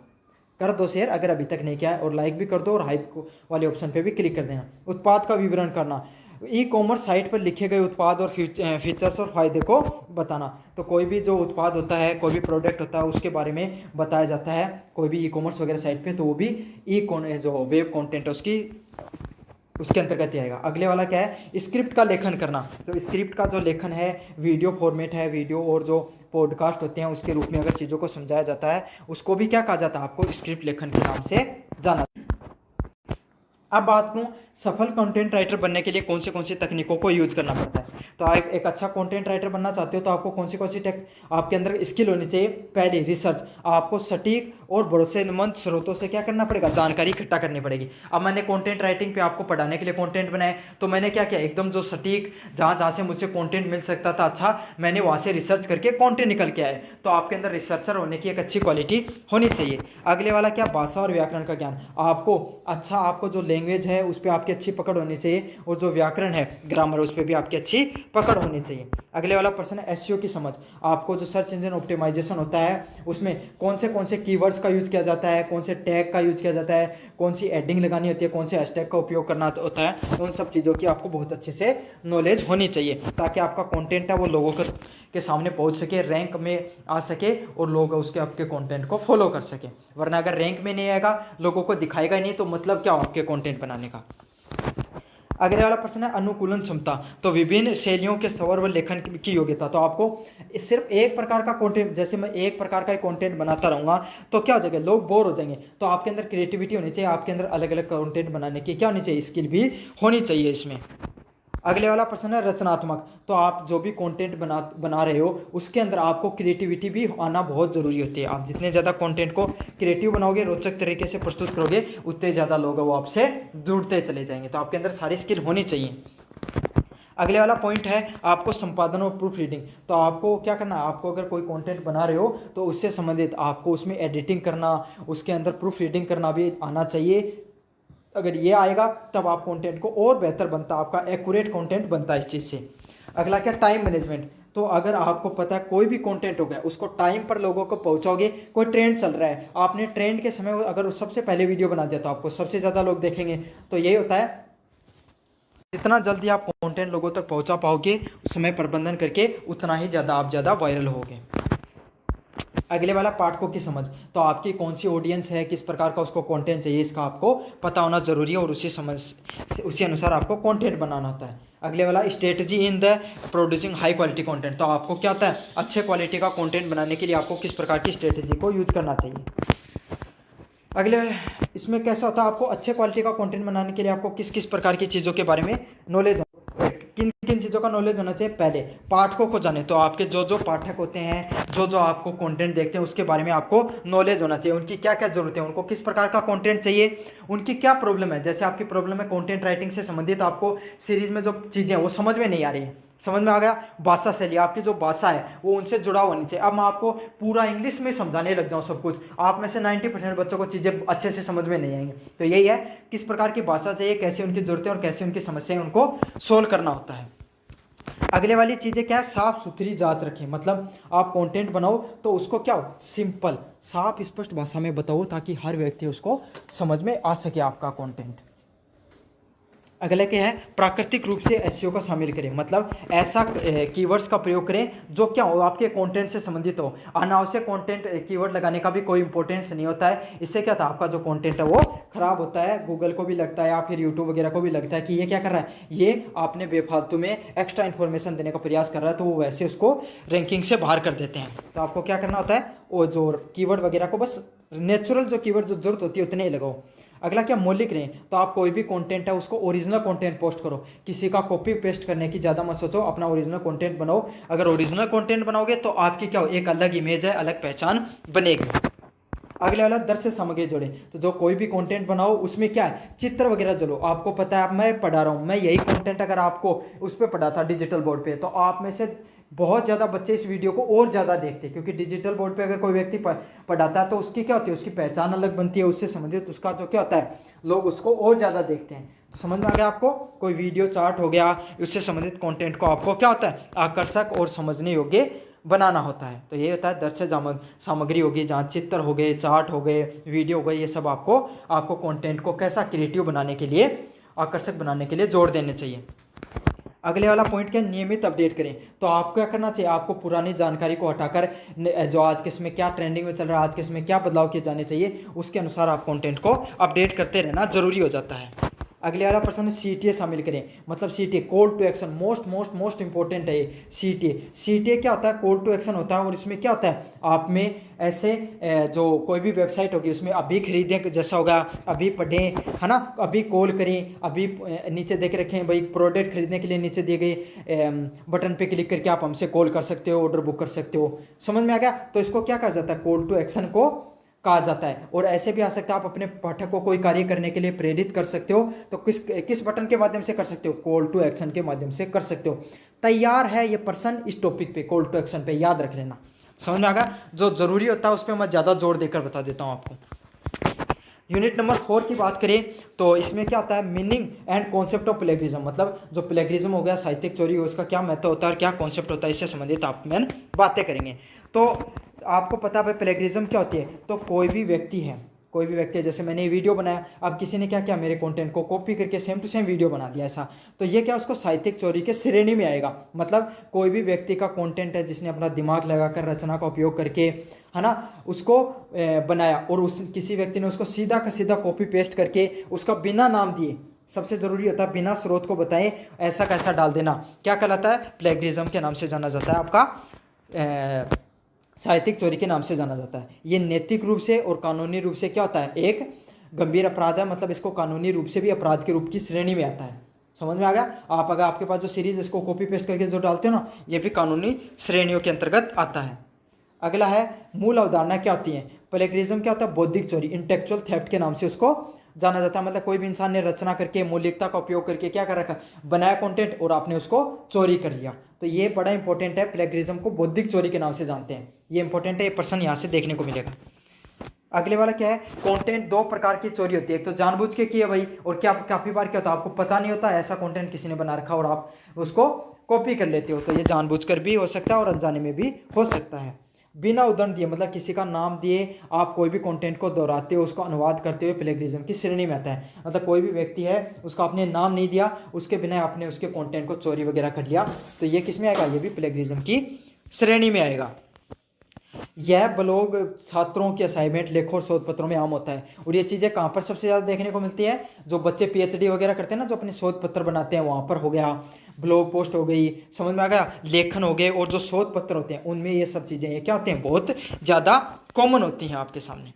कर दो शेयर अगर अभी तक नहीं किया है, और लाइक भी कर दो, और हाइप वाले ऑप्शन पे भी क्लिक कर देना। उत्पाद का विवरण करना, ई कॉमर्स साइट पर लिखे गए उत्पाद और फीचर्स और फायदे को बताना। तो कोई भी जो उत्पाद होता है, कोई भी प्रोडक्ट होता है, उसके बारे में बताया जाता है कोई भी ई कॉमर्स वगैरह साइट पे, तो वो भी जो वेब कंटेंट है उसके अंतर्गत ही आएगा। अगले वाला क्या है, स्क्रिप्ट का लेखन करना। तो स्क्रिप्ट का जो लेखन है, वीडियो फॉर्मेट है, वीडियो और जो पॉडकास्ट होते हैं उसके रूप में अगर चीज़ों को समझाया जाता है, उसको भी क्या कहा जाता है, आपको स्क्रिप्ट लेखन के नाम से जाना। अब बात करूँ सफल कंटेंट राइटर बनने के लिए कौन सी तकनीकों को यूज करना पड़ता है। तो आप एक अच्छा कंटेंट राइटर बनना चाहते हो तो आपको कौन सी टेक आपके अंदर स्किल होनी चाहिए। पहली, रिसर्च। आपको सटीक और भरोसेमंद स्रोतों से क्या करना पड़ेगा, जानकारी इकट्ठा करनी पड़ेगी। अब मैंने कंटेंट राइटिंग पे आपको पढ़ाने के लिए कंटेंट बनाए, तो मैंने क्या किया, एकदम जो सटीक जहाँ से मुझसे कंटेंट मिल सकता था, अच्छा मैंने वहाँ से रिसर्च करके कंटेंट निकल के आए। तो आपके अंदर रिसर्चर होने की एक अच्छी क्वालिटी होनी चाहिए। अगले वाला क्या, भाषा और व्याकरण का ज्ञान। आपको जो लैंग्वेज है उस पर आपकी अच्छी पकड़ होनी चाहिए, और जो व्याकरण है, ग्रामर, उस पर भी आपकी अच्छी पकड़ होनी चाहिए। अगले वाला प्रश्न है एसईओ की समझ। आपको जो सर्च इंजन ऑप्टिमाइजेशन होता है उसमें कौन से कीवर्ड्स का यूज किया जाता है, कौन से टैग का यूज किया जाता है, कौन सी एडिंग लगानी होती है, कौन से हैशटैग का उपयोग करना होता है, तो उन सब चीज़ों की आपको बहुत अच्छे से नॉलेज होनी चाहिए, ताकि आपका कंटेंट है वो लोगों के सामने पहुंच सके, रैंक में आ सके, और लोग उसके आपके कंटेंट को फॉलो कर सके। वरना अगर रैंक में नहीं आएगा, लोगों को दिखाएगा ही नहीं, तो मतलब क्या आपके कंटेंट बनाने का। अगले वाला प्रश्न है अनुकूलन क्षमता। तो विभिन्न शैलियों के स्वर व लेखन की योग्यता। तो आपको सिर्फ एक प्रकार का कंटेंट, जैसे मैं एक प्रकार का कंटेंट बनाता रहूँगा तो क्या हो जाएगा, लोग बोर हो जाएंगे। तो आपके अंदर क्रिएटिविटी होनी चाहिए, आपके अंदर अलग अलग कंटेंट बनाने की क्या होनी चाहिए, स्किल भी होनी चाहिए इसमें। अगले वाला प्रश्न है रचनात्मक। तो आप जो भी कंटेंट बना रहे हो उसके अंदर आपको क्रिएटिविटी भी आना बहुत ज़रूरी होती है। आप जितने ज़्यादा कंटेंट को क्रिएटिव बनाओगे, रोचक तरीके से प्रस्तुत करोगे, उतने ज़्यादा लोग वो आपसे जुड़ते चले जाएंगे। तो आपके अंदर सारी स्किल होनी चाहिए। अगले वाला पॉइंट है आपको संपादन और प्रूफ रीडिंग। तो आपको क्या करना है, आपको अगर कोई कंटेंट बना रहे हो तो उससे संबंधित आपको उसमें एडिटिंग करना, उसके अंदर प्रूफ रीडिंग करना भी आना चाहिए। अगर ये आएगा तब आप कंटेंट को और बेहतर बनता, आपका एक्यूरेट कंटेंट बनता है इस चीज़ से। अगला क्या, टाइम मैनेजमेंट। तो अगर आपको पता है कोई भी कंटेंट हो गया, उसको टाइम पर लोगों को पहुंचाओगे। कोई ट्रेंड चल रहा है, आपने ट्रेंड के समय अगर सबसे पहले वीडियो बना दिया तो आपको सबसे ज़्यादा लोग देखेंगे। तो यही होता है, जितना जल्दी आप कंटेंट लोगों तक पहुंचा पाओगे, समय प्रबंधन करके, उतना ही ज़्यादा वायरल होगे। अगले वाला पाठकों की समझ। तो आपकी कौन सी ऑडियंस है, किस प्रकार का उसको कंटेंट चाहिए, इसका आपको पता होना जरूरी है, और उसी अनुसार आपको कंटेंट बनाना होता है। अगले वाला strategy in the producing high quality content. तो आपको क्या होता है, अच्छे क्वालिटी का कंटेंट बनाने के लिए आपको किस प्रकार की स्ट्रेटजी को यूज करना चाहिए। अगले इसमें कैसा होता है, आपको अच्छे क्वालिटी का कंटेंट बनाने के लिए आपको किस किस प्रकार की चीज़ों के बारे में नॉलेज, किन किन चीज़ों का नॉलेज होना चाहिए? पहले पाठकों को जाने, तो आपके जो जो पाठक होते हैं, जो जो आपको कंटेंट देखते हैं, उसके बारे में आपको नॉलेज होना चाहिए। उनकी क्या क्या जरूरत है, उनको किस प्रकार का कंटेंट चाहिए, उनकी क्या प्रॉब्लम है। जैसे आपकी प्रॉब्लम है कंटेंट राइटिंग से संबंधित, आपको सीरीज में जो चीज़ें हैं वो समझ में नहीं आ रही है, समझ में आ गया। भाषा शैली, आपकी जो भाषा है वो उनसे जुड़ा होनी चाहिए। अब मैं आपको पूरा इंग्लिश में समझाने लग जाऊँ सब कुछ, आप में से 90% बच्चों को चीज़ें अच्छे से समझ में नहीं आएंगी। तो यही है, किस प्रकार की भाषा चाहिए, कैसे उनकी जरूरतें और कैसे उनकी समस्याएं उनको सोल्व करना होता है। अगले वाली चीज़ें क्या है? साफ सुथरी जांच रखें, मतलब आप कंटेंट बनाओ तो उसको क्या हो, सिंपल साफ स्पष्ट भाषा में बताओ, ताकि हर व्यक्ति उसको समझ में आ सके आपका कंटेंट। अगला क्या है? प्राकृतिक रूप से एसईओ का शामिल करें, मतलब ऐसा कीवर्ड्स का प्रयोग करें जो क्या हो, आपके कंटेंट से संबंधित हो। अनावश्यक कंटेंट कीवर्ड लगाने का भी कोई इंपॉर्टेंस नहीं होता है, इससे क्या था, आपका जो कंटेंट है वो खराब होता है। गूगल को भी लगता है या फिर यूट्यूब वगैरह को भी लगता है कि ये क्या कर रहा है, ये आपने बेफालतू में एक्स्ट्रा इन्फॉर्मेशन देने का प्रयास कर रहा है, तो वो वैसे उसको रैंकिंग से बाहर कर देते हैं। तो आपको क्या करना होता है, वो जो कीवर्ड वगैरह को बस नेचुरल जो कीवर्ड जो जरूरत होती है उतने ही लगाओ। अगला क्या, मौलिक रहें, तो आप कोई भी कंटेंट है उसको ओरिजिनल कंटेंट पोस्ट करो, किसी का कॉपी पेस्ट करने की ज़्यादा मत सोचो, अपना ओरिजिनल कंटेंट बनाओ। अगर ओरिजिनल कंटेंट बनाओगे तो आपकी क्या हो, एक अलग इमेज है, अलग पहचान बनेगी। अगले वाला दृश्य सामग्री जोड़े, तो जो कोई भी कंटेंट बनाओ उसमें क्या है, चित्र वगैरह जोड़ो। आपको पता है, अब मैं पढ़ा रहा हूँ, मैं यही कंटेंट अगर आपको उस पर पढ़ा था डिजिटल बोर्ड पे, तो आप में से बहुत ज़्यादा बच्चे इस वीडियो को और ज़्यादा देखते हैं, क्योंकि डिजिटल बोर्ड पे अगर कोई व्यक्ति पढ़ाता है तो उसकी क्या होती है, उसकी पहचान अलग बनती है, उससे संबंधित उसका जो क्या होता है, लोग उसको और ज़्यादा देखते हैं। तो समझ में आ गया आपको, कोई वीडियो चार्ट हो गया, उससे संबंधित कंटेंट को आपको क्या होता है, आकर्षक और समझने योग्य बनाना होता है। तो ये होता है दृश्य सामग्री होगी, जहाँ चित्र हो गए, चार्ट हो गए, वीडियो हो गए, ये सब आपको कंटेंट को कैसा क्रिएटिव बनाने के लिए, आकर्षक बनाने के लिए जोड़ देने चाहिए। अगले वाला पॉइंट क्या, नियमित अपडेट करें, तो आपको क्या करना चाहिए, आपको पुरानी जानकारी को हटाकर जो आज के इसमें क्या ट्रेंडिंग में चल रहा है, आज के इसमें क्या बदलाव किए जाने चाहिए, उसके अनुसार आप कंटेंट को अपडेट करते रहना जरूरी हो जाता है। अगले वाला प्रश्न, सीटीए शामिल करें, मतलब CTA call to action, most important है ये सीटीए क्या होता है, कॉल टू एक्शन होता है। और इसमें क्या होता है, आप में ऐसे जो कोई भी वेबसाइट होगी उसमें अभी खरीदें जैसा होगा, अभी पढ़ें, है ना, अभी कॉल करें, अभी नीचे देख रखें भाई प्रोडक्ट खरीदने के लिए नीचे दिए गए बटन पे क्लिक करके आप हमसे कॉल कर सकते हो, ऑर्डर बुक कर सकते हो। समझ में आ गया, तो इसको क्या कहा जाता है, कॉल टू एक्शन को कहा जाता है। और ऐसे भी आ सकता है, आप अपने पाठक को कोई कार्य करने के लिए प्रेरित कर सकते हो, तो किस बटन के माध्यम से कर सकते हो, कॉल टू एक्शन के माध्यम से कर सकते हो। तैयार है ये पर्सन इस टॉपिक पे, कॉल टू एक्शन पे, याद रख लेना। समझ में आ गया, जो जरूरी होता है उस पर मैं ज़्यादा जोर देकर बता देता हूँ आपको। यूनिट नंबर 4 की बात करें तो इसमें क्या होता है, meaning and concept of plagiarism, मतलब जो प्लेगरिज्म हो गया, साहित्यिक चोरी, उसका क्या महत्व होता है और क्या कॉन्सेप्ट होता है, इससे संबंधित आप में बातें करेंगे। तो आपको पता है भाई प्लेगरिज्म क्या होती है, तो कोई भी व्यक्ति है, जैसे मैंने ये वीडियो बनाया, अब किसी ने क्या किया, मेरे कंटेंट को कॉपी करके सेम टू सेम वीडियो बना दिया ऐसा, तो ये क्या उसको साहित्यिक चोरी के श्रेणी में आएगा। मतलब कोई भी व्यक्ति का कंटेंट है जिसने अपना दिमाग लगाकर, रचना का उपयोग करके, है ना, उसको बनाया, और उस किसी व्यक्ति ने उसको सीधा का सीधा कॉपी पेस्ट करके उसका बिना नाम दिए, सबसे ज़रूरी होता है बिना स्रोत को बताएं ऐसा कैसा डाल देना, क्या कहलाता है, प्लेगरिज्म के नाम से जाना जाता है, आपका साहित्यिक चोरी के नाम से जाना जाता है। ये नैतिक रूप से और कानूनी रूप से क्या होता है, एक गंभीर अपराध है, मतलब इसको कानूनी रूप से भी अपराध के रूप की श्रेणी में आता है। समझ में आ गया, आप अगर आपके पास जो सीरीज इसको कॉपी पेस्ट करके जो डालते हो ना, ये भी कानूनी श्रेणियों के अंतर्गत आता है। अगला है मूल अवधारणा क्या होती है, प्लेगरिज्म क्या होता है, बौद्धिक चोरी, इंटेलेक्चुअल थेफ्ट के नाम से उसको जाना जाता है। मतलब कोई भी इंसान ने रचना करके, मौलिकता का उपयोग करके क्या कर रखा, बनाया कंटेंट और आपने उसको चोरी कर लिया। तो ये बड़ा इंपॉर्टेंट है, प्लेगरिज्म को बौद्धिक चोरी के नाम से जानते हैं, ये इंपॉर्टेंट है, ये प्रश्न यहाँ से देखने को मिलेगा। अगले वाला क्या है, कंटेंट दो प्रकार की चोरी होती है, एक तो जानबूझ के की है भाई, और क्या काफी बार क्या होता है, आपको पता नहीं होता ऐसा कंटेंट किसी ने बना रखा और आप उसको कॉपी कर लेते हो, तो ये जानबूझकर भी हो सकता है और अनजाने में भी हो सकता है। बिना उदाहरण दिए, मतलब किसी का नाम दिए आप कोई भी कंटेंट को दोहराते हो, उसको अनुवाद करते हुए, प्लेगरिज्म की श्रेणी में आता है। मतलब कोई भी व्यक्ति है, उसका आपने नाम नहीं दिया, उसके बिना आपने उसके कंटेंट को चोरी वगैरह कर लिया, तो ये किस में आएगा, ये भी प्लेगरिज्म की श्रेणी में आएगा। यह ब्लॉग छात्रों के असाइनमेंट, लेखों और शोध पत्रों में आम होता है। और ये चीज़ें कहाँ पर सबसे ज़्यादा देखने को मिलती है, जो बच्चे पीएचडी वगैरह करते हैं ना, जो अपने शोध पत्र बनाते हैं, वहाँ पर हो गया, ब्लॉग पोस्ट हो गई, समझ में आ गया, लेखन हो गए, और जो शोध पत्र होते हैं उनमें ये सब चीज़ें ये क्या होते हैं, बहुत ज़्यादा कॉमन होती हैं आपके सामने।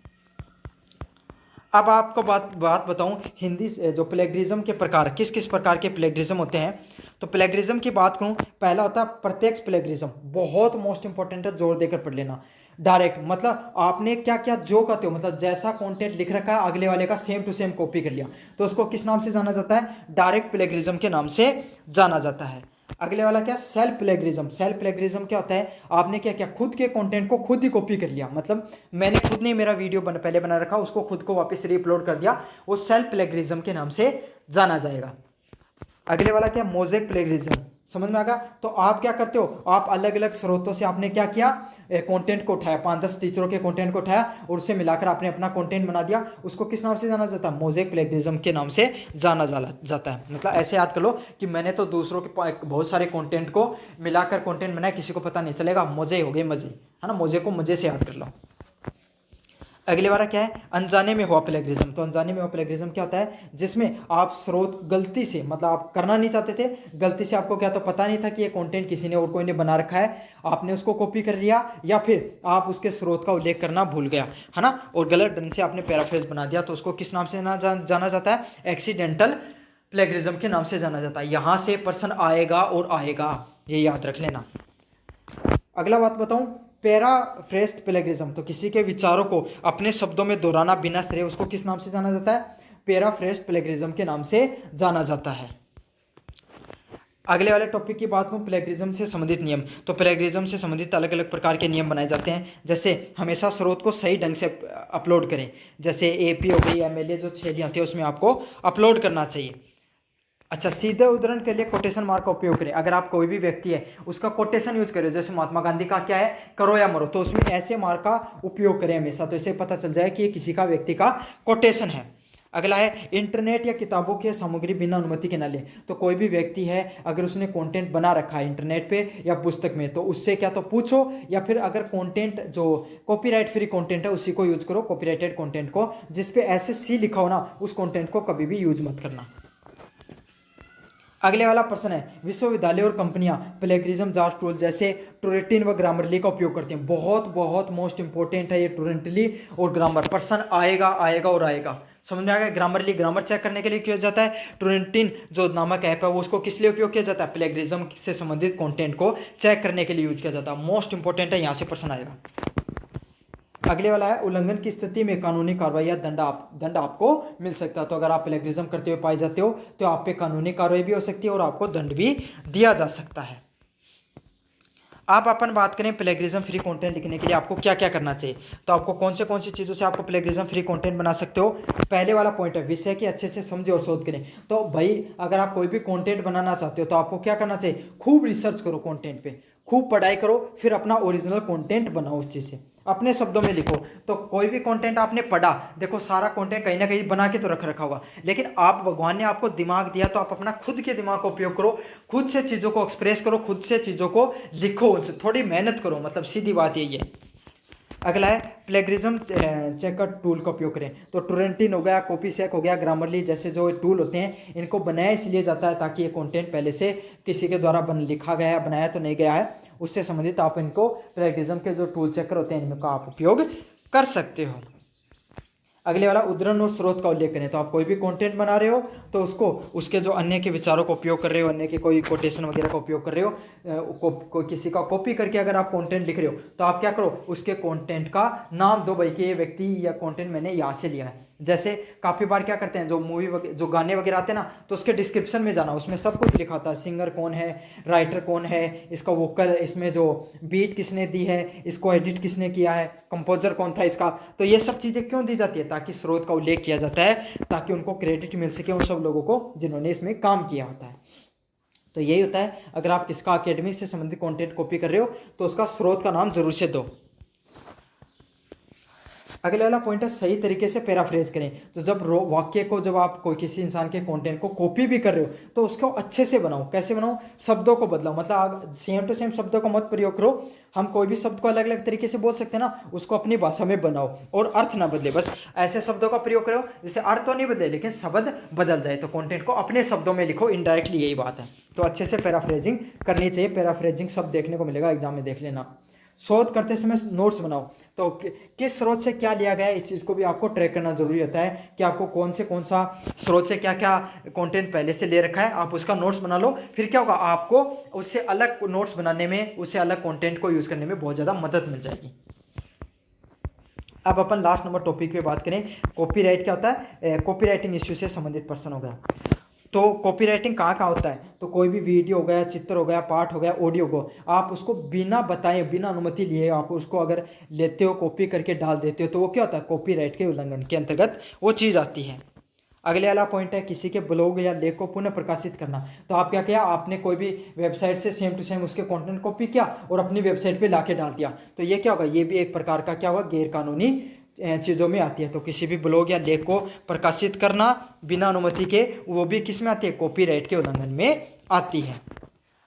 अब आपको बात बताऊं हिंदी से जो प्लेगरिज्म के प्रकार किस किस प्रकार के प्लेगरिज्म होते हैं। तो प्लेगरिज्म की बात करूं, पहला होता है प्रत्यक्ष प्लेगरिज्म, बहुत मोस्ट इंपॉर्टेंट है, जोर देकर पढ़ लेना। डायरेक्ट मतलब आपने क्या क्या जो कहते हो, मतलब जैसा कंटेंट लिख रखा है अगले वाले का सेम टू सेम कॉपी कर लिया, तो उसको किस नाम से जाना जाता है? डायरेक्ट प्लेगरिज्म के नाम से जाना जाता है। अगले वाला क्या? Self plagiarism. सेल्फ प्लेगरिज्म क्या होता है? आपने क्या क्या खुद के कंटेंट को खुद ही कॉपी कर लिया, मतलब मैंने खुद ने मेरा वीडियो पहले बना रखा, उसको खुद को वापस रीअपलोड कर दिया, वो सेल्फ प्लेगरिज्म के नाम से जाना जाएगा। अगले वाला क्या? Mosaic plagiarism. समझ में आ गया? तो आप क्या करते हो, आप अलग अलग स्रोतों से आपने क्या किया, कंटेंट को उठाया, 5-10 टीचरों के कंटेंट को उठाया और उससे मिलाकर आपने अपना कंटेंट बना दिया, उसको किस नाम से जाना जाता है? मोज़ेक प्लेगरिज्म के नाम से जाना जाता है। मतलब ऐसे याद कर लो कि मैंने तो दूसरों के बहुत सारे कंटेंट को मिलाकर कंटेंट बनाया, किसी को पता नहीं चलेगा, मजे हो गए मजे, है ना? मजे को मजे से याद कर लो। अगले वाला क्या है? अनजाने में हुआ प्लेगरिज्म। तो अनजाने में हुआ प्लेगरिज्म क्या होता है? जिसमें आप स्रोत गलती से, मतलब आप करना नहीं चाहते थे, गलती से आपको क्या तो पता नहीं था कि ये कंटेंट किसी ने और कोई ने बना रखा है, आपने उसको कॉपी कर लिया, या फिर आप उसके स्रोत का उल्लेख करना भूल गया, है ना, और गलत ढंग से आपने पैराफ्रेज बना दिया, तो उसको किस नाम से जाना जाता है? एक्सीडेंटल प्लेगरिज्म के नाम से जाना जाता है। यहां से प्रश्न आएगा और आएगा, ये याद रख लेना। अगला बात बताऊं, पैराफ्रेज्ड प्लेगरिज्म। तो किसी के विचारों को अपने शब्दों में दोहराना बिना श्रेय, उसको किस नाम से जाना जाता है? पैराफ्रेज्ड प्लेगरिज्म के नाम से जाना जाता है। अगले वाले टॉपिक की बात करूं, प्लेगरिज्म से संबंधित नियम। तो प्लेगरिज्म से संबंधित अलग अलग प्रकार के नियम बनाए जाते हैं, जैसे हमेशा स्रोत को सही ढंग से अपलोड करें, जैसे एपी हो गई, एमएलए जो शैलियाँ होती है उसमें आपको अपलोड करना चाहिए। अच्छा, सीधे उदाहरण के लिए कोटेशन मार्क का उपयोग करें। अगर आप कोई भी व्यक्ति है उसका कोटेशन यूज करें, जैसे महात्मा गांधी का क्या है, करो या मरो, तो उसमें ऐसे मार्क का उपयोग करें हमेशा, तो इसे पता चल जाए कि ये किसी का व्यक्ति का कोटेशन है। अगला है इंटरनेट या किताबों की सामग्री बिना अनुमति के न ले। तो कोई भी व्यक्ति है अगर उसने कंटेंट बना रखा है इंटरनेट पे या पुस्तक में, तो उससे क्या तो पूछो, या फिर अगर कंटेंट जो कॉपीराइट फ्री कंटेंट है उसी को यूज करो, कॉपीराइटेड कंटेंट को, जिसपे ऐसे सी लिखा हो ना, उस कंटेंट को कभी भी यूज मत करना। अगले वाला प्रश्न है, विश्वविद्यालय और कंपनियां प्लेगरिज्म जांच टूल जैसे टोरेंटिन व ग्रामरली का उपयोग करते हैं। बहुत बहुत मोस्ट इंपॉर्टेंट है ये टोरेंटली और ग्रामर। प्रश्न आएगा आएगा और आएगा, समझ में आ गया? ग्रामरली ग्रामर चेक करने के लिए किया जाता है, टोरेंटिन जो नामक ऐप है वो उसको किस लिए उपयोग किया जाता है? प्लेगरिज्म से संबंधित कंटेंट को चेक करने के लिए यूज किया जाता है। मोस्ट इंपॉर्टेंट है, यहाँ से प्रश्न आएगा। अगले वाला है, उल्लंघन की स्थिति में कानूनी कार्रवाई या दंड आपको मिल सकता है। तो अगर आप प्लेगरिज्म करते हुए पाए जाते हो तो आप पे कानूनी कार्रवाई भी हो सकती है और आपको दंड भी दिया जा सकता है। आप अपन बात करें प्लेगरिज्म फ्री कंटेंट लिखने के लिए आपको क्या क्या करना चाहिए, तो आपको कौन सी चीज़ों से आपको प्लेगरिज्म फ्री कंटेंट बना सकते हो। पहले वाला पॉइंट है, विषय की अच्छे से समझे और शोध करें। तो भाई अगर आप कोई भी कंटेंट बनाना चाहते हो तो आपको क्या करना चाहिए? खूब रिसर्च करो कंटेंट पे, खूब पढ़ाई करो, फिर अपना ओरिजिनल कंटेंट बनाओ, उस चीज़ से अपने शब्दों में लिखो। तो कोई भी कंटेंट आपने पढ़ा, देखो सारा कंटेंट कहीं ना कहीं बना के तो रखा होगा, लेकिन आप भगवान ने आपको दिमाग दिया तो आप अपना खुद के दिमाग का उपयोग करो, खुद से चीज़ों को एक्सप्रेस करो, खुद से चीज़ों को लिखो, उनसे थोड़ी मेहनत करो, मतलब सीधी बात यही है। अगला है प्लेगरिज्म चेकर टूल का उपयोग करें। तो टोरेंटिन हो गया, कॉपीसेक हो गया, ग्रामरली जैसे जो टूल होते हैं, इनको बनाया इसलिए जाता है ताकि ये कंटेंट पहले से किसी के द्वारा लिखा गया है, बनाया तो नहीं गया है, उससे संबंधित आप इनको प्लेगरिज्म के जो टूल चेकर होते हैं इनका आप उपयोग कर सकते हो। अगले वाला उद्धरण और स्रोत का उल्लेख करें। तो आप कोई भी कंटेंट बना रहे हो तो उसको उसके जो अन्य के विचारों का उपयोग कर रहे हो, अन्य के कोई कोटेशन वगैरह का उपयोग कर रहे हो, कोई किसी का कॉपी करके अगर आप कंटेंट लिख रहे हो तो आप क्या करो, उसके कंटेंट का नाम दो भाई कि ये व्यक्ति या कंटेंट मैंने यहाँ से लिया है। जैसे काफ़ी बार क्या करते हैं, जो मूवी जो गाने वगैरह आते हैं ना, तो उसके डिस्क्रिप्शन में जाना, उसमें सब कुछ लिखा था, सिंगर कौन है, राइटर कौन है, इसका वोकल, इसमें जो बीट किसने दी है, इसको एडिट किसने किया है, कंपोजर कौन था इसका। तो ये सब चीज़ें क्यों दी जाती है? ताकि स्रोत का उल्लेख किया जाता है, ताकि उनको क्रेडिट मिल सके उन सब लोगों को जिन्होंने इसमें काम किया होता है। तो यही होता है, अगर आप किसका अकेडमी से संबंधित कंटेंट कॉपी कर रहे हो तो उसका स्रोत का नाम जरूर से दो। अगले वाला पॉइंट है, सही तरीके से पैराफ्रेज करें। तो जब वाक्य को, जब आप कोई किसी इंसान के कंटेंट को कॉपी भी कर रहे हो तो उसको अच्छे से बनाओ। कैसे बनाओ? शब्दों को बदलाओ, मतलब आप सेम टू सेम शब्दों को मत प्रयोग करो। हम कोई भी शब्द को अलग अलग तरीके से बोल सकते हैं ना, उसको अपनी भाषा में बनाओ और अर्थ ना बदले, बस ऐसे शब्दों का प्रयोग करो जिससे अर्थ तो नहीं बदले लेकिन शब्द बदल जाए। तो कंटेंट को अपने शब्दों में लिखो, इनडायरेक्टली यही बात है। तो अच्छे से पैराफ्रेजिंग करनी चाहिए। पैराफ्रेजिंग शब्द देखने को मिलेगा एग्जाम में, देख लेना। शोध करते समय नोट्स बनाओ। तो किस स्रोत से क्या लिया गया है, इस चीज़ को भी आपको ट्रैक करना जरूरी होता है कि आपको कौन सा स्रोत से क्या क्या कंटेंट पहले से ले रखा है। आप उसका नोट्स बना लो, फिर क्या होगा, आपको उससे अलग नोट्स बनाने में, उससे अलग कंटेंट को यूज़ करने में बहुत ज़्यादा मदद मिल जाएगी। अब अपन लास्ट नंबर टॉपिक पे बात करें, कॉपीराइट क्या होता है। कॉपीराइटिंग इश्यू से संबंधित पर्सन हो गया। तो कॉपीराइटिंग कहाँ कहाँ होता है, तो कोई भी वीडियो हो गया, चित्र हो गया, पाठ हो गया, ऑडियो को आप उसको बिना बताए, बिना अनुमति लिए आप उसको अगर लेते हो, कॉपी करके डाल देते हो, तो वो क्या होता है, कॉपीराइट के उल्लंघन के अंतर्गत वो चीज़ आती है। अगले वाला पॉइंट है किसी के ब्लॉग या लेख को पुनः प्रकाशित करना। तो आप क्या किया, आपने कोई भी वेबसाइट से सेम टू सेम उसके कंटेंट कॉपी किया और अपनी वेबसाइट पे लाके डाल दिया, तो ये क्या होगा, ये भी एक प्रकार का क्या होगा, गैर कानूनी चीज़ों में आती है। तो किसी भी ब्लॉग या लेख को प्रकाशित करना बिना अनुमति के, वो भी किस में आती है, कॉपीराइट के उल्लंघन में आती है।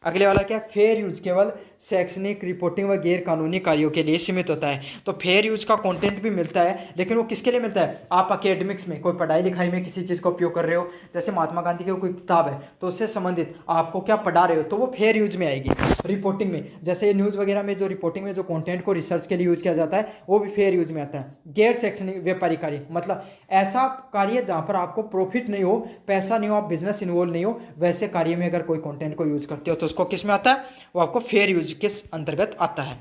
अगले वाला क्या, फेयर यूज केवल शैक्षणिक रिपोर्टिंग व गैर कानूनी कार्यों के लिए सीमित होता है। तो फेयर यूज का कंटेंट भी मिलता है, लेकिन वो किसके लिए मिलता है, आप अकेडमिक्स में कोई पढ़ाई लिखाई में किसी चीज़ का उपयोग कर रहे हो, जैसे महात्मा गांधी की कोई किताब है तो उससे संबंधित आपको क्या पढ़ा रहे हो, तो वो फेयर यूज में आएगी। रिपोर्टिंग में, जैसे न्यूज़ वगैरह में जो रिपोर्टिंग में जो कंटेंट को रिसर्च के लिए यूज किया जाता है, वो भी फेयर यूज में आता है। गैर शैक्षणिक व्यापारिक कार्य, मतलब ऐसा कार्य जहाँ पर आपको प्रॉफिट नहीं हो, पैसा नहीं हो, आप बिजनेस इन्वॉल्व नहीं हो, वैसे कार्य में अगर कोई कंटेंट को यूज करते हो तो उसको किस में आता है, वो आपको फेयर यूज के अंतर्गत आता है।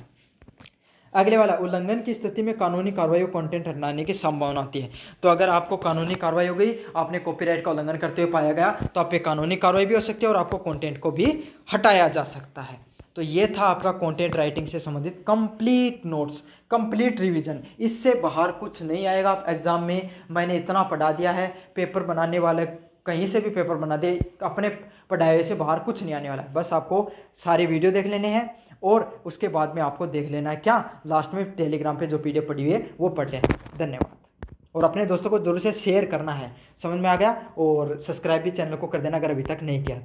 अगले वाला, उल्लंघन की स्थिति में कानूनी कार्रवाई और कंटेंट हटाने की संभावना होती है। तो अगर आपको कानूनी कार्रवाई हो गई, आपने कॉपीराइट का उल्लंघन करते हुए पाया गया, तो आप पे कानूनी कार्रवाई भी हो सकती है और आपको कंटेंट को भी हटाया जा सकता है। तो ये था आपका कंटेंट राइटिंग से संबंधित कंप्लीट नोट्स, कंप्लीट रिवीजन। इससे बाहर कुछ नहीं आएगा आप एग्जाम में। मैंने इतना पढ़ा दिया है, पेपर बनाने वाले कहीं से भी पेपर बना दे, अपने पढ़ाई से बाहर कुछ नहीं आने वाला है। बस आपको सारे वीडियो देख लेने हैं और उसके बाद में आपको देख लेना है क्या, लास्ट में टेलीग्राम पे जो पीडीएफ पड़ी हुई है वो पढ़ लेना। धन्यवाद। और अपने दोस्तों को जरूर से शेयर करना है। समझ में आ गया, और सब्सक्राइब भी चैनल को कर देना अगर अभी तक नहीं किया था।